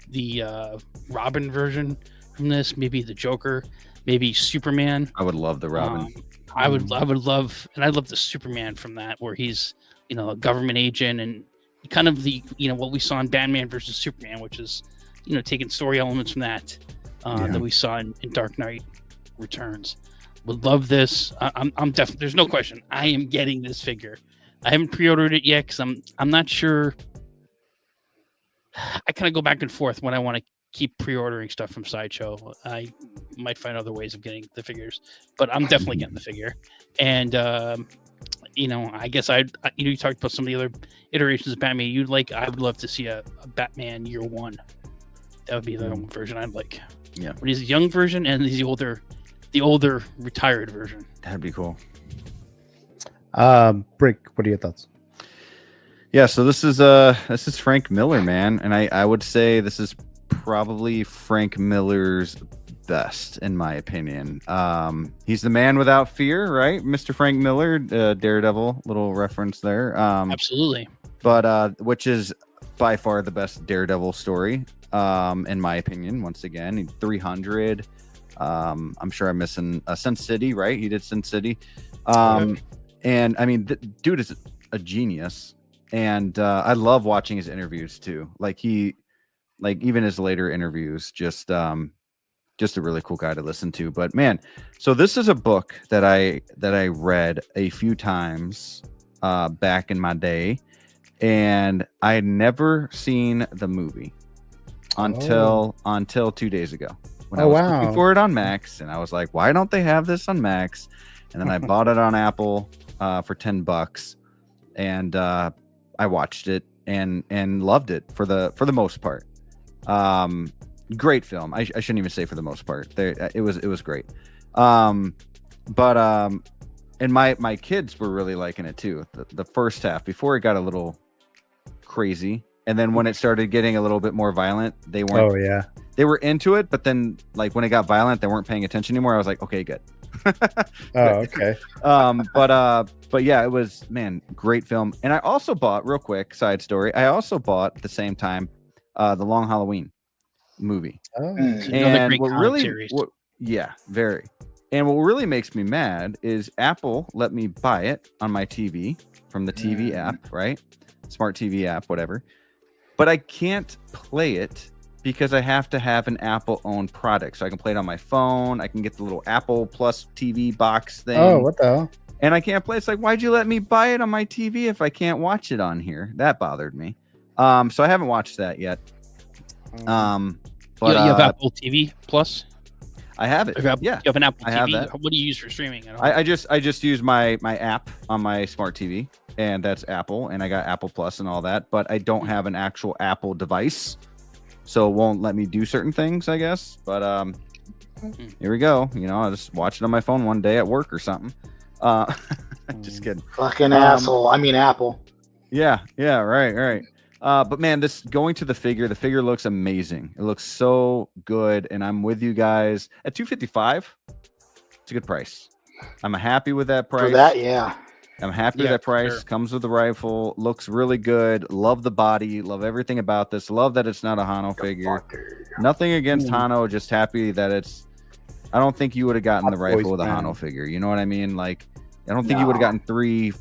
I: the Robin version from this, maybe the Joker, maybe Superman.
H: I would love the Robin.
I: I'd love the Superman from that, where he's, you know, a government agent and kind of the, you know, what we saw in Batman versus Superman, which is, you know, taking story elements from that that we saw in Dark Knight Returns. Would love this. I'm definitely, there's no question, I am getting this figure. I haven't pre-ordered it yet because I'm not sure. I kind of go back and forth when I want to keep pre-ordering stuff from Sideshow. I might find other ways of getting the figures, but I'm definitely getting the figure. And you know, I guess you talked about some of the other iterations of Batman you'd like. I would love to see a Batman Year One. That would be the version I'd like.
H: Yeah,
I: but he's a young version and he's the older retired version.
H: That'd be cool.
D: Brick, what are your thoughts?
H: Yeah, so this is Frank Miller, man, and I would say this is probably Frank Miller's best, in my opinion. He's the man without fear, right? Mr. Frank Miller, Daredevil, little reference there.
I: Absolutely.
H: But which is by far the best Daredevil story, in my opinion. Once again, 300. I'm sure I'm missing Sin City, right? He did Sin City. And I mean, dude is a genius. And I love watching his interviews too. Like even his later interviews, just a really cool guy to listen to. But man, so this is a book that I read a few times back in my day, and I had never seen the movie until 2 days ago when I was looking for it on Max, and I was like, why don't they have this on Max? And then I bought it on Apple for $10, and I watched it and loved it for the most part. Great film. I shouldn't even say for the most part. It was great. And my kids were really liking it too. The first half, before it got a little crazy, and then when it started getting a little bit more violent, they weren't. Oh yeah. They were into it, but then like when it got violent, they weren't paying attention anymore. I was like, okay, good.
D: Okay.
H: But yeah, it was, man, great film. And I also bought, real quick side story, I also bought at the same time the Long Halloween movie. And what really very. And what really makes me mad is Apple let me buy it on my TV from the TV app, right? Smart TV app, whatever. But I can't play it because I have to have an Apple-owned product. So I can play it on my phone. I can get the little Apple Plus TV box thing.
D: Oh, what the hell?
H: And I can't play. It's like, why'd you let me buy it on my TV if I can't watch it on here? That bothered me. So I haven't watched that yet. But
I: you have Apple TV Plus?
H: I have it.
I: You have an Apple TV.
H: Have that.
I: What do you use for streaming?
H: I just use my app on my smart TV, and that's Apple, and I got Apple Plus and all that. But I don't have an actual Apple device, so it won't let me do certain things, I guess. But here we go. You know, I'll just watch it on my phone one day at work or something. Just kidding.
E: Fucking asshole. I mean, Apple.
H: Yeah, right. But man, this going to the figure looks amazing. It looks so good, and I'm with you guys at $255. It's a good price. I'm happy with that price.
E: For that, yeah.
H: I'm happy with that price. Sure. Comes with the rifle. Looks really good. Love the body. Love everything about this. Love that it's not a Hano figure. Nothing against Hano. Just happy that it's. I don't think you would have gotten the rifle with a Hano figure. You know what I mean? Like, I don't think you would have gotten three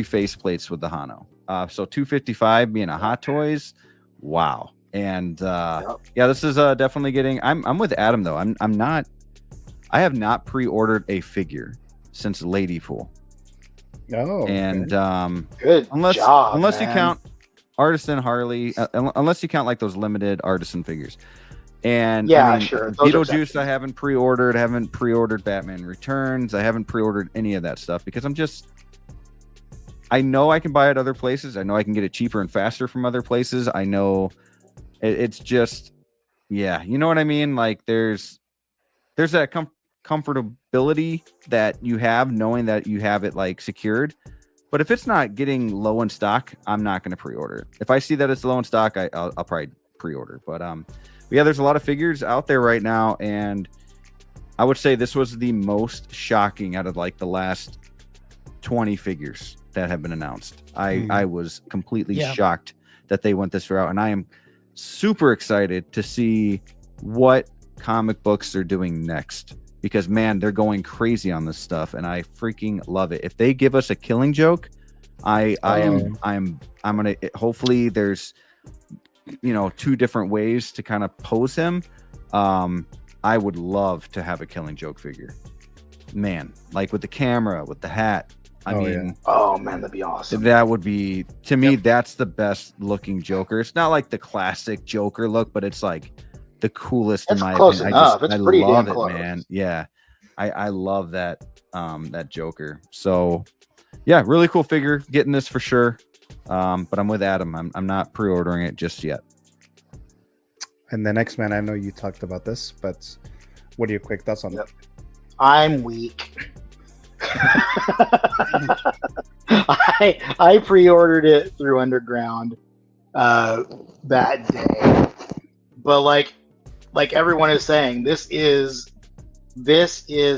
H: face plates with the Hano. So $255 being a Hot Toys, wow. And yeah, this is definitely getting. I'm with Adam though. I'm not. I have not pre-ordered a figure since Ladypool.
D: Oh,
H: and
E: good
H: unless
E: job,
H: you count Artisan Harley, unless you count like those limited Artisan figures. And
E: yeah,
H: I mean,
E: sure.
H: Beetlejuice, I haven't pre-ordered. Haven't pre-ordered Batman Returns. I haven't pre-ordered any of that stuff because I know I can buy it other places. I know I can get it cheaper and faster from other places. I know it's just, yeah, you know what I mean? Like there's that comfortability that you have knowing that you have it like secured. But if it's not getting low in stock, I'm not going to pre-order it. If I see that it's low in stock, I'll probably pre-order. But yeah, there's a lot of figures out there right now, and I would say this was the most shocking out of like the last 20 figures that have been announced. I was completely shocked that they went this route, and I am super excited to see what comic books they're doing next, because man, they're going crazy on this stuff, and I freaking love it. If they give us a Killing Joke, I'm gonna, hopefully there's, you know, 2 different ways to kind of pose him. I would love to have a Killing Joke figure, man, like with the camera, with the hat.
E: Oh man, that'd be awesome.
H: That would be, to me, that's the best looking Joker. It's not like the classic Joker look, but it's like the coolest in my opinion. I love it, man. Yeah, I love that that Joker. So yeah, really cool figure. Getting this for sure. But I'm with Adam. I'm not pre-ordering it just yet.
D: And the next man, I know you talked about this, but what are your quick thoughts on that?
E: I'm weak. I pre-ordered it through Underground that day, but like everyone is saying, this is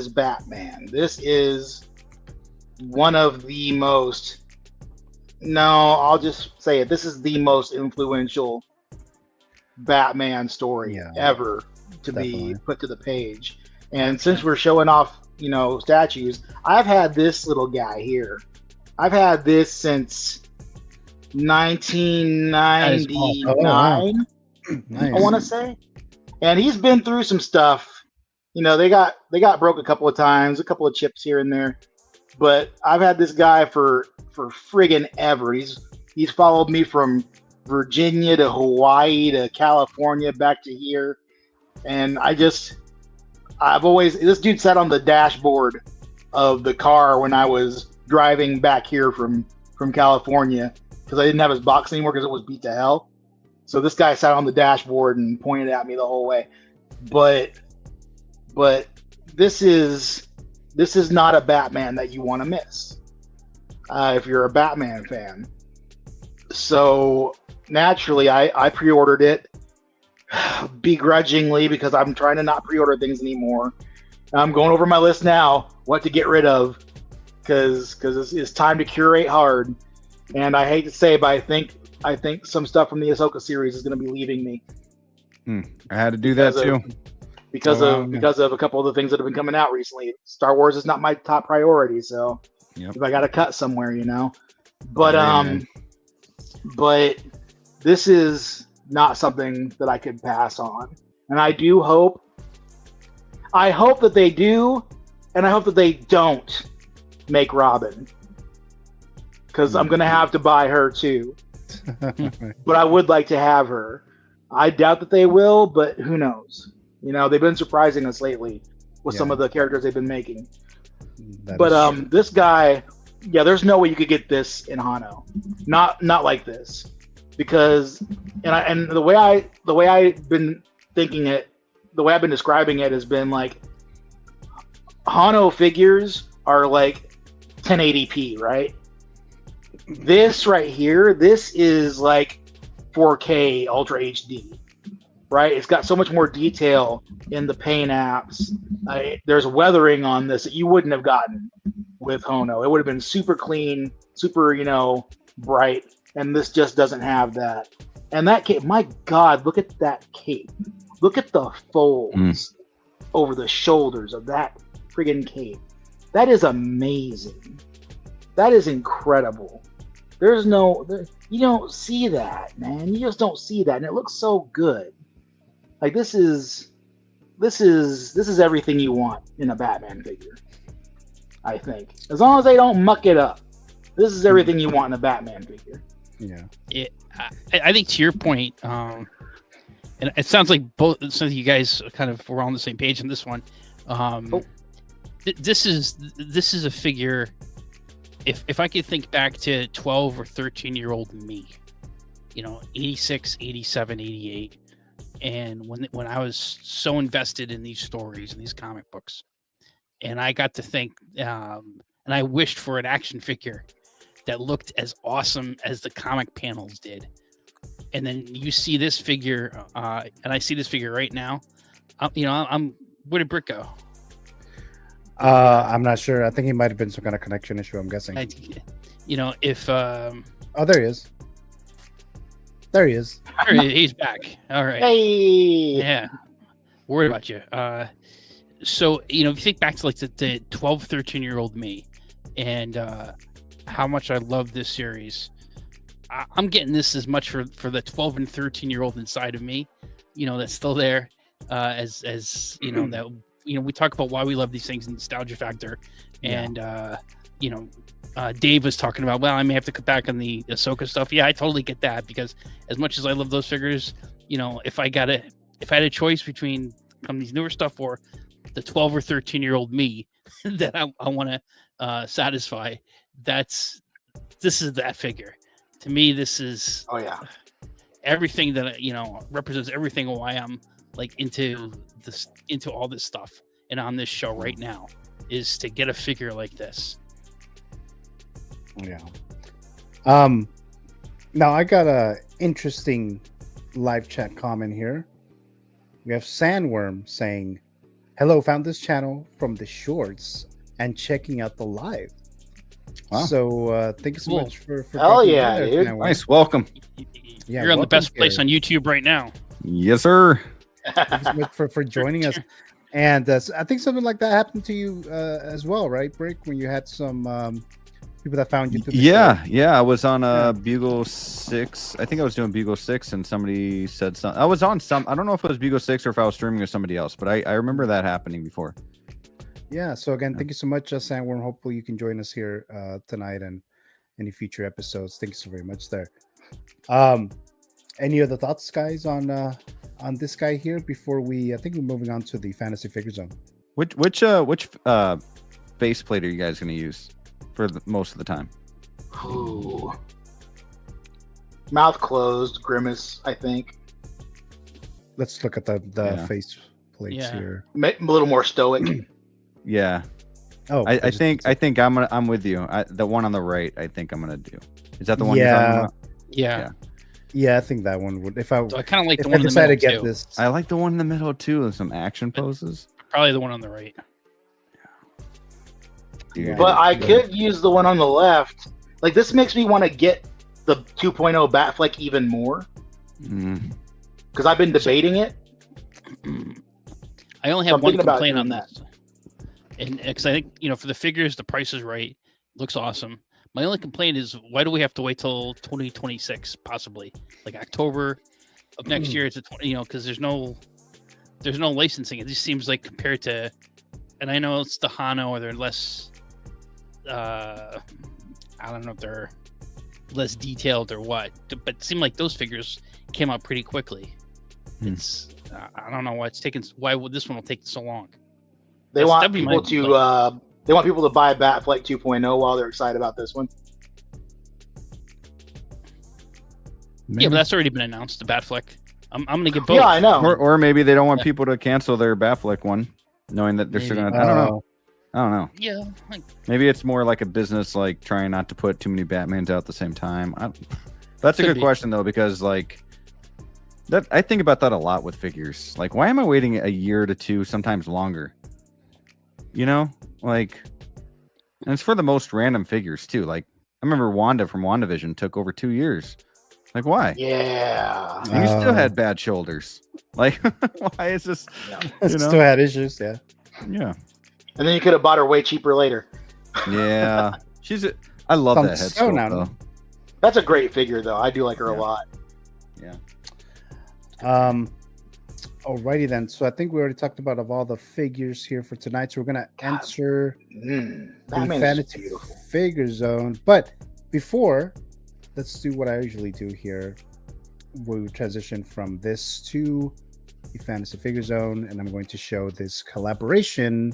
E: Batman. This is one of the most. No, I'll just say it. This is the most influential Batman story ever to be put to the page. And since we're showing off, you know, statues, I've had this little guy here. I've had this since 1999. Nice. I want to say, and he's been through some stuff. You know, they got broke a couple of times, a couple of chips here and there. But I've had this guy for friggin' ever. He's followed me from Virginia to Hawaii to California back to here, and this dude sat on the dashboard of the car when I was driving back here from California, because I didn't have his box anymore because it was beat to hell. So this guy sat on the dashboard and pointed at me the whole way. But this is not a Batman that you want to miss if you're a Batman fan. So naturally, I pre-ordered it begrudgingly because I'm trying to not pre-order things anymore. I'm going over my list now, what to get rid of, because it's time to curate hard. And I hate to say, but I think some stuff from the Ahsoka series is going to be leaving me.
H: I had to do that too.
E: Because of a couple of the things that have been coming out recently. Star Wars is not my top priority, so if I got to cut somewhere, you know. But but this is not something that I could pass on, and I hope that they do, and I hope that they don't make Robin, because I'm gonna have to buy her too. But I would like to have her. I doubt that they will, but who knows? You know, they've been surprising us lately with some of the characters they've been making. But this guy, there's no way you could get this in Hano. Not like this. Because the way I've been thinking it, the way I've been describing it has been like Hano figures are like 1080p, right? This right here, this is like 4K Ultra HD, right? It's got so much more detail in the paint apps. There's weathering on this that you wouldn't have gotten with Hono. It would have been super clean, super, bright, and this just doesn't have that. And that cape, my God, look at that cape. Look at the folds over the shoulders of that friggin' cape. That is amazing. That is incredible. You don't see that, man. You just don't see that, and it looks so good. Like this is everything you want in a Batman figure. I think, as long as they don't muck it up, this is everything you want in a Batman figure.
D: Yeah.
I: I think to your point, and it sounds like both of you guys kind of were on the same page on this one. This is a figure. If I could think back to 12 or 13-year-old me, 86, 87, 88, and when I was so invested in these stories and these comic books, and I got to think, and I wished for an action figure that looked as awesome as the comic panels did. And then you see this figure, and I see this figure right now. Where did Brick go?
D: I'm not sure. I think he might have been some kind of connection issue, I'm guessing.
I: If
D: oh, there he is.
I: He's back. All right.
E: Hey.
I: Yeah. Worried about you. So, if you think back to like the 12, 13-year-old me and how much I love this series, I'm getting this as much for the 12 and 13-year-old inside of me, that's still there, as that. We talk about why we love these things, nostalgia factor, and Dave was talking about, well, I may have to cut back on the Ahsoka stuff. Yeah, I totally get that, because as much as I love those figures, if I had a choice between these newer stuff or the 12 or 13-year-old me that I want to satisfy, this is that figure. To me, this is everything that represents everything why I'm like into all this stuff and on this show right now is to get a figure like this.
D: Yeah. Now I got a interesting live chat comment here. We have Sandworm saying, "Hello, found this channel from the shorts and checking out the live." Wow. So thank you so much for
E: hell yeah, dude.
H: Nice, welcome.
D: Yeah,
I: you're on the best place on YouTube right now.
H: Yes, sir.
D: Thanks so much for joining us. And I think something like that happened to you as well, right, Brick? When you had some people that found you.
H: Yeah. I was on Bugle 6. I think I was doing Bugle 6, and somebody said something. I was on some. I don't know if it was Bugle 6 or if I was streaming with somebody else, but I remember that happening before.
D: Yeah. So again, thank you so much, Sandworm. Hopefully, you can join us here tonight and any future episodes. Thank you so very much there. Any other thoughts, guys, on this guy here before I think we're moving on to the fantasy figure zone.
H: Which faceplate are you guys going to use for most of the time?
E: Ooh. Mouth closed, Grimace, I think.
D: Let's look at the face plates here.
E: A little more stoic.
H: Yeah.
D: Oh,
H: I think I'm with you. The one on the right, I think I'm gonna do. Is that the one? You're talking about?
D: Yeah, I think that one would. I
I: kind of like the one in the middle too.
D: This.
H: I like the one in the middle too, with some action poses.
I: Probably the one on the right.
H: Dude,
E: but I could use the one on the left. Like, this makes me want to get the 2.0 Batfleck even more. Because I've been debating it.
I: I only have one complaint on that. And because I think, for the figures, the price is right. Looks awesome. My only complaint is, why do we have to wait till 2026, possibly? Like October of next year, it's because there's no licensing. It just seems like compared to, and I know it's the Hano, or they're less, I don't know if they're less detailed or what, but it seemed like those figures came out pretty quickly. It's, I don't know why why would this one will take so long?
E: They want people to buy Batfleck 2.0 while they're excited about this one.
I: Maybe. Yeah, but that's already been announced, the Batfleck. I'm going to get both.
E: Yeah, I know.
H: Or maybe they don't want people to cancel their Batfleck one, knowing that they're still going to. I don't know. I don't know.
I: Yeah.
H: Maybe it's more like a business, like trying not to put too many Batmans out at the same time. That's a good question though, because like that I think about that a lot with figures. Like, why am I waiting a year to 2, sometimes longer? You know, like, and it's for the most random figures too. Like, I remember Wanda from WandaVision took over 2 years. Like, why?
E: Yeah.
H: And you still had bad shoulders. Like, why is this?
D: Still had issues. Yeah.
H: Yeah.
E: And then you could have bought her way cheaper later.
H: Yeah. I love that head sculpt, though.
E: That's a great figure, though. I do like her a lot.
H: Yeah.
D: Alrighty then. So I think we already talked about all the figures here for tonight. So we're gonna enter the fantasy figure zone. But before, let's do what I usually do here. We transition from this to the fantasy figure zone, and I'm going to show this collaboration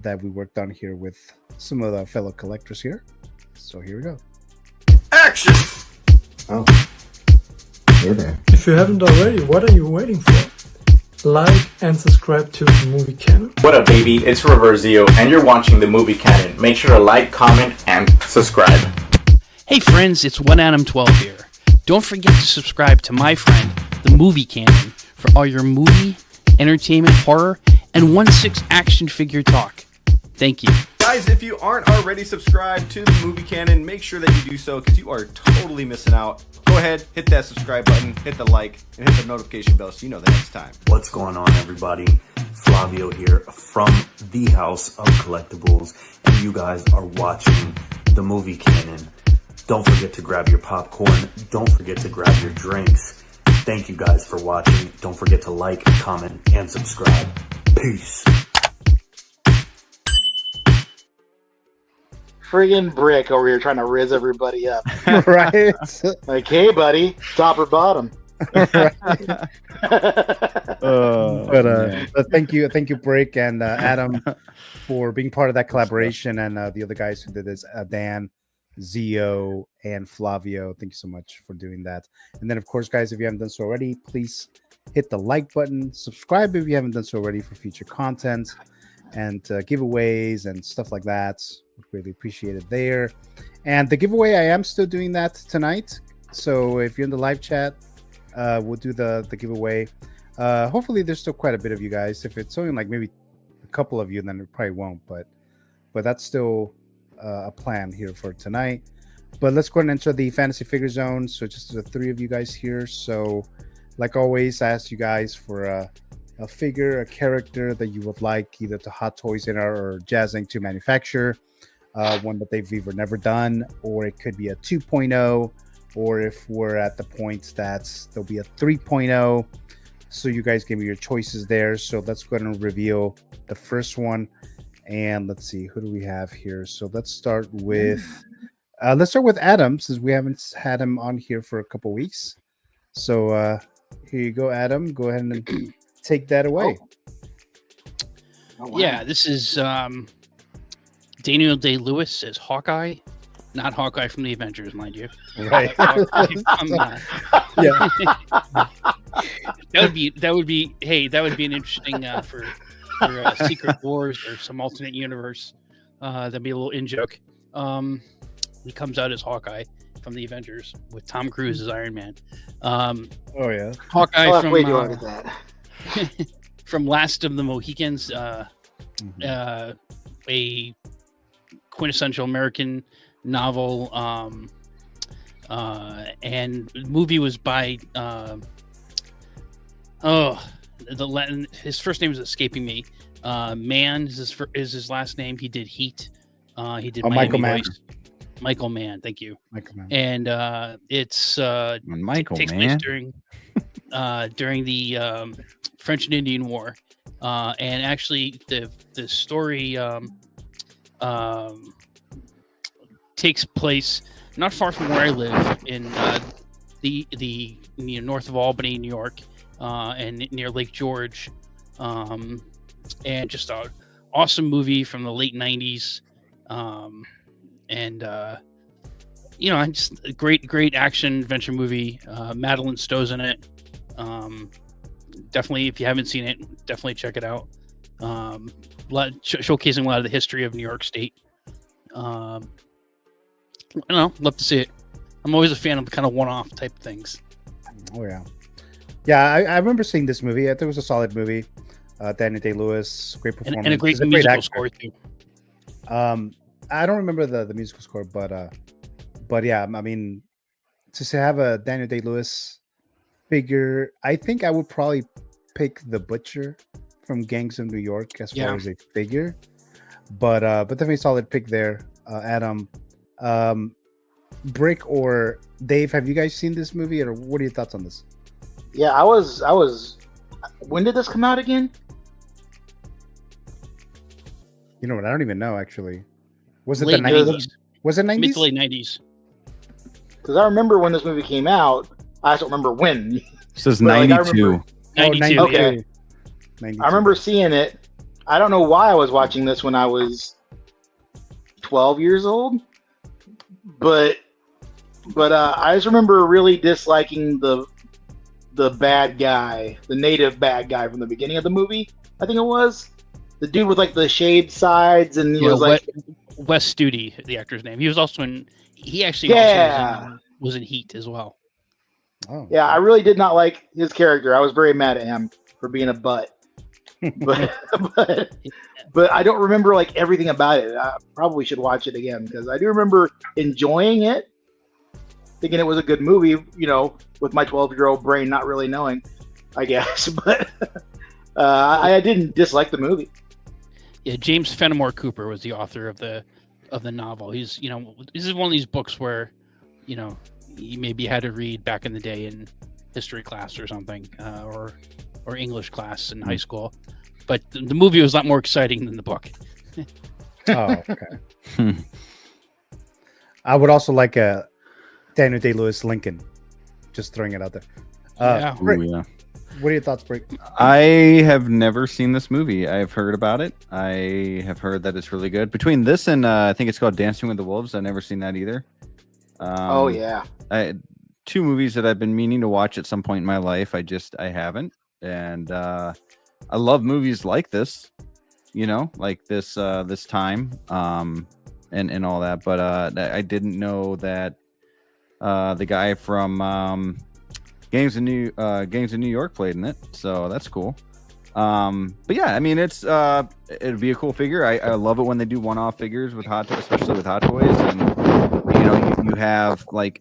D: that we worked on here with some of the fellow collectors here. So here we go.
F: Action!
J: Oh. You're there.
K: If you haven't already, what are you waiting for? Like and subscribe to the Movie Canon.
L: What up, baby? It's Reverzio, and you're watching the Movie Canon. Make sure to like, comment, and subscribe.
I: Hey friends, it's 1Adam12 here. Don't forget to subscribe to my friend, the Movie Canon, for all your movie, entertainment, horror, and 1/6 action figure talk. Thank you.
H: Guys, if you aren't already subscribed to the Movie Canon, make sure that you do so, because you are totally missing out. Go ahead, hit that subscribe button, hit the like, and hit the notification bell so you know the next time.
M: What's going on, everybody? Flavio here from the House of Collectibles, and you guys are watching the Movie Canon. Don't forget to grab your popcorn. Don't forget to grab your drinks. Thank you guys for watching. Don't forget to like, comment, and subscribe. Peace.
E: Friggin' Brick over here trying to riz everybody up.
D: Right?
E: Like, hey, buddy, top or bottom?
D: But thank you, Brick and Adam, for being part of that collaboration, and the other guys who did this, Dan, Zio, and Flavio. Thank you so much for doing that. And then, of course, guys, if you haven't done so already, please hit the like button, subscribe if you haven't done so already for future content and giveaways and stuff like that. Really appreciate it there. And the giveaway, I am still doing that tonight. So if you're in the live chat, we'll do the giveaway. Hopefully there's still quite a bit of you guys. If it's only like maybe a couple of you, then it probably won't, but that's still a plan here for tonight. But let's go ahead and enter the fantasy figure zone. So just the 3 of you guys here. So like always, I asked you guys for a figure, a character that you would like either to Hot Toys in or JAZZINC to manufacture, one that they've either never done, or it could be a 2.0, or if we're at the point that there'll be a 3.0. So you guys give me your choices there. So let's go ahead and reveal the first one. And let's see, who do we have here? So let's start with Adam, since we haven't had him on here for a couple weeks. So here you go, Adam. Go ahead and take that away.
E: Oh, wow.
I: Yeah, this is Daniel Day-Lewis as Hawkeye, not Hawkeye from the Avengers, mind you.
D: Right.
I: Yeah. that would be an interesting for Secret Wars or some alternate universe. That'd be a little in joke. He comes out as Hawkeye from the Avengers with Tom Cruise as Iron Man.
D: Oh yeah,
I: Hawkeye
E: from that.
I: from Last of the Mohicans, a quintessential American novel, and the movie was by his first name is escaping me. Mann is his last name. He did Heat. He did
D: Michael Mann.
I: Michael Mann, thank you.
D: Michael Mann.
I: And it's takes place during the French and Indian War, and actually the story takes place not far from where I live in the north of Albany, New York, and near Lake George, and just an awesome movie from the late '90s. Just a great action adventure movie. Madeline Stowe's in it. Definitely, if you haven't seen it, definitely check it out. showcasing a lot of the history of New York State. I don't know, love to see it. I'm always a fan of the kind of one-off type things.
D: Oh yeah, yeah. I remember seeing this movie. I think it was a solid movie. Daniel Day-Lewis, great performance,
I: and a great musical score too.
D: I don't remember the musical score, but yeah, I mean, to have a Daniel Day-Lewis figure, I think I would probably pick the Butcher from Gangs of New York as far as a figure. But definitely solid pick there, Adam. Brick or Dave, have you guys seen this movie, or what are your thoughts on this?
E: Yeah, I was. When did this come out again?
D: You know what? I don't even know actually. Was it
I: late
D: the 90s? Was it 90s?
I: Mid to late 90s.
E: Because I remember when this movie came out. I just don't remember when.
H: It says 92.
I: 92.
E: Okay.
D: 92.
E: I remember seeing it. I don't know why I was watching this when I was 12 years old, but I just remember really disliking the bad guy, the native bad guy from the beginning of the movie. I think it was the dude with like the shaved sides, and he was like
I: Wes Studi, the actor's name. He was also in. He actually was in Heat as well.
D: Oh
E: yeah, I really did not like his character. I was very mad at him for being a butt. but I don't remember like everything about it. I probably should watch it again because I do remember enjoying it, thinking it was a good movie, you know, with my 12-year-old brain not really knowing, I guess. But I didn't dislike the movie.
I: Yeah, James Fenimore Cooper was the author of the novel. He's, you know, this is one of these books where, you know, you maybe had to read back in the day in history class or something, or English class in high school. But the movie was a lot more exciting than the book.
D: Oh, okay. I would also like a Daniel Day-Lewis Lincoln. Just throwing it out there. Brick,
H: yeah.
D: What are your thoughts, Brick?
H: I have never seen this movie. I've heard about it. I have heard that it's really good. Between this and I think it's called Dancing with the Wolves, I've never seen that either.
E: Oh yeah.
H: Two movies that I've been meaning to watch at some point in my life. I haven't. And I love movies like this, you know, like this time, and all that. But I didn't know that the guy from Gangs of New York played in it, so that's cool. But yeah, I mean, it'd be a cool figure. I love it when they do one-off figures with especially with Hot Toys, and you know, you have like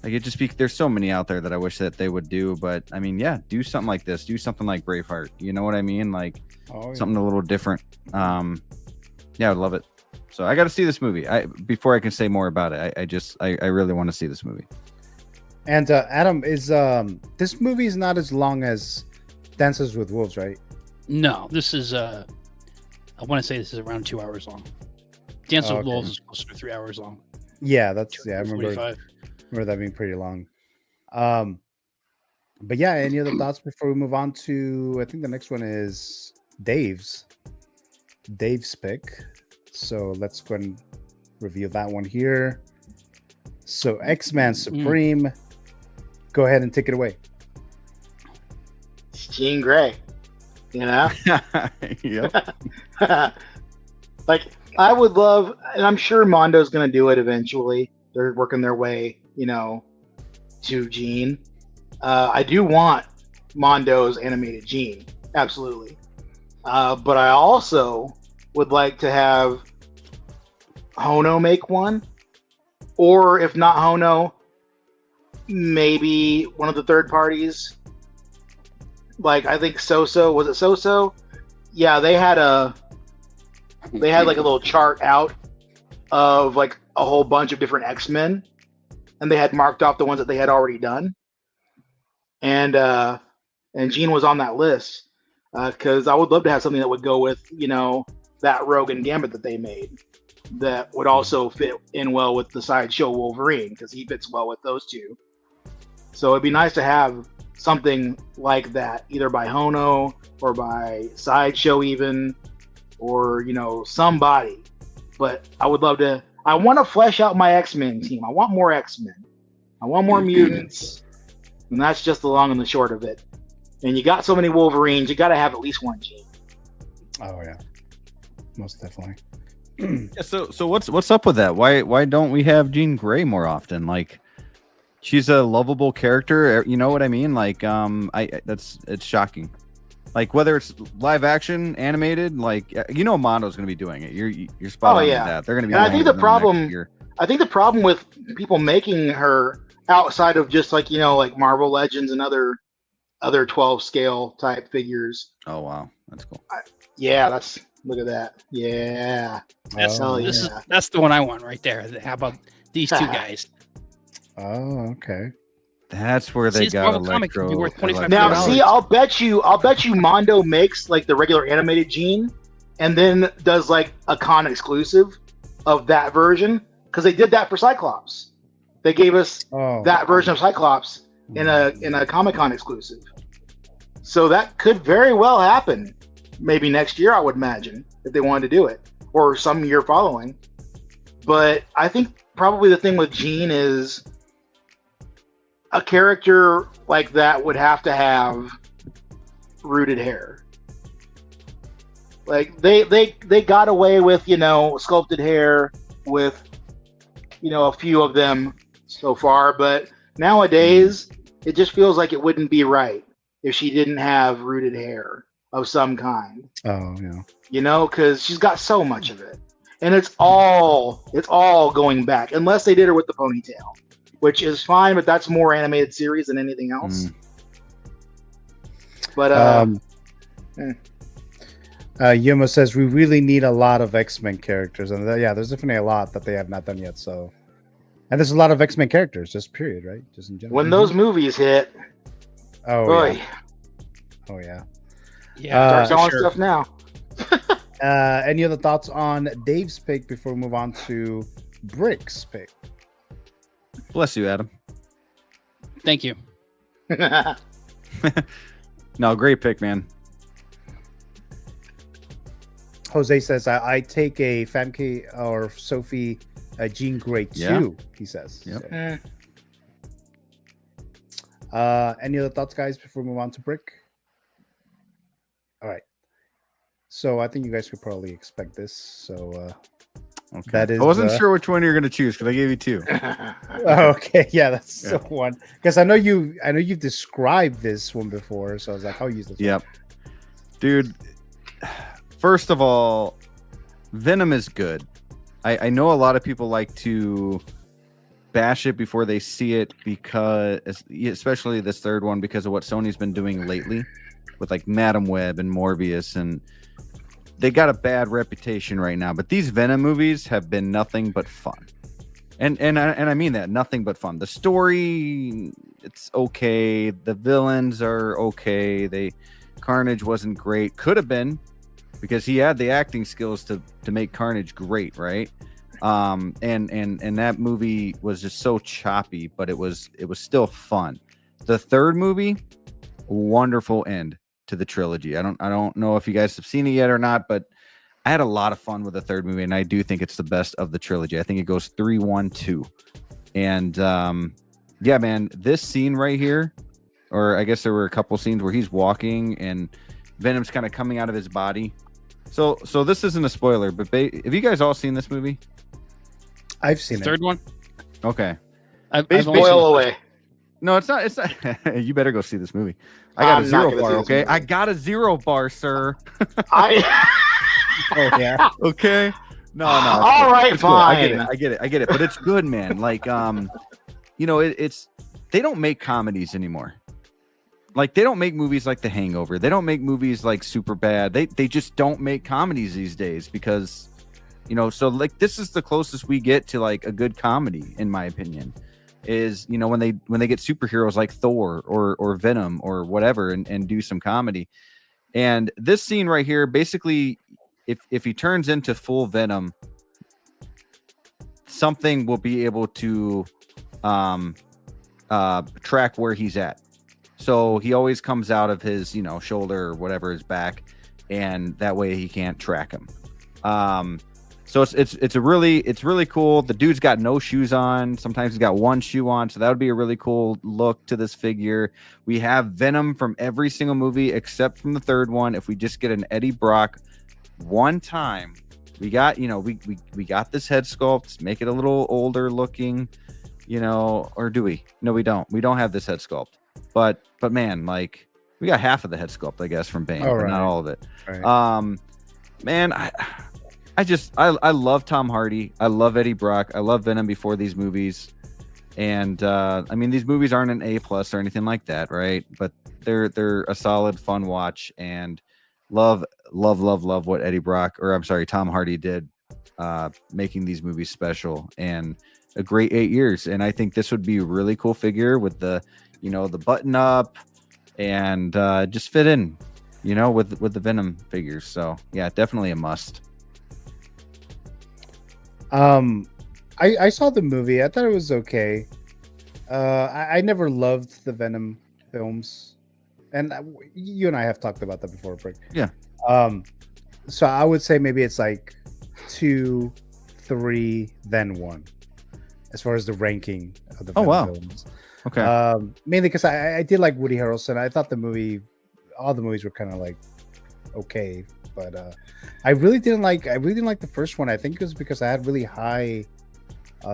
H: Like it just be there's so many out there that I wish that they would do, but I mean, yeah, do something like this, do something like Braveheart. You know what I mean? Like something a little different. Yeah, I'd love it. So I got to see this movie. Before I can say more about it, I really want to see this movie.
D: And Adam, is this movie is not as long as Dances with Wolves, right?
I: No, this is I want to say this is around 2 hours long. Dances with Wolves is closer to 3 hours long.
D: Yeah, I remember that being pretty long. But yeah, any other thoughts before we move on to, I think the next one is Dave's pick. So let's go and review that one here. So X-Men Supreme, go ahead and take it away.
E: It's Jean Grey, you know?
H: Yep.
E: Like, I would love, and I'm sure Mondo's going to do it eventually. They're working their way, you know, to Jean. I do want Mondo's animated Jean, absolutely. But I also would like to have Hono make one, or if not Hono, maybe one of the third parties. Like, I think Soso, was it Soso? Yeah, they had like a little chart out of like a whole bunch of different X-Men, and they had marked off the ones that they had already done. And Jean was on that list, because I would love to have something that would go with, you know, that Rogue and Gambit that they made, that would also fit in well with the Sideshow Wolverine, because he fits well with those two. So it'd be nice to have something like that, either by Hono or by Sideshow even, or, you know, somebody. But I would love to, I want to flesh out my X-Men team. I want more X-Men. I want more mutants. And that's just the long and the short of it. And you got so many Wolverines, you got to have at least one Jean.
D: Oh yeah, most definitely.
H: Yeah, so what's up with that? Why don't we have Jean Grey more often? Like, she's a lovable character. You know what I mean? Like, it's shocking. Like, whether it's live action, animated, like, you know, Mondo's going to be doing it. You're spot on with that. They're going to be.
E: And I think the problem with people making her outside of just like, you know, like Marvel Legends and other 12 scale type figures.
H: Oh wow, that's cool.
E: Look at that. Yeah.
I: That's the one I want right there. How about these two guys?
D: Oh, okay.
H: That's where they got Electro.
I: Be worth $25.
E: Now, see, I'll bet you Mondo makes like the regular animated Jean, and then does like a con exclusive of that version, because they did that for Cyclops. They gave us that version of Cyclops in a Comic-Con exclusive. So that could very well happen. Maybe next year, I would imagine, if they wanted to do it, or some year following. But I think probably the thing with Jean is a character like that would have to have rooted hair. Like they got away with, you know, sculpted hair with, you know, a few of them so far, but nowadays it just feels like it wouldn't be right if she didn't have rooted hair of some kind.
D: Oh yeah.
E: You know, because she's got so much of it, and it's all going back, unless they did her with the ponytail, which is fine, but that's more animated series than anything else. But
D: Yuma says we really need a lot of X-Men characters, and yeah, there's definitely a lot that they have not done yet. So, and there's a lot of X-Men characters, just period, right? Just in general.
E: When those movies hit,
D: yeah. Oh yeah.
E: Yeah, start selling stuff now.
D: Any other thoughts on Dave's pick before we move on to Brick's pick?
H: Bless you, Adam.
I: Thank you.
H: No, great pick, man.
D: Jose says, I take a Famke or Sophie Jean Grey too, he says.
H: Yep.
D: Any other thoughts, guys, before we move on to Brick? All right. So I think you guys could probably expect this. So
H: okay.
D: That is.
H: I wasn't sure which one you're going to choose because I gave you two.
D: Okay, yeah, that's the one. Because I know you've described this one before, so I was like, I'll use this.
H: Yep, dude. First of all, Venom is good. I know a lot of people like to bash it before they see it, because especially this third one, because of what Sony's been doing lately with like Madam Web and Morbius, and they got a bad reputation right now. But these Venom movies have been nothing but fun, and I mean that, nothing but fun. The story, it's okay. The villains are okay. Carnage wasn't great. Could have been, because he had the acting skills to make Carnage great, right? And that movie was just so choppy, but it was still fun. The third movie, wonderful end to the trilogy. I don't know if you guys have seen it yet or not, but I had a lot of fun with the third movie, and I do think it's the best of the trilogy. I think it goes 3, 1, 2. And yeah, man, this scene right here, or I guess there were a couple scenes where he's walking and Venom's kind of coming out of his body. So this isn't a spoiler, but have you guys all seen this movie?
D: I've seen
I: the third one.
H: Okay.
I: I've
E: spoil away.
H: No, it's not. You better go see this movie. I got a 0 bar. Okay, I got a 0 bar, sir.
E: Oh
D: yeah.
H: Okay. No.
E: All right, fine.
H: Cool. I get it. But it's good, man. Like, you know, it's they don't make comedies anymore. Like, they don't make movies like The Hangover. They don't make movies like Superbad. They just don't make comedies these days, because, you know, so like this is the closest we get to like a good comedy, in my opinion, is, you know, when they get superheroes like Thor or Venom or whatever and do some comedy. And this scene right here, basically, if he turns into full Venom, something will be able to track where he's at. So he always comes out of his, you know, shoulder or whatever, his back, and that way he can't track him. So it's really cool. The dude's got no shoes on. Sometimes he's got one shoe on. So that would be a really cool look to this figure. We have Venom from every single movie except from the third one. If we just get an Eddie Brock one time we got, we got this head sculpt, make it a little older looking, or do we? No, we don't. We don't have this head sculpt. But man, like we got half of the head sculpt, I guess, from Bane, but not all of it. Right. Man, I love Tom Hardy. I love Eddie Brock. I love Venom before these movies. And I mean, these movies aren't an A+ or anything like that, right? But they're a solid, fun watch, and love what Tom Hardy did, making these movies special, and a great 8 years. And I think this would be a really cool figure with the, the button up, and just fit in, with the Venom figures. So yeah, definitely a must.
D: I saw the movie. I thought it was okay. I never loved the Venom films, and you and I have talked about that before, Brick.
H: Yeah.
D: So I would say maybe it's like 2, 3, then 1, as far as the ranking of the Venom films.
H: Okay.
D: Mainly because I did like Woody Harrelson. I thought all the movies were kind of like okay, but I really didn't like the first one. I think it was because I had really high, I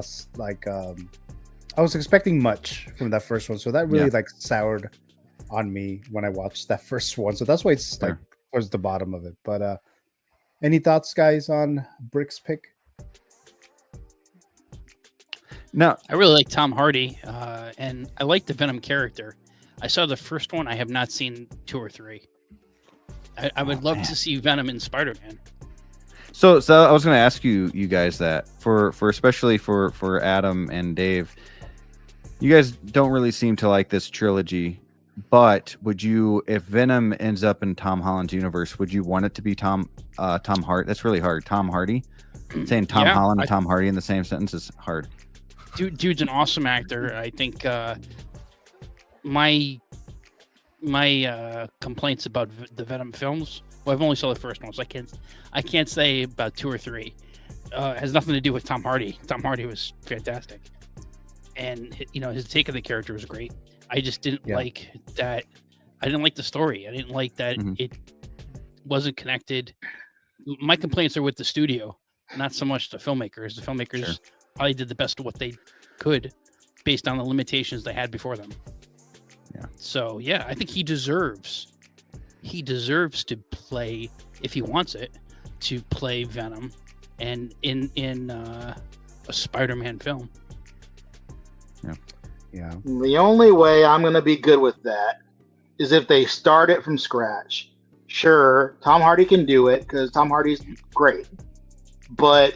D: was expecting much from that first one, so that really like soured on me when I watched that first one. So that's why it's like towards the bottom of it. But any thoughts, guys, on Brick's pick?
H: No,
I: I really like Tom Hardy, and I like the Venom character. I saw the first one. I have not seen 2 or 3. I would love to see Venom in Spider-Man.
H: So I was going to ask you guys that for especially for Adam and Dave, you guys don't really seem to like this trilogy, but would you, if Venom ends up in Tom Holland's universe, would you want it to be Tom Hardy? That's really hard. Tom Hardy. Saying Tom Holland and Tom Hardy in the same sentence is hard.
I: Dude's an awesome actor. I think my complaints about the Venom films. Well, I've only saw the first one, so I can't say about 2 or 3. It has nothing to do with Tom Hardy. Tom Hardy was fantastic, and his take of the character was great. I just didn't like that. I didn't like the story. I didn't like that it wasn't connected. My complaints are with the studio, not so much the filmmakers. The filmmakers probably did the best of what they could based on the limitations they had before them.
H: Yeah. So
I: I think he deserves to play, if he wants it, to play Venom, and in a Spider-Man film.
D: Yeah.
E: The only way I'm going to be good with that is if they start it from scratch. Sure, Tom Hardy can do it because Tom Hardy's great, but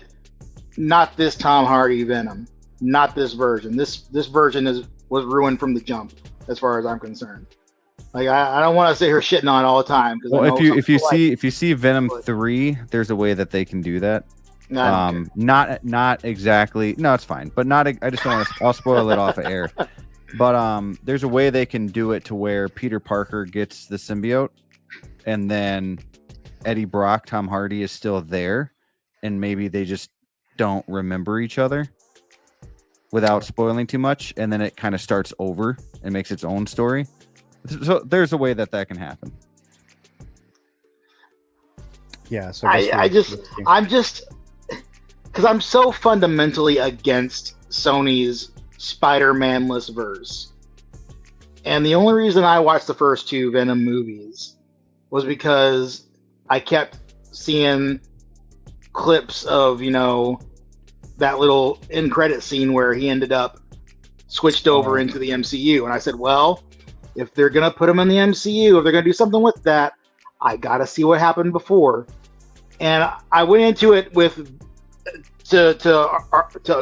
E: not this Tom Hardy Venom. Not this version. This version was ruined from the jump, as far as I'm concerned. Like I don't want to sit here shitting on it all the time.
H: Well, if you see Venom 3, there's a way that they can do that. Not exactly. No, it's fine. But not. I just don't want to. I'll spoil it off of air. But there's a way they can do it to where Peter Parker gets the symbiote, and then Eddie Brock, Tom Hardy is still there, and maybe they just don't remember each other without spoiling too much, and then it kind of starts over and makes its own story. So there's a way that can happen.
D: Yeah. So
E: I'm just because I'm so fundamentally against Sony's Spider-Man-less verse, and the only reason I watched the first 2 Venom movies was because I kept seeing clips of that little end credit scene where he ended up switched over into the MCU, and I said, well, if they're gonna put him in the MCU, if they're gonna do something with that, I gotta see what happened before. And I went into it with to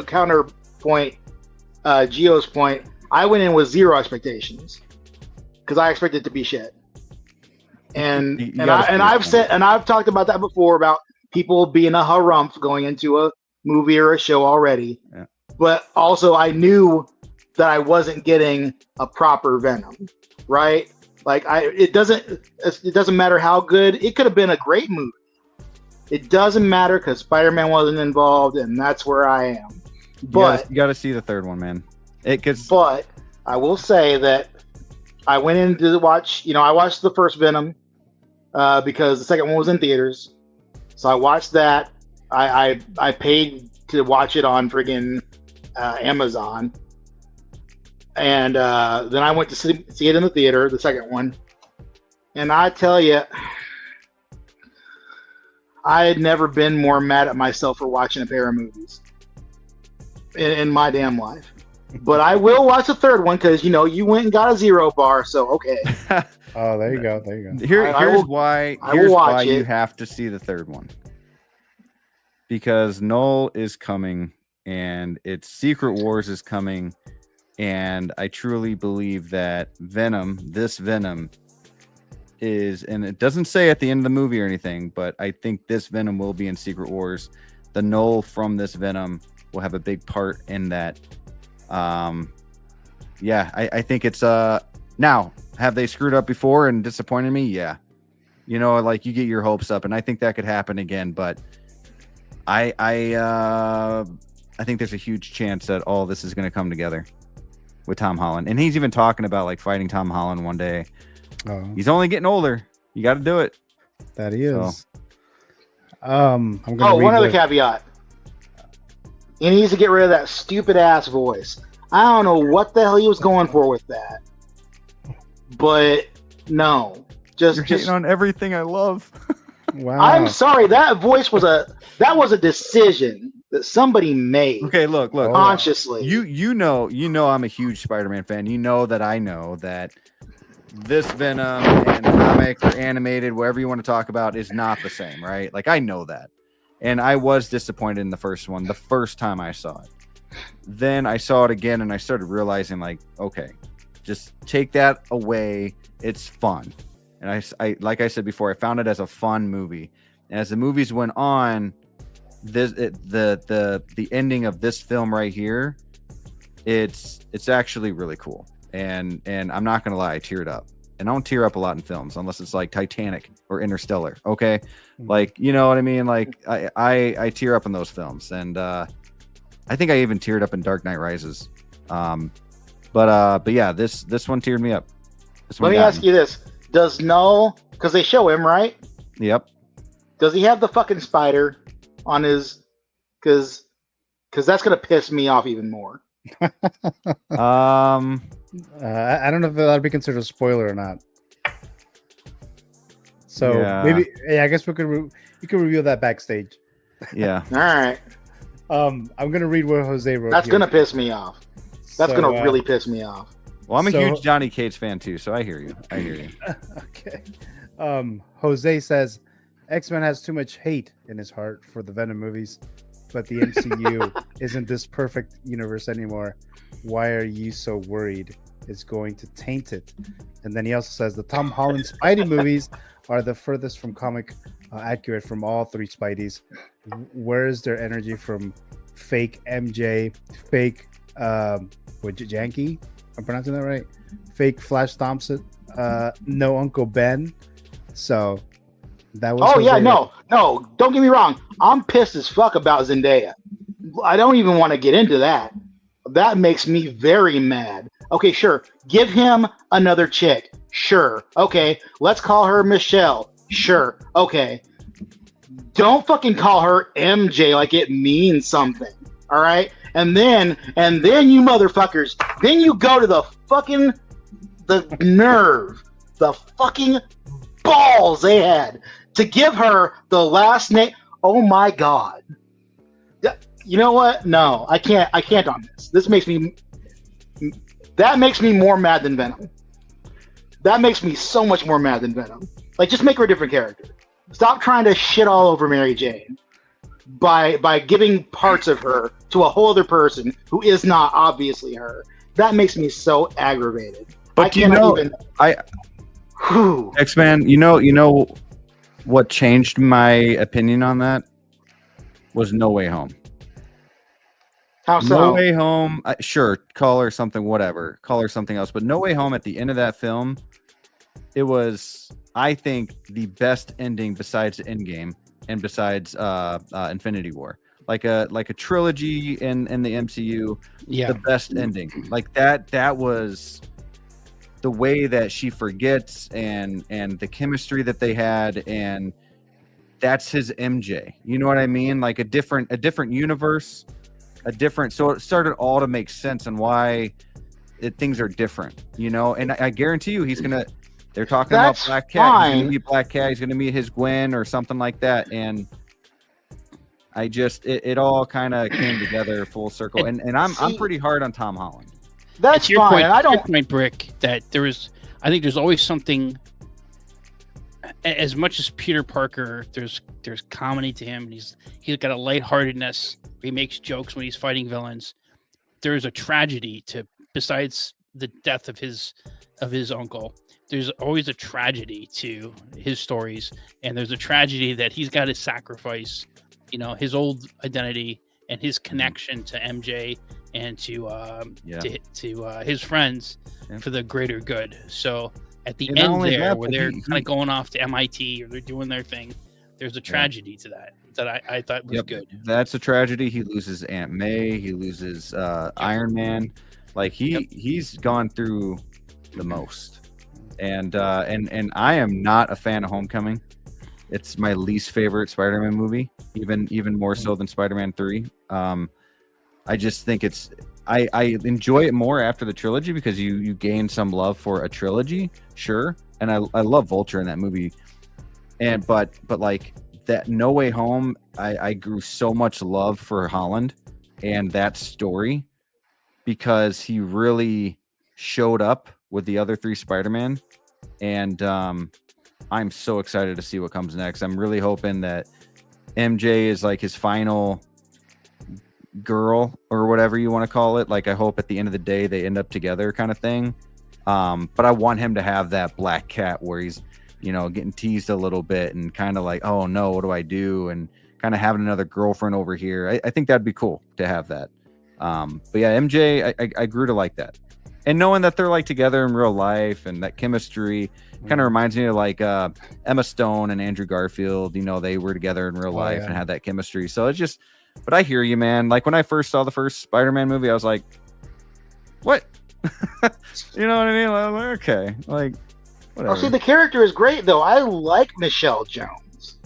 E: counterpoint Gio's point. I went in with 0 expectations because I expected it to be shit. And I've talked about that before about people being a harumph going into a movie or a show already. Yeah. But also I knew that I wasn't getting a proper Venom, right? Like it doesn't matter how good it could have been. A great movie. It doesn't matter because Spider-Man wasn't involved, and that's where I am. But
H: you got to see the third one, man.
E: But I will say that I went in to watch. I watched the first Venom because the second one was in theaters. So I watched that. I paid to watch it on friggin' Amazon, and then I went to see it in the theater, the second one. And I tell you, I had never been more mad at myself for watching a pair of movies in my damn life. But I will watch the third one because you went and got a 0 bar, so okay.
D: Oh, there you go. There you go.
H: Here's why you have to see the third one. Because Null is coming, and its Secret Wars is coming, and I truly believe that this Venom is, and it doesn't say at the end of the movie or anything, but I think this Venom will be in Secret Wars. The Null from this Venom will have a big part in that. I think it's now, have they screwed up before and disappointed me? Yeah. Like you get your hopes up, and I think that could happen again, but I think there's a huge chance that all this is going to come together with Tom Holland. And he's even talking about like fighting Tom Holland one day. Oh. He's only getting older. You got to do it.
D: That he is.
E: So. One other caveat. He needs to get rid of that stupid ass voice. I don't know what the hell he was going for with that. But no.
H: You're hating on everything I love.
D: Wow.
E: I'm sorry. That voice was a decision that somebody made.
H: Okay, look.
E: Consciously.
H: You know I'm a huge Spider-Man fan. You know that this Venom and comic or animated, whatever you want to talk about, is not the same, right? Like, I know that. And I was disappointed in the first one, the first time I saw it. Then I saw it again, and I started realizing, like, okay, just take that away. It's fun. And I like I said before, I found it as a fun movie. And as the movies went on, the ending of this film right here, it's actually really cool. And I'm not gonna lie, I teared up. And I don't tear up a lot in films unless it's like Titanic or Interstellar. Okay, like, you know what I mean? Like I tear up in those films, and I think I even teared up in Dark Knight Rises. But yeah, this one teared me up.
E: Let me ask you this: does Null, because they show him, right?
H: Yep.
E: Does he have the fucking spider on his? Because that's gonna piss me off even more.
D: I don't know if that'll be considered a spoiler or not. So maybe, I guess we could reveal that backstage.
H: Yeah.
E: All right.
D: I'm gonna read what Jose wrote.
E: That's gonna piss me off. That's gonna really piss me off.
H: Well, I'm a huge Johnny Cage fan too, so I hear you.
D: Okay. Jose says X-Men has too much hate in his heart for the Venom movies, but the MCU isn't this perfect universe anymore. Why are you so worried it's going to taint it? And then he also says the Tom Holland Spidey movies are the furthest from comic accurate from all three Spideys. Where is their energy from fake MJ, fake Janky? I'm pronouncing that right? Fake Flash Thompson, no Uncle Ben. So that was.
E: Oh yeah, no, don't get me wrong. I'm pissed as fuck about Zendaya. I don't even want to get into that. That makes me very mad. Okay, sure. Give him another chick. Sure. Okay. Let's call her Michelle. Sure. Okay. Don't fucking call her MJ like it means something. All right? And then you motherfuckers, then you go to the nerve, the fucking balls they had to give her the last name. Oh my God. You know what? No, I can't on this. That makes me more mad than Venom. That makes me so much more mad than Venom. Like, just make her a different character. Stop trying to shit all over Mary Jane by giving parts of her to a whole other person who is not obviously her. That makes me so aggravated.
H: But X-Men, you know what changed my opinion on that was No Way Home.
E: How so?
H: No Way Home, sure, call her something, whatever. Call her something else. But No Way Home, at the end of that film, it was, I think, the best ending besides Endgame and besides Infinity War. Like a trilogy in the MCU, the best ending. Like that was the way that she forgets and the chemistry that they had, and that's his MJ. You know what I mean? Like a different universe, so it started all to make sense and why things are different, you know. And I guarantee you they're talking about Black Cat. He's gonna meet Black Cat, he's gonna meet his Gwen or something like that. And I just it all kind of came together full circle. And I'm pretty hard on Tom Holland.
E: That's
I: your
E: fine.
I: point.
E: I don't
I: your point, Brick, that I think there's always something. As much as Peter Parker, there's comedy to him. He's got a lightheartedness. He makes jokes when he's fighting villains. There's a tragedy besides the death of his uncle. There's always a tragedy to his stories, and there's a tragedy that he's got to sacrifice, you know, his old identity and his connection to MJ and to his friends for the greater good. So at the end there, where they're kind of going off to MIT or they're doing their thing, there's a tragedy to that I thought was good.
H: That's a tragedy. He loses Aunt May. He loses Iron Man. Like he's gone through the most. And I am not a fan of Homecoming. It's my least favorite Spider-Man movie, even more so than Spider-Man 3. I just think I enjoy it more after the trilogy because you gain some love for a trilogy, sure. And I love Vulture in that movie. But like that No Way Home, I grew so much love for Holland and that story because he really showed up with the other 3 Spider-Man. And I'm so excited to see what comes next. I'm really hoping that MJ is like his final girl or whatever you want to call it. Like I hope at the end of the day they end up together kind of thing. But I want him to have that Black Cat where he's, you know, getting teased a little bit and kind of like, oh no, what do I do? And kind of having another girlfriend over here. I think that'd be cool to have that. But yeah, MJ, I grew to like that. And knowing that they're like together in real life and that chemistry kind of reminds me of like Emma Stone and Andrew Garfield. You know, they were together in real life and had that chemistry. So it's just, but I hear you, man. Like when I first saw the first Spider-Man movie, I was like, what? You know what I mean? Like, okay, like whatever.
E: Oh, see, the character is great though. I like Michelle Jones.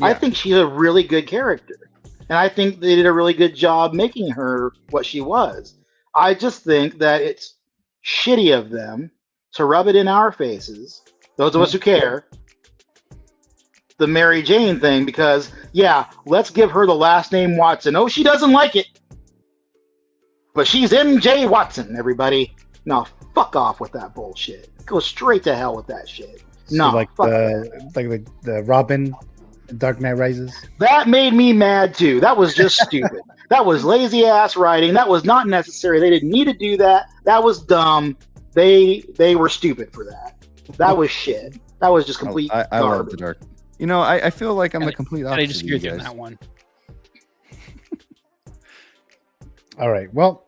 E: I think she's a really good character. And I think they did a really good job making her what she was. I just think that it's shitty of them to rub it in our faces, those of us who care, the Mary Jane thing, because let's give her the last name Watson. Oh, she doesn't like it, but she's MJ Watson, everybody. No, fuck off with that bullshit. Go straight to hell with that shit. No,
D: so like the Robin Dark Knight Rises.
E: That made me mad too. That was just stupid. That was lazy ass writing. That was not necessary. They didn't need to do that. That was dumb. They were stupid for that. That was shit. That was just complete.
H: I love the Dark. You know, I feel like I'm the complete opposite.
I: I disagree with you on that one.
D: All right. Well,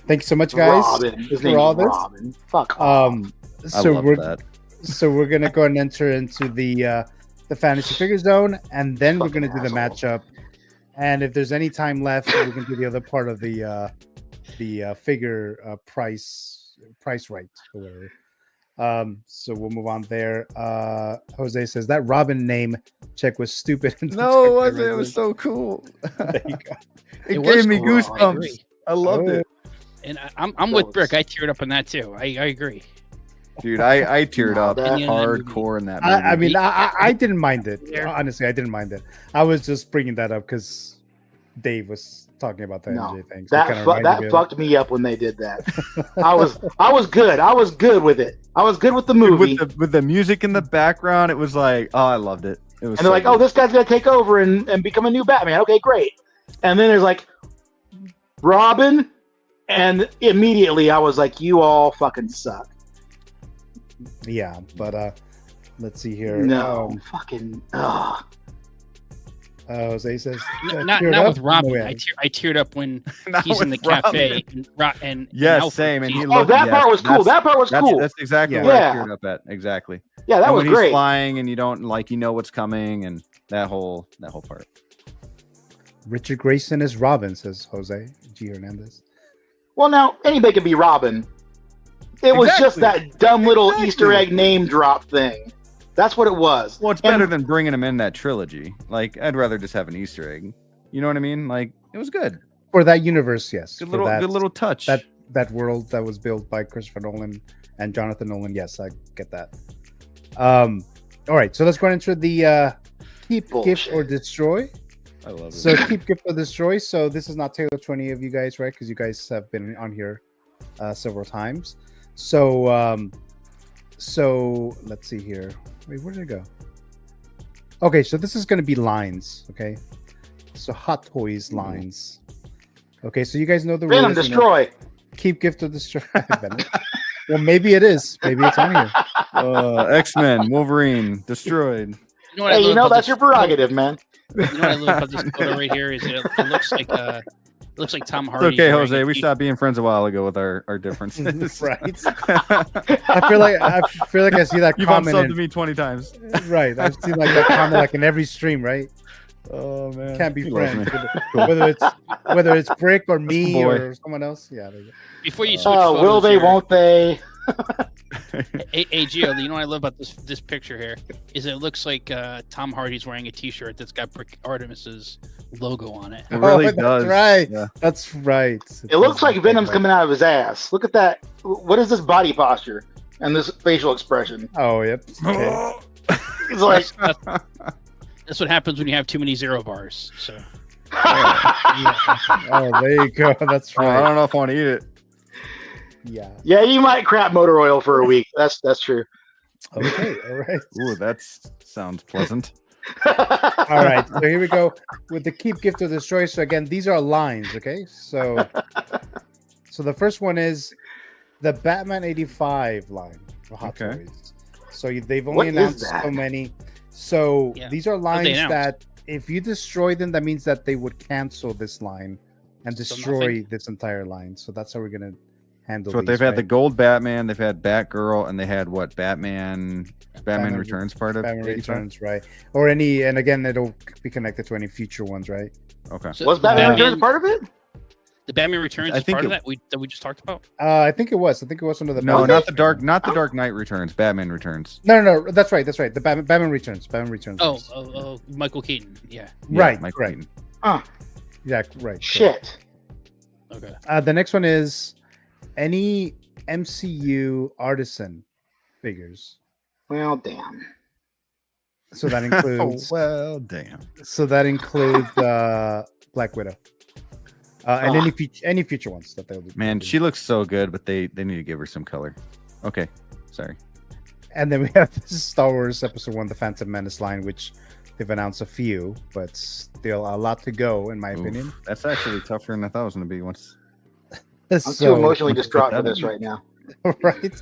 D: thank you so much, guys, for all this.
E: Robin. Fuck.
D: So we're gonna go and enter into the fantasy figure zone, and then we're gonna do the matchup. And if there's any time left, we can do the other part of the figure price right or whatever. So we'll move on there. Jose says that Robin name check was stupid.
H: No, it wasn't. It was so cool.
D: There you go.
H: It gave me goosebumps. I loved it.
I: And I'm with Brick. I teared up on that too. I agree.
H: Dude, I teared up hardcore in that movie.
D: I mean, I didn't mind it. Honestly, I didn't mind it. I was just bringing that up because Dave was talking about the MJ thing. So
E: that fucked me up when they did that. I was good. I was good with it. I was good with the movie.
H: With the music in the background, it was like, oh, I loved it. It was.
E: And they're like, oh, this guy's gonna take over and become a new Batman. Okay, great. And then there's like Robin, and immediately I was like, you all fucking suck.
D: Yeah, but let's see here.
E: No, fucking.
D: Jose says
I: not with Robin. I teared up when he's in the cafe and
H: yes, same. And he
E: that part was cool. That part was cool.
H: That's exactly what I teared up at. Exactly.
E: Yeah, that was
H: when
E: great.
H: He's flying and you don't know what's coming and that whole part.
D: Richard Grayson is Robin, says Jose G. Hernandez.
E: Well, now anybody can be Robin. It was just that dumb little Easter egg name drop thing. That's what it was.
H: Well, it's better than bringing them in that trilogy. Like, I'd rather just have an Easter egg. You know what I mean? Like, it was good
D: for that universe. Yes,
H: good little touch.
D: That world that was built by Christopher Nolan and Jonathan Nolan. Yes, I get that. All right, so let's go into the keep, gift, or destroy.
H: I love it.
D: So keep, gift, or destroy. So this is not tailored to any of you guys, right? Because you guys have been on here several times. So so let's see here. Wait, where did it go? Okay, so this is going to be lines. Okay, so Hot Toys lines. Okay, so you guys know the rules.
E: Venom destroy.
D: Keep, gift, or destroy. Well, maybe it is. Maybe it's on here.
H: X-Men, Wolverine, destroyed.
E: You know that's your prerogative, man.
I: You know what I love about this photo right here is it looks like Tom Hardy.
H: It's okay, Jose. We stopped being friends a while ago with our differences.
D: Right. I feel like I see that
H: You've
D: comment.
H: You've to me 20 times.
D: Right. I've seen like that comment like in every stream, right?
H: Oh man.
D: Can't be friends. Whether it's Brick or me or someone else. Yeah.
I: Before you switch
E: will they, won't they?
I: Hey, Gio, you know what I love about this picture here is it looks like Tom Hardy's wearing a T-shirt that's got Brick Artemis's logo on it.
H: It really does.
D: That's right.
H: Yeah.
D: That's right.
E: It looks like Venom's coming out of his ass. Look at that. What is this body posture and this facial expression?
D: Oh, yep. Okay.
E: It's like
I: that's what happens when you have too many zero bars. So.
D: Oh, there you go. That's right.
H: I don't know if I want to eat it.
D: Yeah.
E: Yeah, you might crap motor oil for a week. That's true.
D: Okay. All right.
H: Ooh, that sounds pleasant.
D: All right. So here we go with the keep, gift, or destroy. So again, these are lines. Okay. So the first one is the Batman 85 line for Hot Toys. So they've only announced so many. So these are lines that if you destroy them, that means that they would cancel this line and destroy this entire line. So that's how we're gonna handle.
H: So they've had the gold Batman, they've had Batgirl, and they had what? Batman Returns part of
D: Batman Returns, right? Or any, and again, it'll be connected to any future ones, right?
H: Okay.
E: So was Batman Returns part of it?
I: The Batman Returns is part of that we just talked about.
D: I think it was. I think it was under the
H: not the Dark Knight Returns. Batman Returns.
D: No, that's right. That's right. The Batman Returns. Batman Returns.
I: Oh, Michael Keaton. Yeah.
D: Right.
H: Michael
D: Keaton. Yeah. Right.
E: Shit.
I: Okay.
D: The next one is any MCU Artisan figures.
E: Well, damn.
D: So that includes.
H: Well, damn.
D: So that includes Black Widow. And any future ones that they'll do.
H: Man, she looks so good, but they need to give her some color. Okay, sorry.
D: And then we have this Star Wars Episode 1, The Phantom Menace line, which they've announced a few, but still a lot to go, in my opinion.
H: That's actually tougher than I thought it was going to be once.
E: I'm too emotionally distraught for this right now.
D: Right?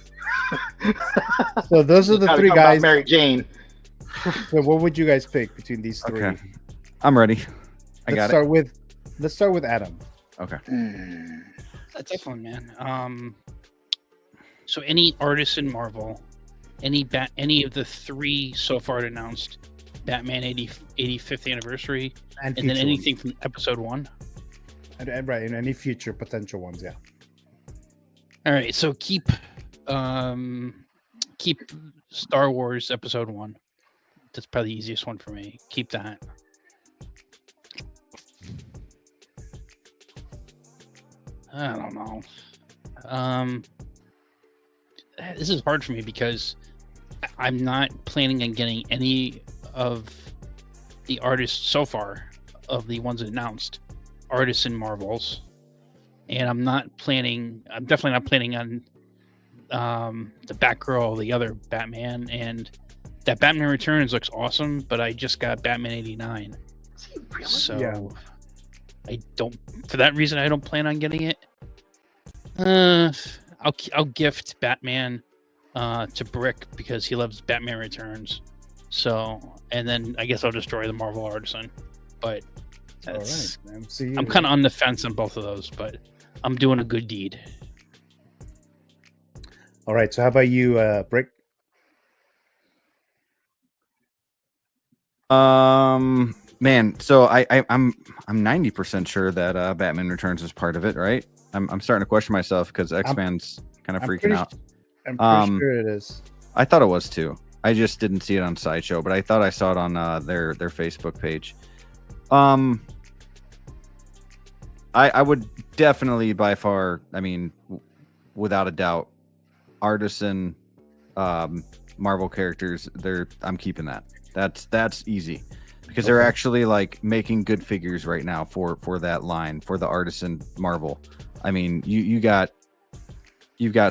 D: So those are the three guys.
E: Mary Jane.
D: So what would you guys pick between these three?
H: Okay. I'm ready. Let's
D: start with Adam.
H: Okay.
I: That's a tough one, man. So any Artisan Marvel, any of the three so far announced, Batman 85th anniversary, and then anything from Episode 1.
D: And right, and any future potential ones, yeah.
I: All right, so keep Star Wars Episode 1. That's probably the easiest one for me. Keep that. I don't know. This is hard for me because I'm not planning on getting any of the artists so far of the ones announced, Artisan Marvels, and I'm definitely not planning on the Batgirl, the other Batman, and that Batman Returns looks awesome, but I just got Batman 89.
E: Really?
I: So
D: yeah.
I: For that reason, I don't plan on getting it. I'll gift Batman to Brick because he loves Batman Returns. So, and then I guess I'll destroy the Marvel Artisan. But that's, I'm kind of on the fence on both of those, but I'm doing a good deed.
D: All right. So how about you, Brick?
H: Man, so I'm 90% sure that Batman Returns is part of it, right? I'm starting to question myself because X-Men's kind of freaking out.
D: I'm pretty sure it is.
H: I thought it was too. I just didn't see it on Sideshow, but I thought I saw it on their Facebook page. I would definitely, by far, I mean, without a doubt, Artisan Marvel characters. I'm keeping that. That's easy because they're actually like making good figures right now for that line, for the Artisan Marvel. I mean, you've got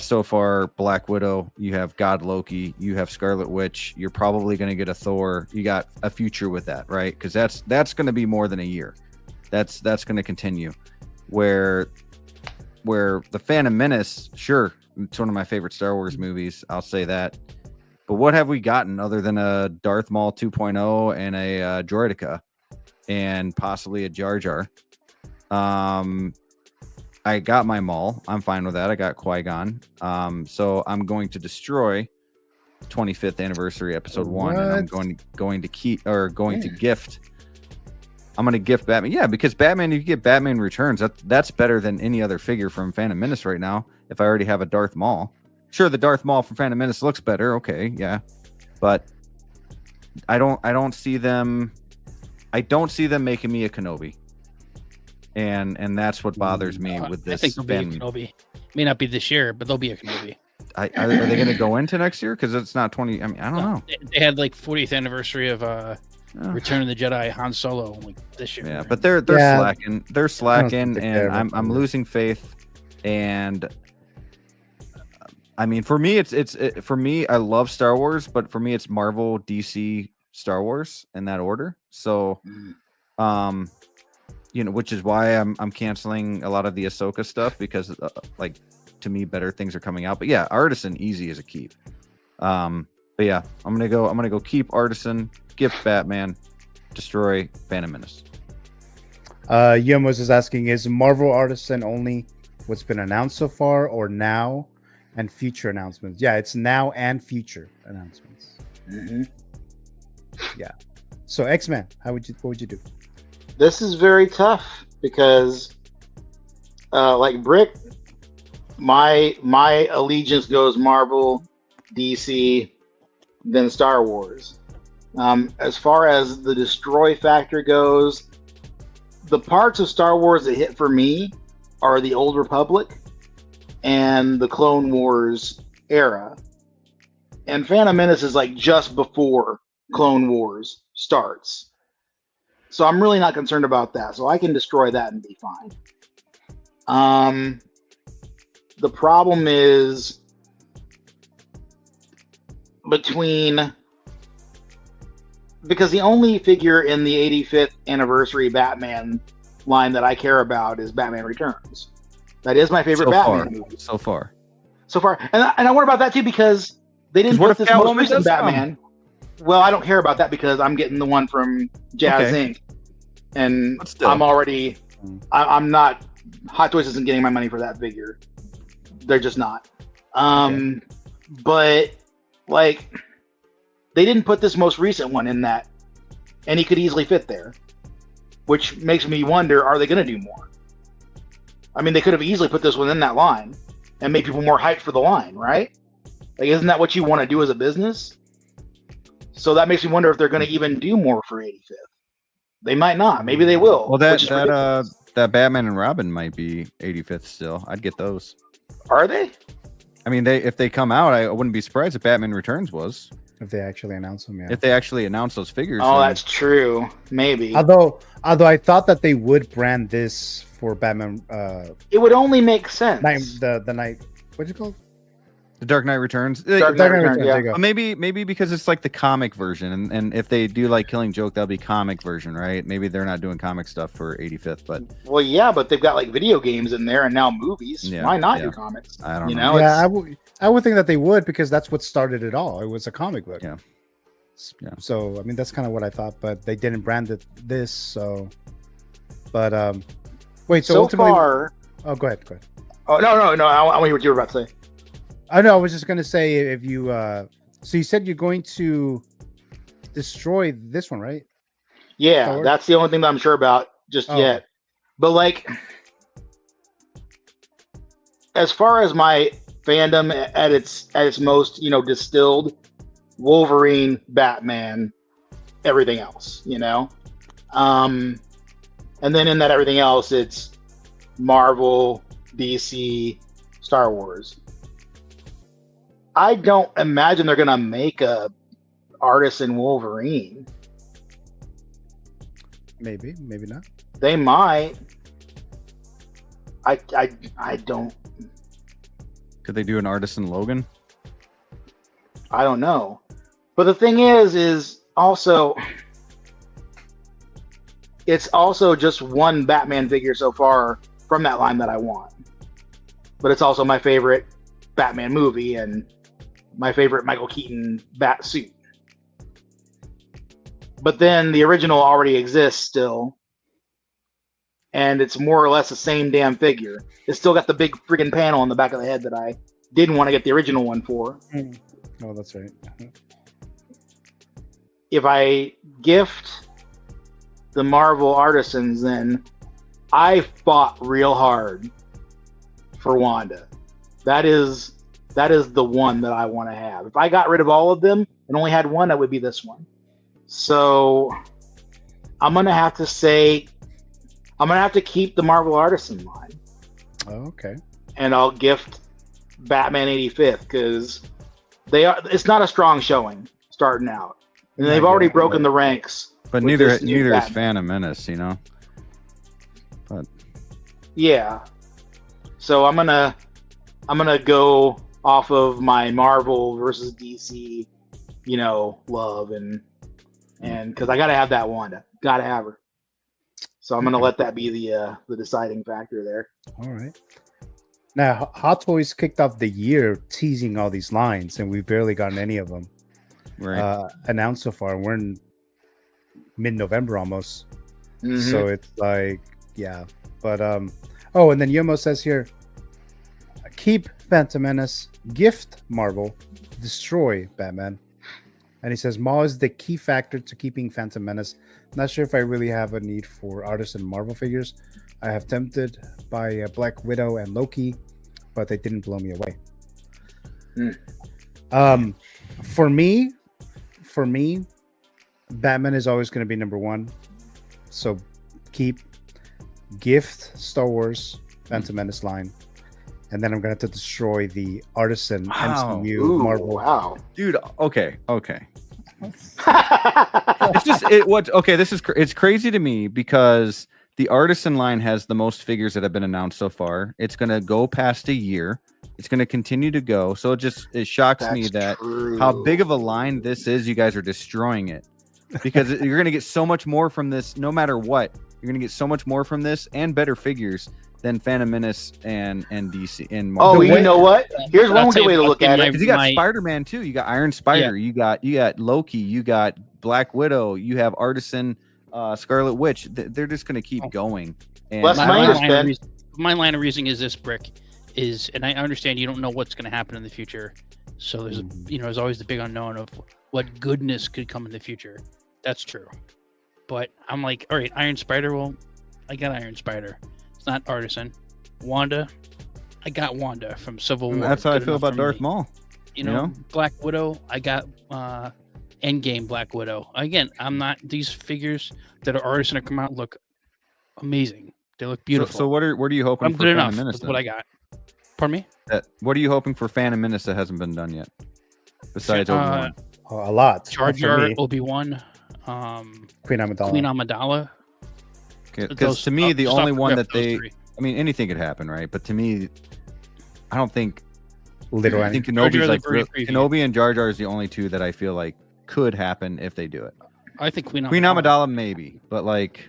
H: so far Black Widow, you have God Loki, you have Scarlet Witch, you're probably going to get a Thor. You got a future with that, right? Because that's going to be more than a year. That's going to continue. Where the Phantom Menace, sure, it's one of my favorite Star Wars movies. I'll say that. But what have we gotten other than a Darth Maul 2.0 and a Droideka and possibly a Jar Jar? I got my Maul. I'm fine with that. I got Qui-Gon. So I'm going to destroy 25th anniversary episode 1, and I'm going to gift. I'm going to gift Batman. Yeah, because Batman, if you get Batman Returns, that's better than any other figure from Phantom Menace right now. If I already have a Darth Maul. Sure, the Darth Maul from Phantom Menace looks better. Okay, yeah. But I don't see them making me a Kenobi. And that's what bothers me with this.
I: I think there'll be a Kenobi. May not be this year, but there'll be a Kenobi.
H: Are they going to go into next year? Because it's not 20. I mean, I don't know.
I: They had like 40th anniversary of Return of the Jedi Han Solo like this year.
H: Yeah, but they're slacking. They're slacking, and I'm losing faith. And I mean, for me, for me, I love Star Wars, but for me, it's Marvel, DC, Star Wars in that order. So, which is why I'm canceling a lot of the Ahsoka stuff because, to me, better things are coming out. But yeah, Artisan easy as a keep. But yeah, I'm gonna go keep Artisan, gift Batman, destroy Phantom Menace.
D: Yomos is asking, is Marvel Artisan only what's been announced so far, or now and future announcements? Yeah, it's now and future announcements.
E: Mm-hmm.
D: Yeah. So X-Men, what would you do?
E: This is very tough because, like Brick, my allegiance goes Marvel, DC, then Star Wars. As far as the destroy factor goes, the parts of Star Wars that hit for me are the Old Republic and the Clone Wars era. And Phantom Menace is like just before Clone Wars starts. So I'm really not concerned about that. So I can destroy that and be fine. The problem is because the only figure in the 85th anniversary Batman line that I care about is Batman Returns. That is my favorite Batman movie.
H: So far.
E: And I worry about that too because they didn't put this most recent Batman. Well, I don't care about that because I'm getting the one from JAZZINC. And I'm not, Hot Toys isn't getting my money for that figure. They're just not. But like, they didn't put this most recent one in that, and he could easily fit there, which makes me wonder, are they going to do more? I mean, they could have easily put this one in that line and made people more hyped for the line, right? Like, isn't that what you want to do as a business? So that makes me wonder if they're going to even do more for 85th. They might not. Maybe they will.
H: Well, that Batman and Robin might be 85th still. I'd get those.
E: Are they?
H: I mean, if they come out, I wouldn't be surprised if Batman Returns was.
D: If they actually announce them, yeah.
H: If they actually announce those figures.
E: Oh, that's true. Maybe.
D: Although I thought that they would brand this for Batman.
E: It would only make sense.
D: The night. What's it called?
H: The Dark Knight Returns.
E: Dark Knight Returns, yeah.
H: Well, maybe because it's like the comic version, and if they do like Killing Joke, that'll be comic version, right? Maybe they're not doing comic stuff for 85th, but
E: well, yeah, but they've got like video games in there and now movies. Yeah, why not do comics?
H: I don't know.
D: Yeah, I would think that they would because that's what started it all. It was a comic book.
H: Yeah.
D: So I mean, that's kind of what I thought, but they didn't brand it this. So, but wait. So ultimately,
E: far.
D: Oh, go ahead.
E: Oh no! I want to hear what you were about to say.
D: I know. I was just going to say if you. So you said you're going to destroy this one, right?
E: Yeah, that's the only thing that I'm sure about just yet. But like, as far as my fandom at its most, distilled, Wolverine, Batman, everything else, you know? And then in that everything else, it's Marvel, DC, Star Wars. I don't imagine they're gonna make a Artisan Wolverine.
D: Maybe not.
E: They might. I don't.
H: Could they do an Artisan Logan?
E: I don't know. But the thing is also, it's also just one Batman figure so far from that line that I want. But it's also my favorite Batman movie and my favorite Michael Keaton bat suit. But then the original already exists still. And it's more or less the same damn figure. It's still got the big friggin' panel on the back of the head that I didn't want to get the original one for.
D: Oh, that's right.
E: If I gift the Marvel Artisans, then I fought real hard for Wanda. That is the one that I want to have. If I got rid of all of them and only had one, that would be this one. So I'm gonna have to say I'm gonna have to keep the Marvel Artisan line.
D: Oh, okay.
E: And I'll gift Batman 85th because it's not a strong showing starting out. And they've already broken the ranks.
H: But neither is Phantom Menace, you know. But
E: yeah. So I'm gonna go off of my Marvel versus DC, you know, love and because I gotta have that Wanda. Gotta have her. So I'm gonna let that be the deciding factor there.
D: All right. Now, Hot Toys kicked off the year teasing all these lines, and we've barely gotten any of them announced so far. We're in mid-November almost, so it's like, yeah. But oh, and then Yomo says here, keep Phantom Menace, gift Marvel, destroy Batman. And he says, Maw is the key factor to keeping Phantom Menace. Not sure if I really have a need for Artisan Marvel figures. I have tempted by Black Widow and Loki, but they didn't blow me away. For me, Batman is always going to be number one. So gift Star Wars Phantom Menace line. And then I'm going to have to destroy the Artisan MCU Marvel.
E: Wow.
H: Dude, okay. It's crazy to me because the Artisan line has the most figures that have been announced so far. It's going to go past a year. It's going to continue to go. So it shocks me that how big of a line this is. You guys are destroying it because you're going to get so much more from this no matter what. You're going to get so much more from this and better figures than Phantom Menace and DC and Marvel.
E: Oh, you know what? Here's one good way to look at it.
H: Because you got Spider-Man too. You got Iron Spider. Yeah. You got Loki. You got Black Widow. You have Artisan, Scarlet Witch. They're just going to keep going. And
I: my line of reasoning is this, Brick, and I understand you don't know what's going to happen in the future. So there's there's always the big unknown of what goodness could come in the future. That's true. But I'm like, all right, Iron Spider. Well, I got Iron Spider. It's not Artisan. Wanda, I got Wanda from Civil War.
H: That's how I feel about Darth Maul.
I: You know, Black Widow, I got Endgame Black Widow. Again, these figures that are Artisan that come out look amazing. They look beautiful.
H: So what are you hoping for Phantom Menace?
I: What I got. Pardon me?
H: What are you hoping for Phantom Menace that hasn't been done yet? Besides Obi-Wan?
D: A lot.
I: Jar Jar, Obi-Wan,
D: Queen
I: Amidala.
H: Because to me, the only one that anything could happen, right? But to me, I don't think.
D: Literally,
H: I think Kenobi and Jar Jar is the only two that I feel like could happen if they do it.
I: I think Queen
H: Amidala maybe, but like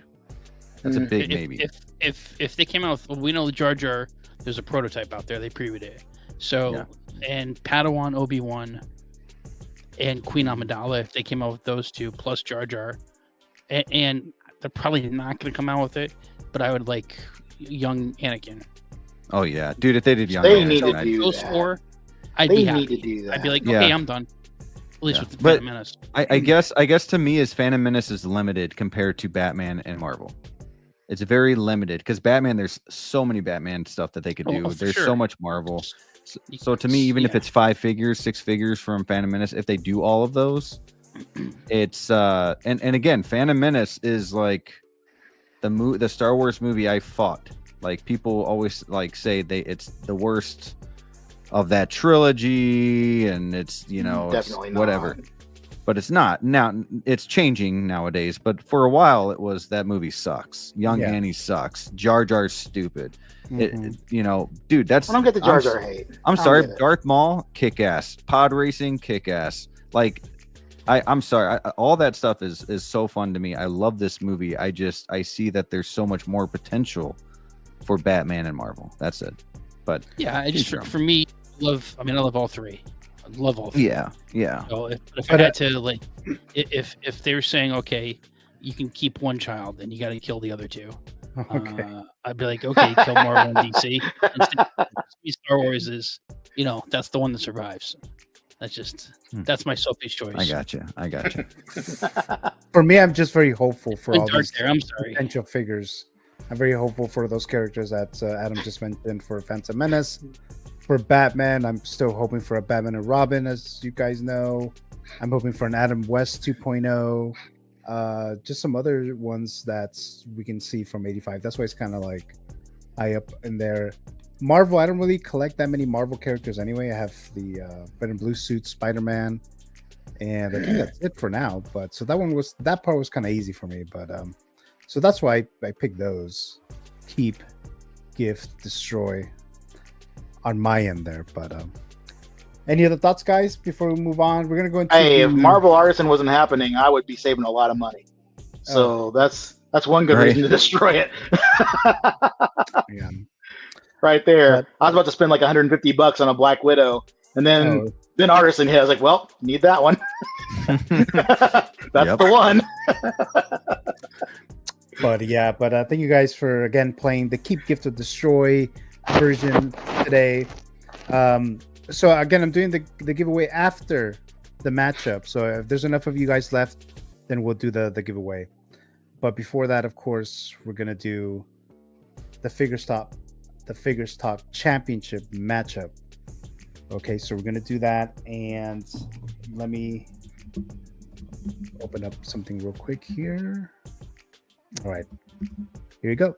H: that's a big maybe.
I: If they came out with, we know Jar Jar, there's a prototype out there. They previewed it. So and Padawan, Obi-Wan, and Queen Amidala, if they came out with those two plus Jar Jar, and they're probably not going to come out with it, but I would like young Anakin.
H: Oh yeah, dude! If they did young,
E: they need to do those
I: four. I'd be happy. To do that. I'd be like, okay, I'm done. At least with the Phantom Menace.
H: I guess to me, is Phantom Menace is limited compared to Batman and Marvel. It's very limited because Batman, there's so many Batman stuff that they could do. There's so much Marvel. So to me, even if it's 5 figures, 6 figures from Phantom Menace, if they do all of those, it's and again, Phantom Menace is like the Star Wars movie I fought. Like people always like say it's the worst of that trilogy, and it's
E: definitely
H: it's whatever. But it's not. Now it's changing nowadays. But for a while, it was that movie sucks. Young Annie sucks. Jar Jar's stupid. Dude, that's.
E: I don't get the Jar Jar hate.
H: I'm sorry, Darth Maul, kick ass. Pod racing, kick ass. Like, I'm sorry. All that stuff is so fun to me. I love this movie. I see that there's so much more potential for Batman and Marvel. That's it. But
I: yeah, for me, I love all three. I love all three.
H: Yeah.
I: So if I had to if they're saying okay, you can keep one child, then you got to kill the other two.
D: Okay.
I: I'd be like, okay, kill Marvel and DC. Star Wars is, that's the one that survives. That's my selfish choice.
H: I got you.
D: For me, I'm just very hopeful for all these
I: I'm sorry.
D: potential figures. I'm very hopeful for those characters that Adam just mentioned for Phantom Menace. For Batman, I'm still hoping for a Batman and Robin, as you guys know. I'm hoping for an Adam West 2.0. Just some other ones that we can see from 85. That's why it's kind of like high up in there. Marvel, I don't really collect that many Marvel characters anyway. I have the red and blue suit Spider-Man, and I think that's it for now. But so that part was kind of easy for me. But so that's why I picked those. Keep, gift, destroy on my end there. But any other thoughts, guys, before we move on? We're gonna go into
E: if Marvel Artisan wasn't happening, I would be saving a lot of money. So that's one good reason to destroy it.
D: Yeah.
E: Right there. I was about to spend like $150 on a Black Widow, and then Artisan hit. I was like, well, need that one. That's the one.
D: But thank you guys for again playing the Keep, Gift, or Destroy version today. So again, I'm doing the giveaway after the matchup. So if there's enough of you guys left, then we'll do the giveaway. But before that, of course, we're gonna do the Figures Talk Championship matchup. Okay, so we're gonna do that, and let me open up something real quick here. All right, here you go.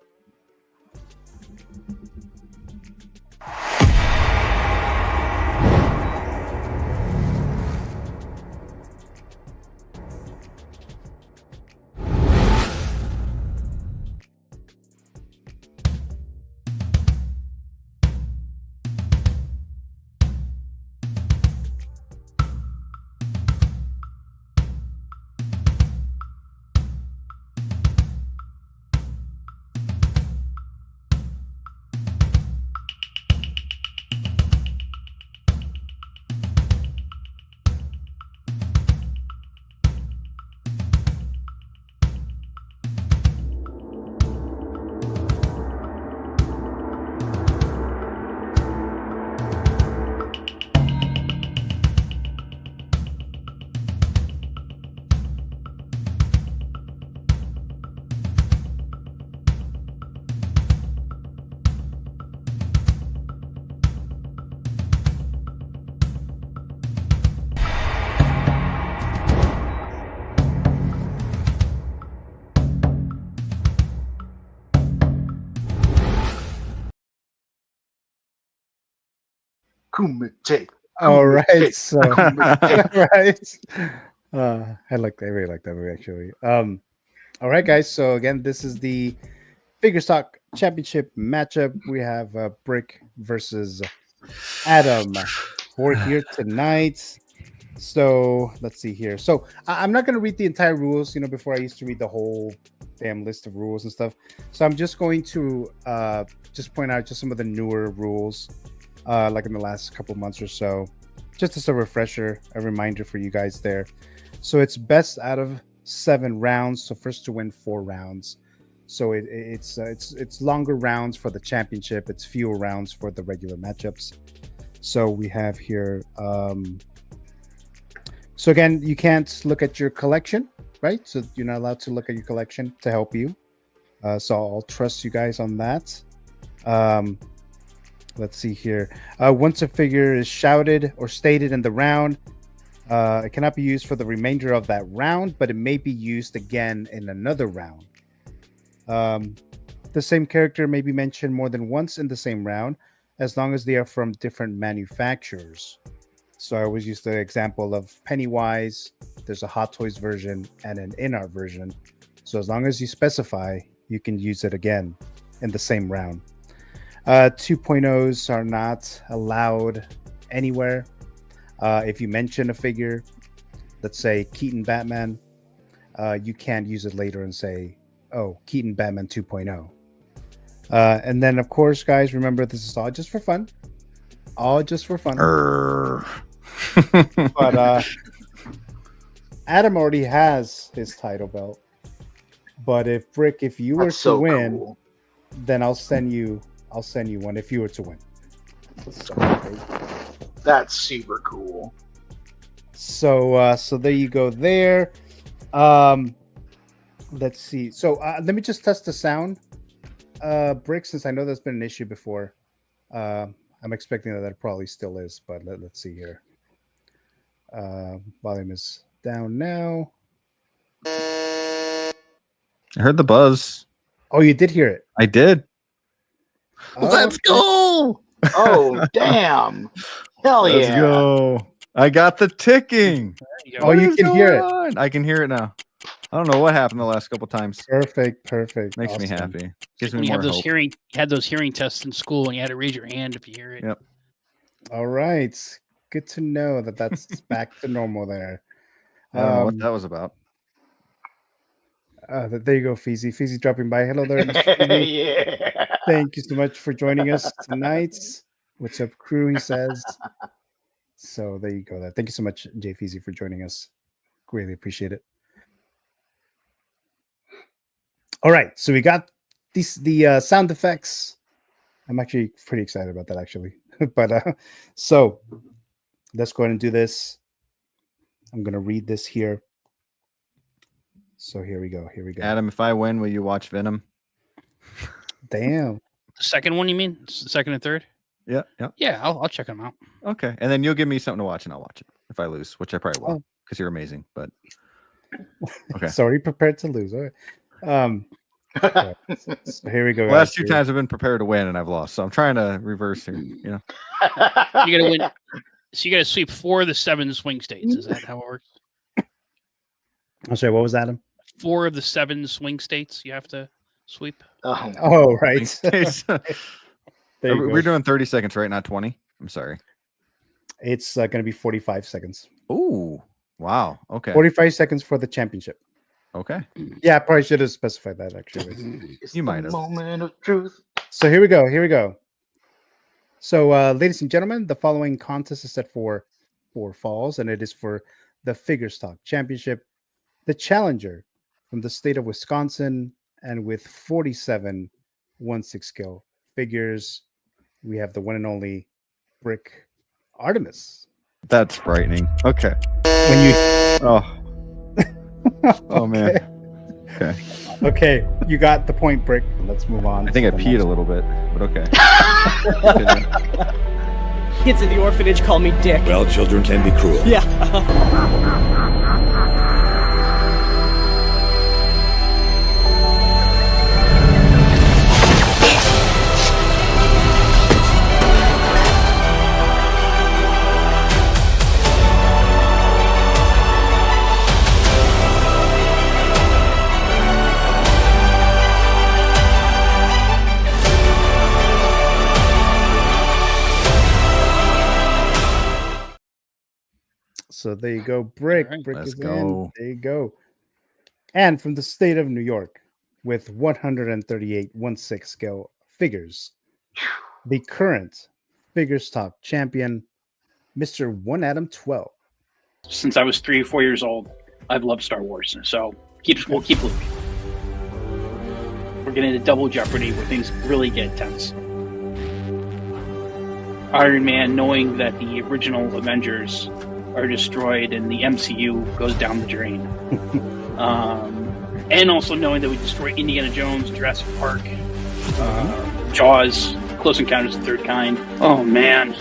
E: Kumite.
D: All right, so right. I really like that movie actually. All right, guys. So again, this is the Figures Talk Championship matchup. We have Brick versus Adam. We're here tonight. So let's see here. So I'm not going to read the entire rules. Before I used to read the whole damn list of rules and stuff. So I'm just going to just point out just some of the newer rules, like in the last couple months or so, just as a refresher, a reminder for you guys there. So it's best out of 7 rounds. So first to win 4 rounds. So it's longer rounds for the championship. It's fewer rounds for the regular matchups. So we have here. So again, you can't look at your collection, right? So you're not allowed to look at your collection to help you. So I'll trust you guys on that. Let's see here. Once a figure is shouted or stated in the round, it cannot be used for the remainder of that round, but it may be used again in another round. The same character may be mentioned more than once in the same round, as long as they are from different manufacturers. So I always use the example of Pennywise. There's a Hot Toys version and an in-art version. So as long as you specify, you can use it again in the same round. 2.0s are not allowed anywhere. If you mention a figure, let's say Keaton Batman, you can't use it later and say, oh, Keaton Batman 2.0. And then, of course, guys, remember, this is all just for fun. All just for fun. But Adam already has his title belt. But if Brick, if you were to win, then I'll send you one if you were to win. So,
E: that's super cool.
D: So there you go there. Let's see. So let me just test the sound. Brick, since I know that's been an issue before. I'm expecting that probably still is, but let's see here. Volume is down now.
H: I heard the buzz.
D: Oh, you did hear it?
H: I did.
E: Let's go! Oh, damn. Hell yeah.
H: Let's go. I got the ticking.
D: Oh, you can hear it.
H: I can hear it now. I don't know what happened the last couple times.
D: Perfect.
H: Makes me happy. Gives
I: When
H: me
I: you
H: more
I: have those
H: hope.
I: you had those hearing tests in school, and you had to raise your hand if you hear it.
H: Yep.
D: All right. Good to know that that's back to normal there.
H: I don't know what that was about.
D: There you go, Feezy. Feezy dropping by. Hello there.
E: Yeah.
D: Thank you so much for joining us tonight. What's up, crew? He says. So there you go. Thank you so much, Jay Feezy, for joining us. Greatly appreciate it. All right, so we got the sound effects. I'm actually pretty excited about that, actually. But so let's go ahead and do this. I'm gonna read this here. So here we go.
H: Adam, if I win, will you watch Venom?
D: Damn.
I: The second one, you mean? The second and third?
H: Yeah.
I: Yeah, I'll check them out.
H: Okay, and then you'll give me something to watch, and I'll watch it if I lose, which I probably will, because you're amazing. But okay.
D: So are you prepared to lose? All right. So here we go.
H: The last two times I've been prepared to win, and I've lost. So I'm trying to reverse here. You know,
I: You gotta win. So you gotta sweep 4 of the 7 swing states. Is that how it works?
D: I'm sorry. What was that?
I: 4 of the 7 swing states you have to sweep.
D: Oh, right.
H: We're doing 30 seconds, right? Not 20. I'm sorry.
D: It's going to be 45 seconds.
H: Ooh, wow. Okay.
D: 45 seconds for the championship.
H: Okay.
D: Yeah, I probably should have specified that, actually.
H: You might have.
E: Moment of truth.
D: So here we go. So, ladies and gentlemen, the following contest is set for 4 falls, and it is for the Figure Stock Championship. The challenger from the state of Wisconsin, and with 47 1/6 scale figures, we have the one and only Brick Artemis.
H: That's frightening. Okay.
D: When you
H: oh man.
D: Okay, you got the point, Brick. Let's move on.
H: I think I peed a little bit, but okay.
N: Kids at the orphanage call me Dick.
O: Well, children can be cruel.
N: Yeah.
D: So there you go, Brick.
I: All right,
D: Brick
H: let's
D: is
H: go.
D: in. There you go. And from the state of New York, with 138 1/6 scale figures, the current Figure Stock champion, Mr. One Adam 12.
P: Since I was 3 or 4 years old, I've loved Star Wars. So we'll keep Luke. We're getting into double jeopardy where things really get tense. Iron Man, knowing that the original Avengers are destroyed and the MCU goes down the drain. And also knowing that we destroy Indiana Jones, Jurassic Park, Jaws, Close Encounters of the Third Kind. Oh man.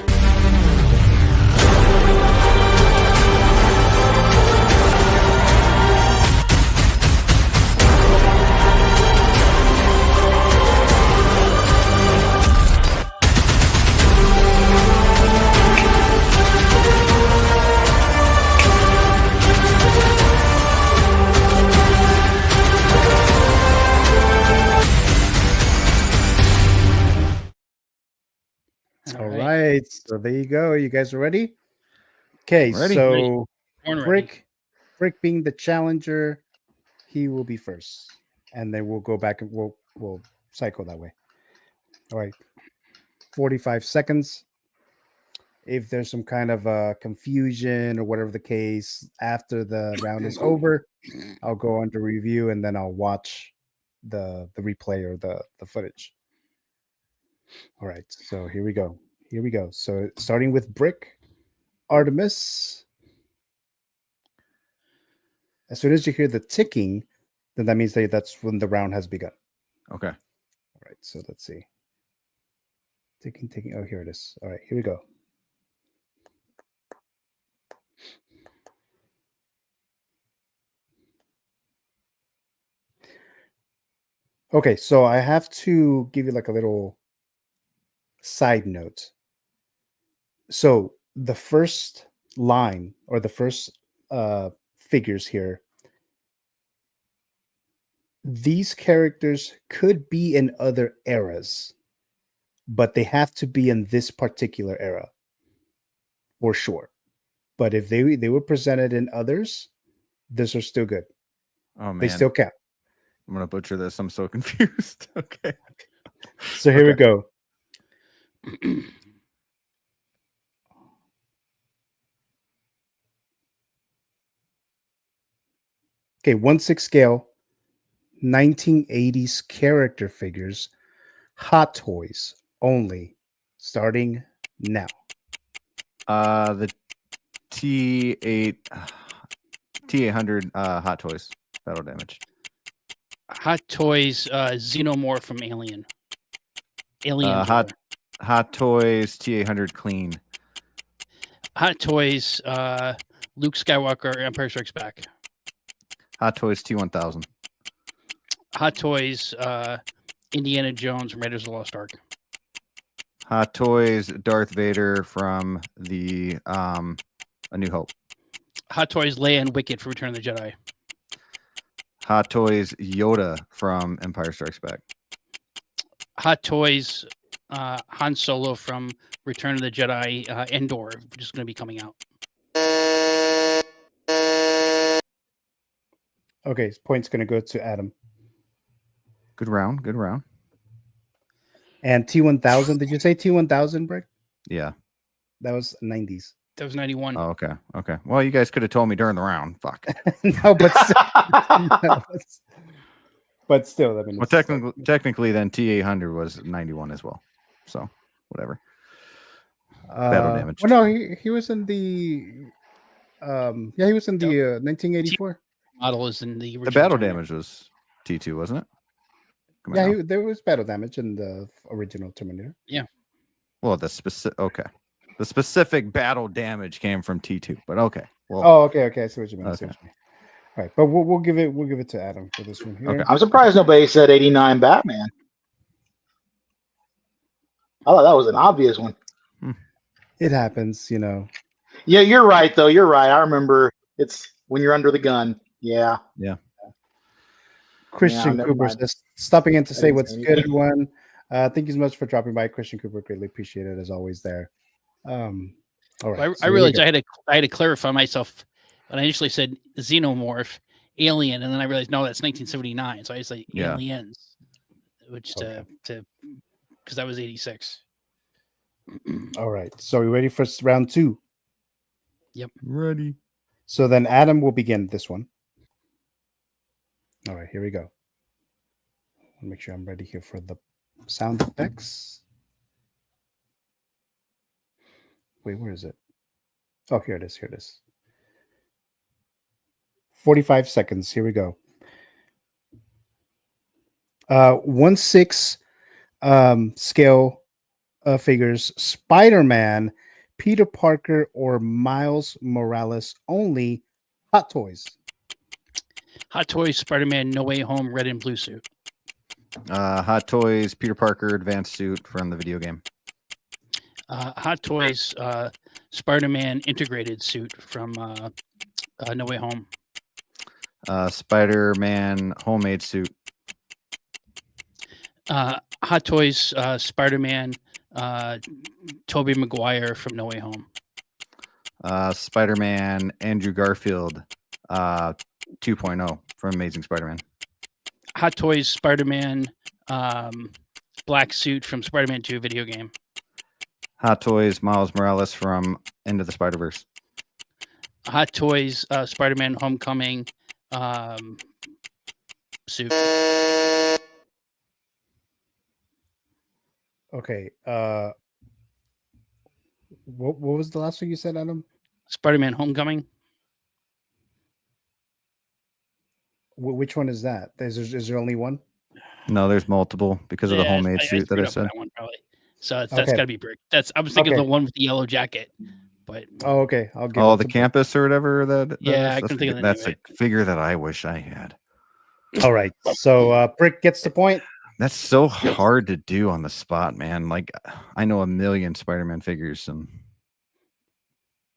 D: All right. So there you go. You guys are ready? Okay,
H: Ready.
D: so
I: Ready.
D: Brick being the challenger, he will be first. And then we'll go back and we'll cycle that way. All right. 45 seconds. If there's some kind of confusion or whatever the case after the round is over, I'll go under review and then I'll watch the replay or the footage. All right, so here we go. So starting with Brick, Artemis. As soon as you hear the ticking, then that means that's when the round has begun.
H: Okay.
D: All right, so let's see. Ticking. Oh, here it is. All right, here we go. Okay, so I have to give you like a little side note. So the first line or the first figures here, these characters could be in other eras, but they have to be in this particular era for sure. But if they were presented in others, these are still good.
H: Oh man,
D: they still count.
H: I'm gonna butcher this. I'm so confused. Okay.
D: So here we go. Okay, 1/6 scale, 1980s character figures, Hot Toys only, starting now.
H: The T800 Hot Toys battle damage.
I: Hot Toys Xenomorph from Alien. Alien.
H: Hot Toys T800 clean.
I: Hot Toys Luke Skywalker Empire Strikes Back.
H: Hot Toys T1000.
I: Hot Toys Indiana Jones from Raiders of the Lost Ark.
H: Hot Toys Darth Vader from the A New Hope.
I: Hot Toys Leia and Wicket for Return of the Jedi.
H: Hot Toys Yoda from Empire Strikes Back.
I: Hot Toys Han Solo from Return of the Jedi Endor, which is going to be coming out.
D: Okay, point's going to go to Adam.
H: Good round.
D: And T1000, did you say T1000, Brick?
H: Yeah.
D: That was 90s.
I: That was 91.
H: Oh, okay. Well, you guys could have told me during the round. Fuck.
D: No, but but still, I mean.
H: Well, technically, then T800 was 91 as well. So, whatever. Battle damage.
D: Well, no, he was in the. He was in the 1984
I: model. Is in the original.
H: The battle damage was T2, wasn't it?
D: There was battle damage in the original Terminator.
I: Yeah.
H: Well, the specific battle damage came from T2, but okay. Well,
D: okay. I see what you mean. All right, but we'll give it to Adam for this one here.
H: Okay.
E: I'm surprised nobody said 89 Batman. I thought that was an obvious one.
D: It happens,
E: Yeah, you're right, though. You're right. I remember it's when you're under the gun. Yeah.
D: Christian Cooper says, stopping in to say what's good, everyone. Thank you so much for dropping by, Christian Cooper. Greatly appreciate it, as always there. All right.
I: I realized I had to clarify myself when I initially said Xenomorph, Alien, and then I realized, no, that's 1979. So I just say Aliens, which because that was 86.
D: All right. So are we ready for round 2?
I: Yep.
H: Ready.
D: So then Adam will begin this one. All right, here we go. I'll make sure I'm ready here for the sound effects. Wait, where is it? Oh, here it is. 45 seconds. Here we go. 1/6 scale figures Spider-Man, Peter Parker, or Miles Morales only? Hot Toys.
I: Hot Toys, Spider-Man, No Way Home, red and blue suit.
H: Hot Toys, Peter Parker, advanced suit from the video game.
I: Hot Toys, Spider-Man integrated suit from No Way Home.
H: Spider-Man homemade suit.
I: Hot Toys, Spider-Man, Tobey Maguire from No Way Home.
H: Spider-Man, Andrew Garfield, 2.0 from Amazing Spider-Man.
I: Hot Toys, Spider-Man, black suit from Spider-Man 2 video game.
H: Hot Toys, Miles Morales from Into the Spider-Verse.
I: Hot Toys, Spider-Man Homecoming suit.
D: Okay. What was the last one you said, Adam?
I: Spider-Man Homecoming.
D: Which one is that? Is there only one?
H: No, there's multiple because of the homemade suit that I said.
I: That one, probably. So that's got to be Brick. I was thinking of the one with the yellow jacket, but
D: okay, I'll give.
H: Oh, the campus or whatever.
I: Yeah, I couldn't think of the
H: that's
I: name
H: a figure that I wish I had.
D: All right, so Brick gets the point.
H: That's so hard to do on the spot, man. Like, I know a million Spider-Man figures, and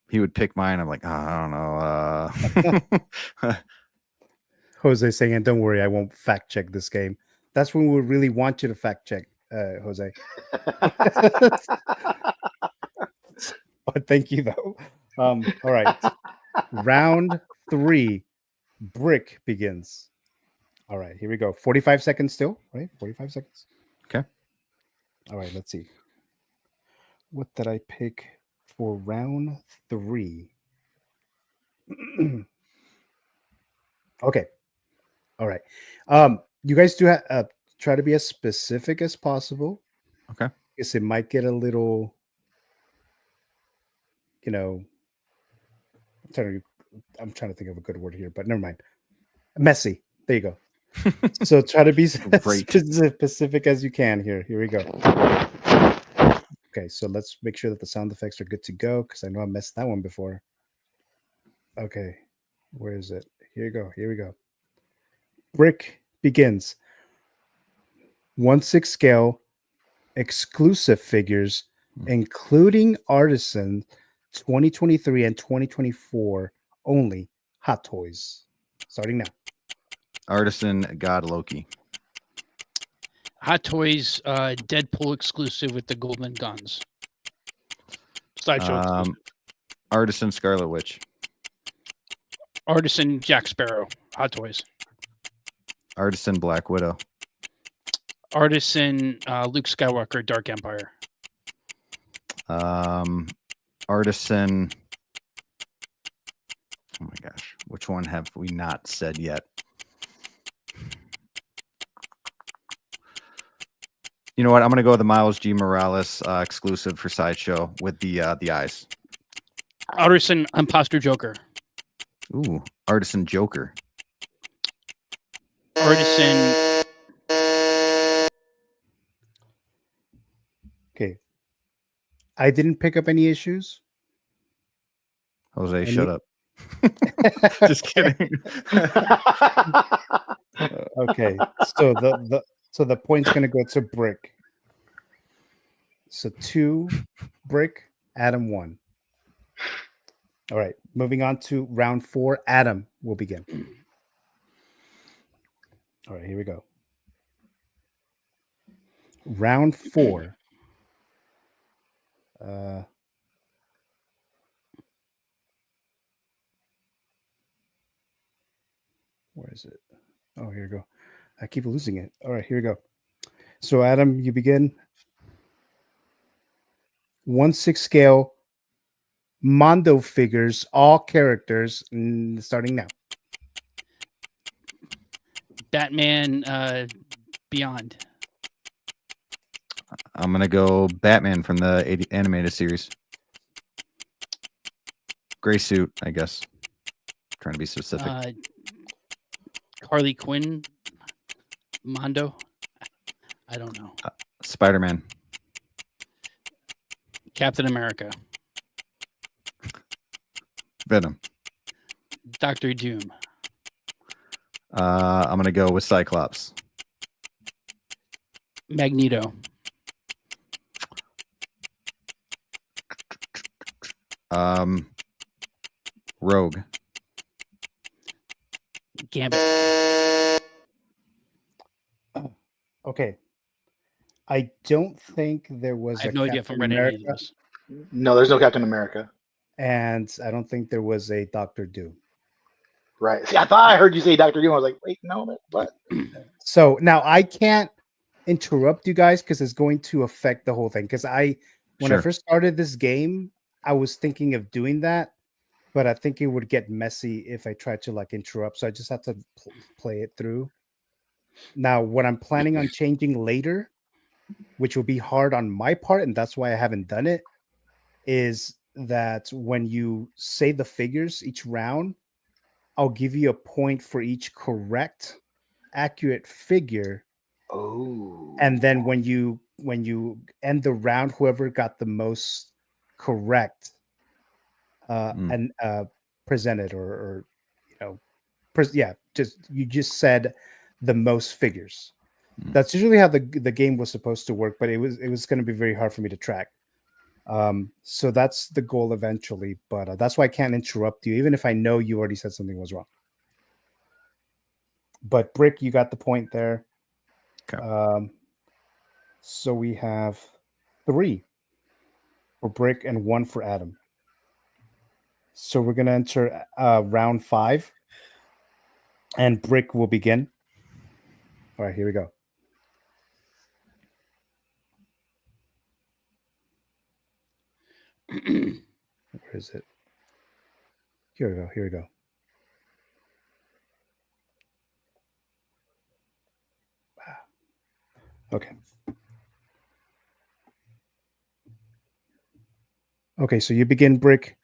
H: he would pick mine. I'm like, oh, I don't know.
D: Jose saying, "Don't worry, I won't fact check this game." That's when we really want you to fact check, Jose. But thank you, though. All right, round 3, Brick begins. All right, here we go. 45 seconds still, right? 45 seconds.
H: Okay.
D: All right, let's see. What did I pick for round 3? Okay. All right. You guys do try to be as specific as possible.
H: Okay.
D: Because it might get a little, I'm trying to think of a good word here, but never mind. Messy. There you go. So try to be as specific as you can here. Here we go. Okay, so let's make sure that the sound effects are good to go because I know I messed that one before. Okay, where is it? Here you go. Here we go. Brick begins. 1/6 scale exclusive figures, including Artisan 2023 and 2024 only. Hot Toys. Starting now.
H: Artisan God Loki.
I: Hot Toys, Deadpool exclusive with the golden guns. Sideshow exclusive.
H: Artisan Scarlet Witch.
I: Artisan Jack Sparrow. Hot Toys.
H: Artisan Black Widow.
I: Artisan Luke Skywalker Dark Empire.
H: Artisan. Oh my gosh, which one have we not said yet? You know what? I'm gonna go with the Miles G. Morales exclusive for Sideshow with the eyes.
I: Artisan Imposter Joker.
H: Ooh, Artisan Joker.
I: Artisan.
D: Okay. I didn't pick up any issues.
H: Jose, shut up. Just kidding.
D: Okay, so the point's gonna go to Brick. So 2 Brick, Adam 1. All right, moving on to round 4. Adam will begin. All right, here we go. Round 4. Where is it? Oh, here we go. I keep losing it. All right, here we go. So, Adam, you begin. 1/6 scale Mondo figures, all characters, starting now.
I: Batman Beyond.
H: I'm gonna go Batman from the animated series. Gray suit, I guess. Trying to be specific.
I: Harley Quinn. Mondo. I don't know.
H: Spider-Man.
I: Captain America.
H: Venom.
I: Doctor Doom.
H: I'm gonna go with Cyclops.
I: Magneto.
H: Rogue.
I: Gambit.
D: Okay. I don't think there was
I: I have
D: a
I: no idea if I'm
D: Captain
I: ready to any of
D: America,
I: those.
E: No, there's no Captain America.
D: and I don't think there was a Doctor Doom.
E: Right. See, I thought I heard you say Doctor Doom. I was like, wait, no, what?
D: So now I can't interrupt you guys because it's going to affect the whole thing. Because when I
H: Sure.
D: first started this game, I was thinking of doing that, but I think it would get messy if I tried to like interrupt. So I just have to play it through. Now, what I'm planning on changing later, which will be hard on my part, and that's why I haven't done it, is that when you say the figures each round, I'll give you a point for each correct, accurate figure.
E: Oh.
D: And then when you end the round, whoever got the most correct and presented or you know, you just said the most figures. That's usually how the game was supposed to work, but it was going to be very hard for me to track. So that's the goal eventually, but that's why I can't interrupt you, even if I know you already said something was wrong. But Brick, you got the point there.
H: Okay.
D: So we have 3 for Brick and 1 for Adam. So we're gonna enter round 5, and Brick will begin. All right, here we go. Where is it? Here we go. Here we go. Okay. Okay, so you begin, Brick.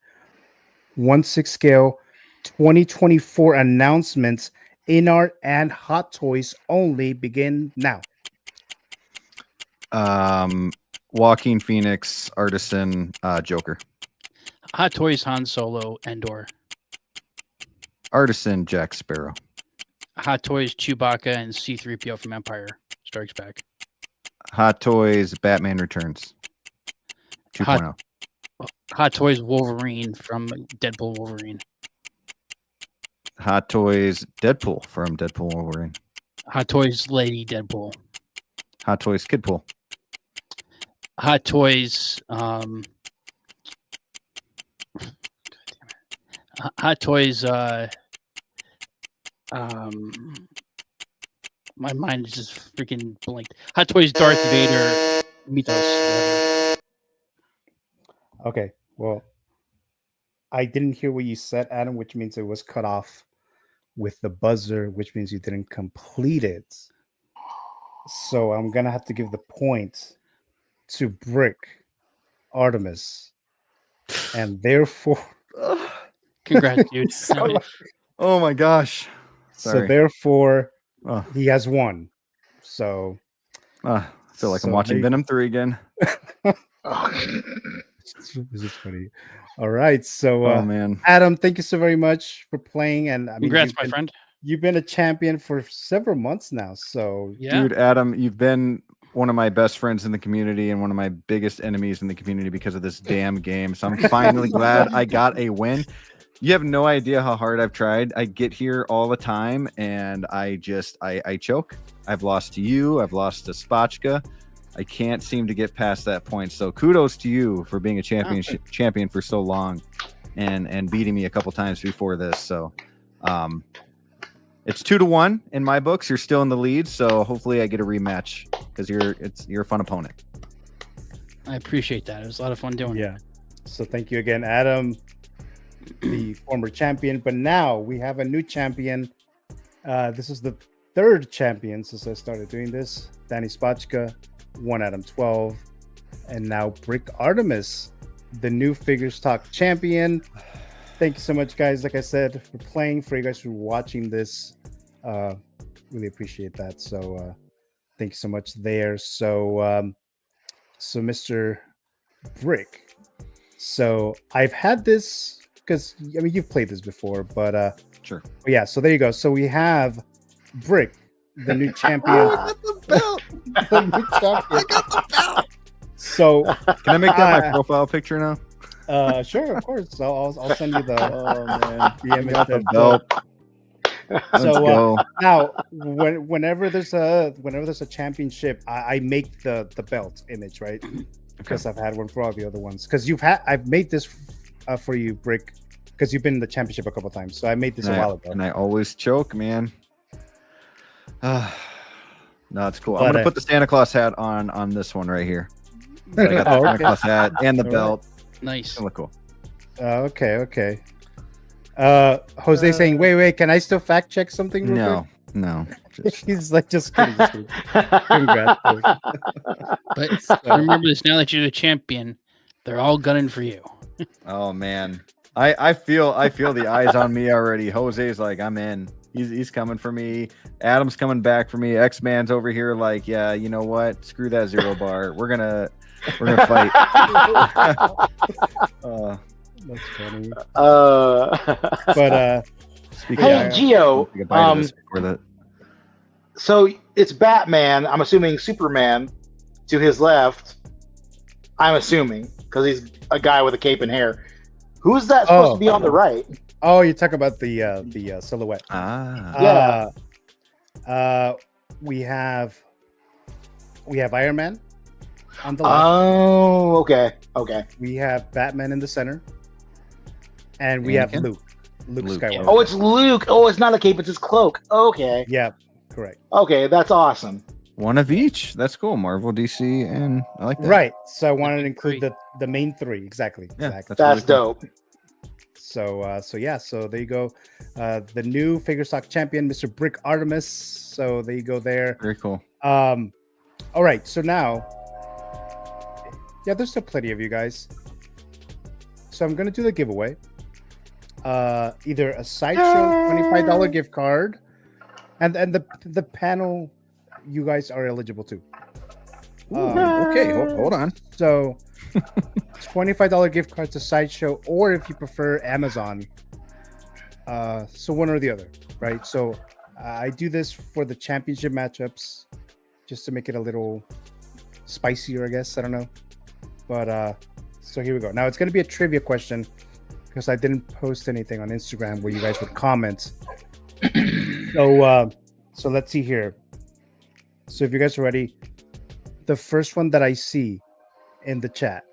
D: 1/6 scale, 2024 announcements, in art and Hot Toys only begin now.
H: Walking Phoenix, Artisan, Joker.
I: Hot Toys, Han Solo, Endor.
H: Artisan, Jack Sparrow.
I: Hot Toys, Chewbacca, and C-3PO from Empire Strikes Back.
H: Hot Toys, Batman Returns. 2.0.
I: Hot Toys, Wolverine from Deadpool Wolverine.
H: Hot Toys, Deadpool from Deadpool Wolverine.
I: Hot Toys, Lady Deadpool.
H: Hot Toys, Kidpool.
I: Hot Toys, Hot Toys, my mind is just freaking blinked. Hot Toys, Darth Vader, Mythos.
D: Okay, well, I didn't hear what you said, Adam, which means it was cut off with the buzzer, which means you didn't complete it. So I'm gonna have to give the point to Brick Artemis, and therefore,
I: congrats, dude.
H: Oh my gosh!
D: So therefore, he has won. So
H: I feel like I'm watching Venom 3 again.
D: This is funny. All right, so
H: oh man,
D: Adam, thank you so very much for playing, and I mean,
I: congrats, my friend.
D: You've been a champion for several months now, so
I: yeah.
H: Dude, Adam, you've been one of my best friends in the community and one of my biggest enemies in the community because of this damn game. So I'm finally glad I got a win. You have no idea how hard I've tried. I get here all the time and I choke. I've lost to you. I've lost to Spotchka. I can't seem to get past that point. So kudos to you for being a champion for so long and beating me a couple times before this. So it's 2-1 in my books. You're still in the lead. So hopefully I get a rematch because you're a fun opponent.
I: I appreciate that. It was a lot of fun doing it.
D: So thank you again, Adam, the former champion. But now we have a new champion. This is the 3rd champion since I started doing this. Danny Spotchka, 1 Adam 12, and now Brick Artemis, the new Figures Talk champion. Thank you so much, guys. Like I said, for playing, for you guys for watching this. Really appreciate that. So thank you so much there. So Mr. Brick. So I've had this because I mean you've played this before, but
H: sure.
D: Yeah, so there you go. So we have Brick, the new champion.
H: Oh, I got the belt.
D: The new champion.
H: I got the belt.
D: So
H: can I make that my profile picture now?
D: Sure, of course. I'll send you the the image
H: got the
D: of
H: belt. Let's
D: So
H: go.
D: now, whenever there's a championship, I make the belt image, right? Because I've had one for all the other ones. Because I've made this for you, Brick, because you've been in the championship a couple times. So I made this a while ago.
H: And I always choke, man. No, it's cool.
D: But,
H: I'm gonna put the Santa Claus hat on this one right here. So I got the Santa Claus hat and the belt.
I: Nice.
H: Look cool.
D: Okay. Jose saying, wait, can I still fact check something? Real quick?
H: No.
D: He's like, just kidding. Congrats.
I: But remember this: now that you're the champion, they're all gunning for you.
H: Oh man, I feel the eyes on me already. Jose's like, I'm in. He's coming for me. Adam's coming back for me. X-Man's over here like, yeah, you know what? Screw that 0 bar. We're gonna fight.
D: That's funny.
E: But hey, Gio. So it's Batman. I'm assuming Superman to his left. I'm assuming because he's a guy with a cape and hair. Who's that supposed to be on the right?
D: Oh, you talk about the silhouette.
H: Ah.
D: We have Iron Man on the left.
E: Oh, okay.
D: We have Batman in the center, and we have Luke Skywalker.
E: Oh, it's Luke. Oh, it's not a cape; it's his cloak. Okay.
D: Yeah, correct.
E: Okay, that's awesome.
H: One of each. That's cool. Marvel, DC, and I like that.
D: Right. So I wanted to include the main three. Exactly.
H: Exactly.
E: That's really dope.
D: So there you go. The new figure stock champion, Mr. Brick Artemis. So there you go there.
H: Very cool.
D: All right. So now, yeah, there's still plenty of you guys. So I'm gonna do the giveaway. Either a Sideshow $25 gift card, and the panel, you guys are eligible too.
H: Okay, hold on.
D: So $25 gift card to Sideshow, or if you prefer, Amazon. So one or the other, right? So I do this for the championship matchups, just to make it a little spicier, I guess. I don't know, but so here we go. Now it's going to be a trivia question because I didn't post anything on Instagram where you guys would comment. So let's see here. So if you guys are ready, the first one that I see in the chat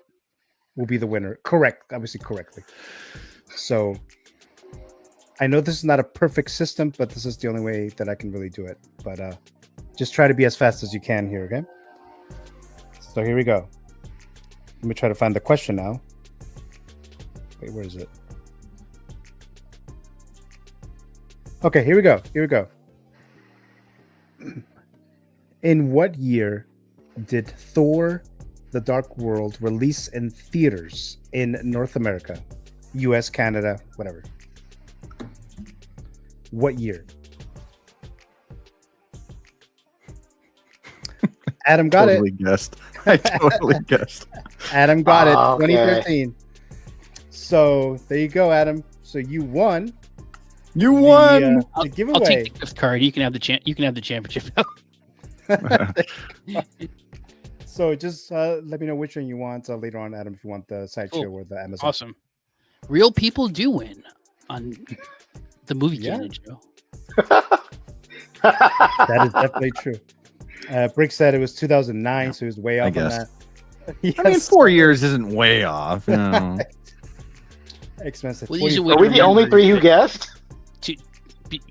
D: will be the winner. Correct, obviously correctly. So I know this is not a perfect system, but this is the only way that I can really do it. But just try to be as fast as you can here, okay? So here we go. Let me try to find the question now. Wait, where is it? Okay, here we go. In what year did Thor: The Dark World release in theaters in North America, US, Canada, whatever? What year? Adam got
H: totally guessed. I totally guessed.
D: Adam got it.
E: Okay.
D: 2013. So there you go, Adam. So you won.
H: You won.
D: The giveaway.
I: I'll take the gift card. You can have the You can have the championship.
D: So just let me know which one you want later on, Adam, if you want the Sideshow or the Amazon.
I: Awesome. Real people do win on the movie canon show.
D: That is definitely true. Brick said it was 2009, so he was way off on that. Yes.
H: I mean, 4 years isn't way off. No.
D: Expensive.
I: Well, easy way
E: Are
I: to
E: we the only
I: remember
E: three who guessed?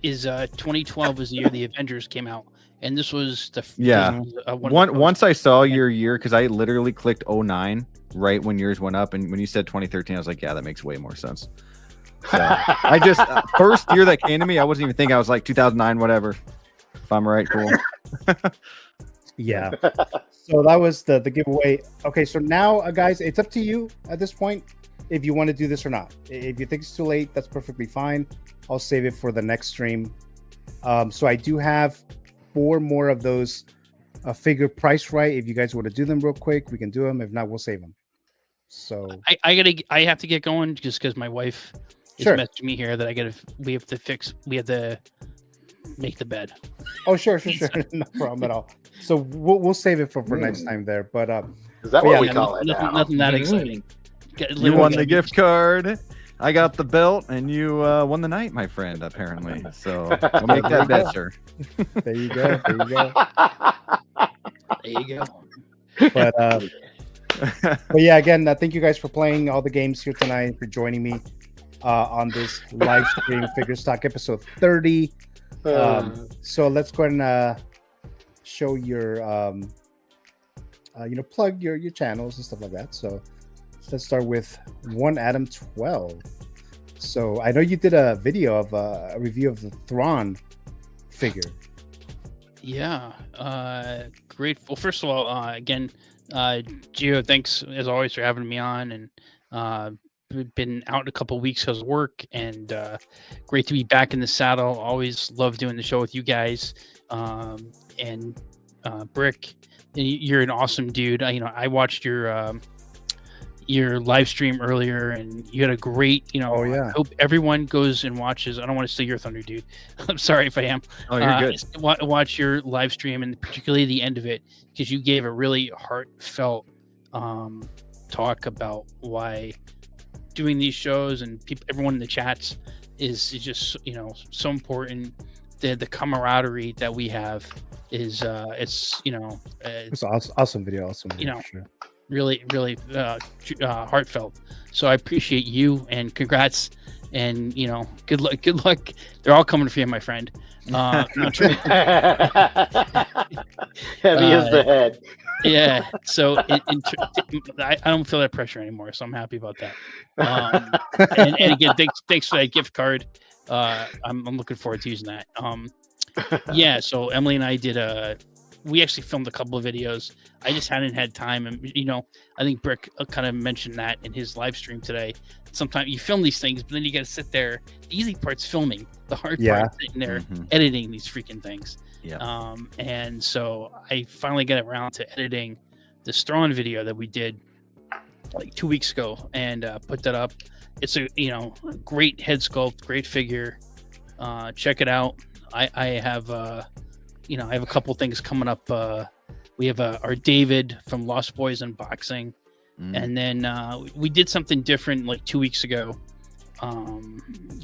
I: Is 2012 was the year the Avengers came out, and this was the
H: Once I saw your year, because I literally clicked 09 right when yours went up, and when you said 2013, I was like, yeah, that makes way more sense. So I just first year that came to me, I wasn't even thinking. I was like 2009, whatever. If I'm right, cool.
D: Yeah. So that was the giveaway. Okay, so now, guys, it's up to you at this point if you want to do this or not. If you think it's too late, that's perfectly fine. I'll save it for the next stream. So I do have 4 more of those figure price right. If you guys want to do them real quick, we can do them. If not, we'll save them. So
I: I have to get going just because my wife is messaging me here that we have to make the bed.
D: Oh, sure. No problem at all. So we'll save it for next time there. But
E: is that what we call it?
I: Nothing that exciting.
H: You won the gift card. I got the belt, and you won the night, my friend. Apparently, so we'll make that bet, sir.
D: There you go.
I: There you go.
D: But yeah, again, thank you guys for playing all the games here tonight, for joining me on this live stream Figures Talk episode 30. So let's go ahead and show your plug your channels and stuff like that. So let's start with One Adam 12. So I know you did a video of a review of the Thrawn figure.
I: Yeah, great. Well, first of all, again, Gio, thanks as always for having me on, and we've been out a couple weeks because of work, and great to be back in the saddle. Always love doing the show with you guys, and Brick, you're an awesome dude. I watched your live stream earlier, and you had a great, I hope everyone goes and watches. I don't want to steal your thunder, dude. I'm sorry if I am.
H: Oh, you're good.
I: Watch your live stream, and particularly the end of it, because you gave a really heartfelt talk about why doing these shows and everyone in the chats is just so important. The camaraderie that we have is it's
D: awesome video. For sure.
I: Really heartfelt. So I appreciate you, and congrats, and good luck. They're all coming for you, my friend.
E: Heavy as the head.
I: Yeah, so I don't feel that pressure anymore, so I'm happy about that. And again, thanks for that gift card. I'm looking forward to using that. Yeah, so Emily and I we actually filmed a couple of videos. I just hadn't had time, and I think Brick kind of mentioned that in his live stream today. Sometimes you film these things, but then you got to sit there. The easy part's filming. The hard part's sitting there editing these freaking things.
H: Yeah.
I: And so I finally got around to editing the Thrawn video that we did like 2 weeks ago, and put that up. It's a great head sculpt, great figure. Check it out. I have I have a couple things coming up. We have our David from Lost Boys Unboxing, and then we did something different like 2 weeks ago.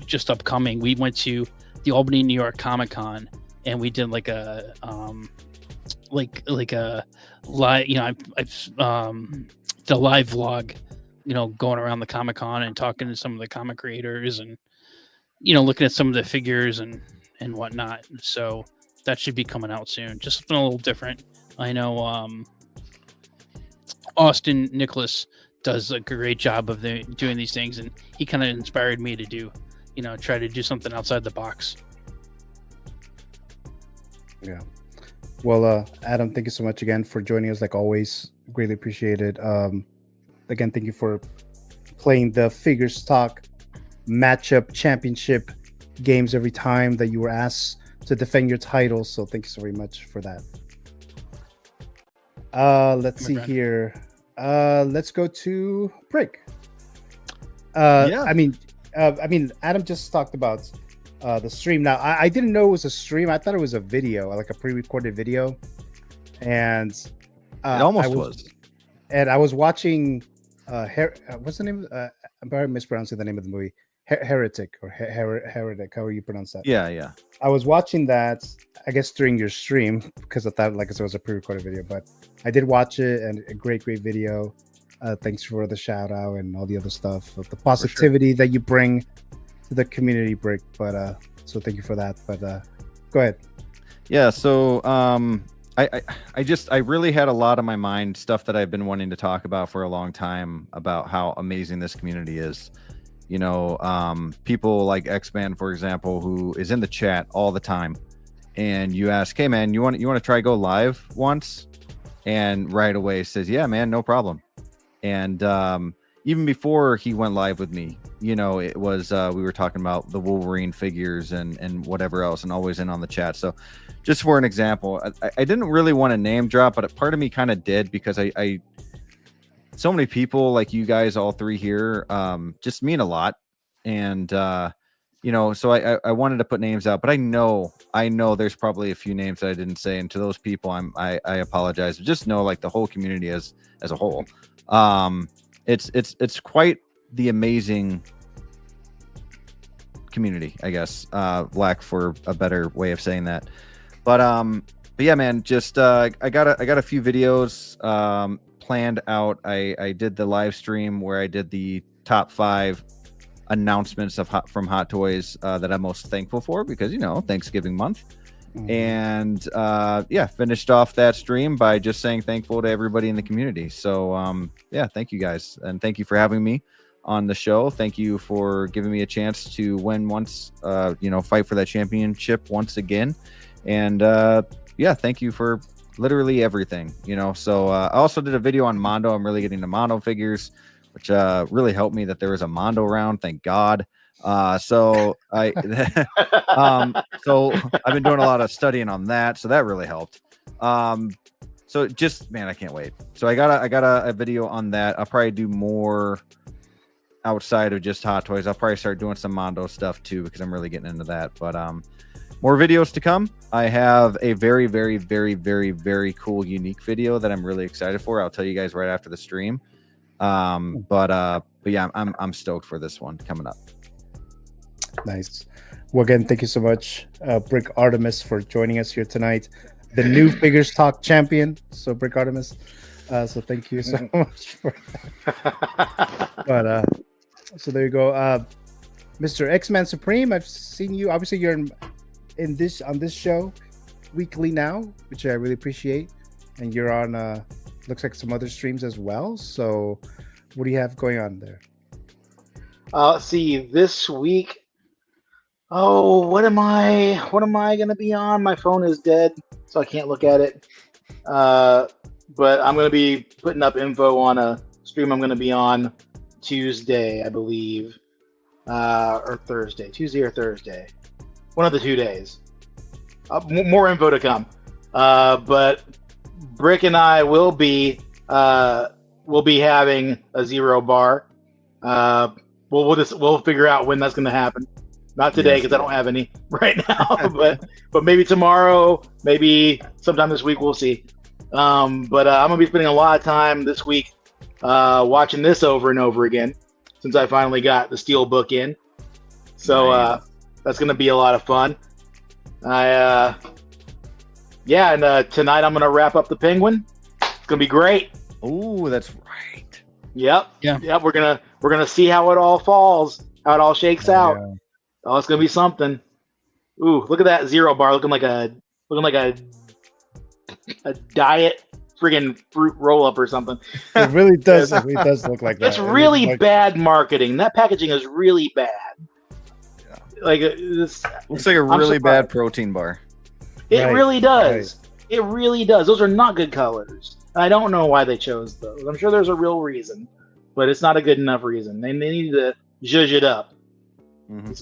I: Just upcoming, we went to the Albany, New York Comic-Con, and we did like a like a live. I've the live vlog. Going around the Comic-Con and talking to some of the comic creators, and looking at some of the figures and whatnot. So that should be coming out soon. Just something a little different. I know Austin Nicholas does a great job of doing these things, and he kind of inspired me to do, try to do something outside the box.
D: Yeah. Well, Adam, thank you so much again for joining us. Like always, greatly appreciated. Again, thank you for playing the Figures Talk matchup championship games every time that you were asked to defend your title. So thank you so very much for that. Let's see here. Let's go to Brick. I mean, Adam just talked about the stream. Now, I didn't know it was a stream. I thought it was a video, like a pre-recorded video, and
H: it almost was.
D: And I was watching. What's the name? I'm probably mispronouncing the name of the movie. Heretic or Heretic, however you pronounce that.
H: Yeah.
D: I was watching that, I guess, during your stream, because I thought, like I said, it was a pre-recorded video, but I did watch it, and a great video. Thanks for the shout out and all the other stuff, the positivity that you bring to the community, Brick. But so thank you for that. But go ahead.
H: Yeah. So I really had a lot on my mind, stuff that I've been wanting to talk about for a long time, about how amazing this community is. People like X-Man, for example, who is in the chat all the time, and you ask, hey man, you want to try go live once, and right away says, yeah man, no problem. And even before he went live with me, it was we were talking about the Wolverine figures and whatever else, and always in on the chat. So just for an example, I didn't really want to name drop, but part of me kind of did, because I so many people like you guys, all three here, just mean a lot. And, you know, so I wanted to put names out, but I know there's probably a few names that I didn't say. And to those people, I apologize. Just know, like, the whole community as a whole, it's quite the amazing community, I guess, lack for a better way of saying that. But yeah, man, just I got a few videos planned out. I did the live stream where I did the top 5 announcements from Hot Toys that I'm most thankful for, because, you know, Thanksgiving month. And yeah, finished off that stream by just saying thankful to everybody in the community. So yeah, thank you guys, and thank you for having me on the show. Thank you for giving me a chance to win once, you know, fight for that championship once again. And yeah, thank you for literally everything, you know. So I also did a video on Mondo. I'm really getting the Mondo figures, which really helped me that there was a Mondo round, thank God. So I so I've been doing a lot of studying on that, so that really helped. So just, man, I can't wait. So I got a video on that. I'll probably do more outside of just Hot Toys. I'll probably start doing some Mondo stuff too, because I'm really getting into that. But more videos to come. I have a very, very, very, very, very cool, unique video that I'm really excited for. I'll tell you guys right after the stream. But yeah, I'm stoked for this one coming up.
D: Nice. Well, again, thank you so much, Brick Artemis, for joining us here tonight. The new Figures Talk champion. So, Brick Artemis. So thank you so much for that. But so there you go. Mr. X-Man Supreme, I've seen you. Obviously, you're in this on this show weekly now, which I really appreciate. And you're on looks like some other streams as well. So what do you have going on there?
E: Let's see, this week. Oh, what am I gonna be on? My phone is dead, so I can't look at it. But I'm gonna be putting up info on a stream I'm gonna be on Tuesday, I believe, or Thursday. Tuesday or Thursday, one of the 2 days. More info to come. But Brick and I will be having a zero bar. We'll figure out when that's gonna happen. Not today, because I don't have any right now, but maybe tomorrow, maybe sometime this week, we'll see. But I'm gonna be spending a lot of time this week watching this over and over again, since I finally got the steel book in. So that's gonna be a lot of fun. Yeah, and tonight I'm gonna wrap up the Penguin. It's gonna be great.
H: Oh, that's right.
E: Yep.
I: Yeah.
E: Yep. We're gonna see how it all falls, how it all shakes out. Yeah. Oh, it's gonna be something. Ooh, look at that zero bar, looking like a diet friggin' fruit roll up or something.
D: It really does. It really does look like that.
E: It's really bad marketing. That packaging is really bad. Yeah. Like this
H: looks like a really bad protein bar.
E: It really does. Right. It really does. Those are not good colors. I don't know why they chose those. I'm sure there's a real reason, but it's not a good enough reason. They need to zhuzh it up. Mm-hmm.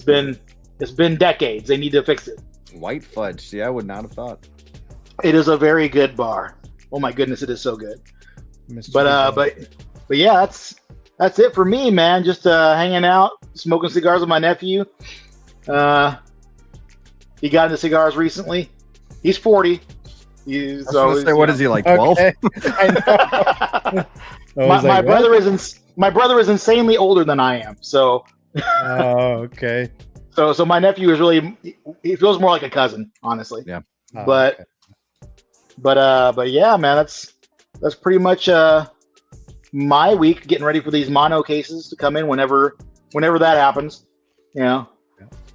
E: It's been decades. They need to fix it.
H: White fudge. See, I would not have thought.
E: It is a very good bar. Oh my goodness, it is so good. But yeah, that's it for me, man. Just hanging out, smoking cigars with my nephew. He got into cigars recently. He's 40.
H: What is he, like 12?
E: Okay. My brother is insanely older than I am. So.
D: Oh, okay.
E: So my nephew is really, he feels more like a cousin, honestly.
H: Yeah.
E: But yeah, man, that's pretty much my week, getting ready for these mono cases to come in whenever that happens. You know,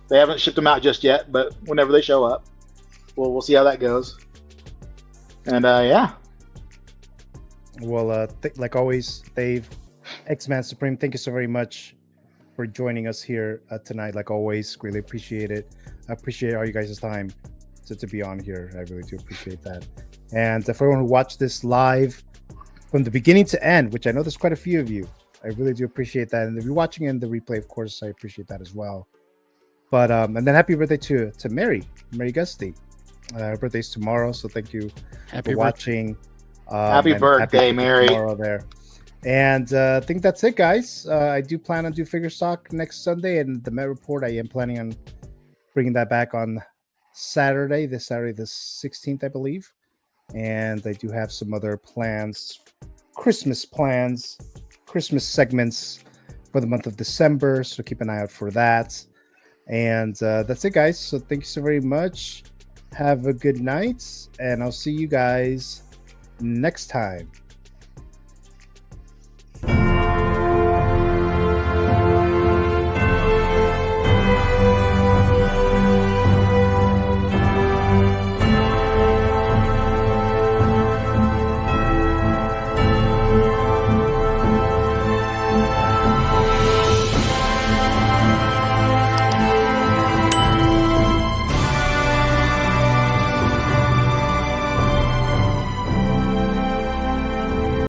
E: they haven't shipped them out just yet, but whenever they show up, we'll see how that goes. And yeah.
D: Well, like always, Dave, X-Man Supreme, thank you so very much for joining us here tonight. Like always, really appreciate it. I appreciate all you guys' time to be on here. I really do appreciate that. And for everyone who watched this live from the beginning to end, which I know there's quite a few of you, I really do appreciate that. And if you're watching in the replay, of course, I appreciate that as well. But and then happy birthday to Mary Gusty. Her birthday's tomorrow, so thank you for watching.
E: Happy birthday, Mary.
D: Tomorrow there. And I think that's it, guys. I do plan on do Figure Stock next Sunday, and the Met Report, I am planning on bringing that back on Saturday, the 16th, I believe. And I do have some other plans, Christmas segments for the month of December. So keep an eye out for that. And that's it, guys. So thank you so very much. Have a good night, and I'll see you guys next time.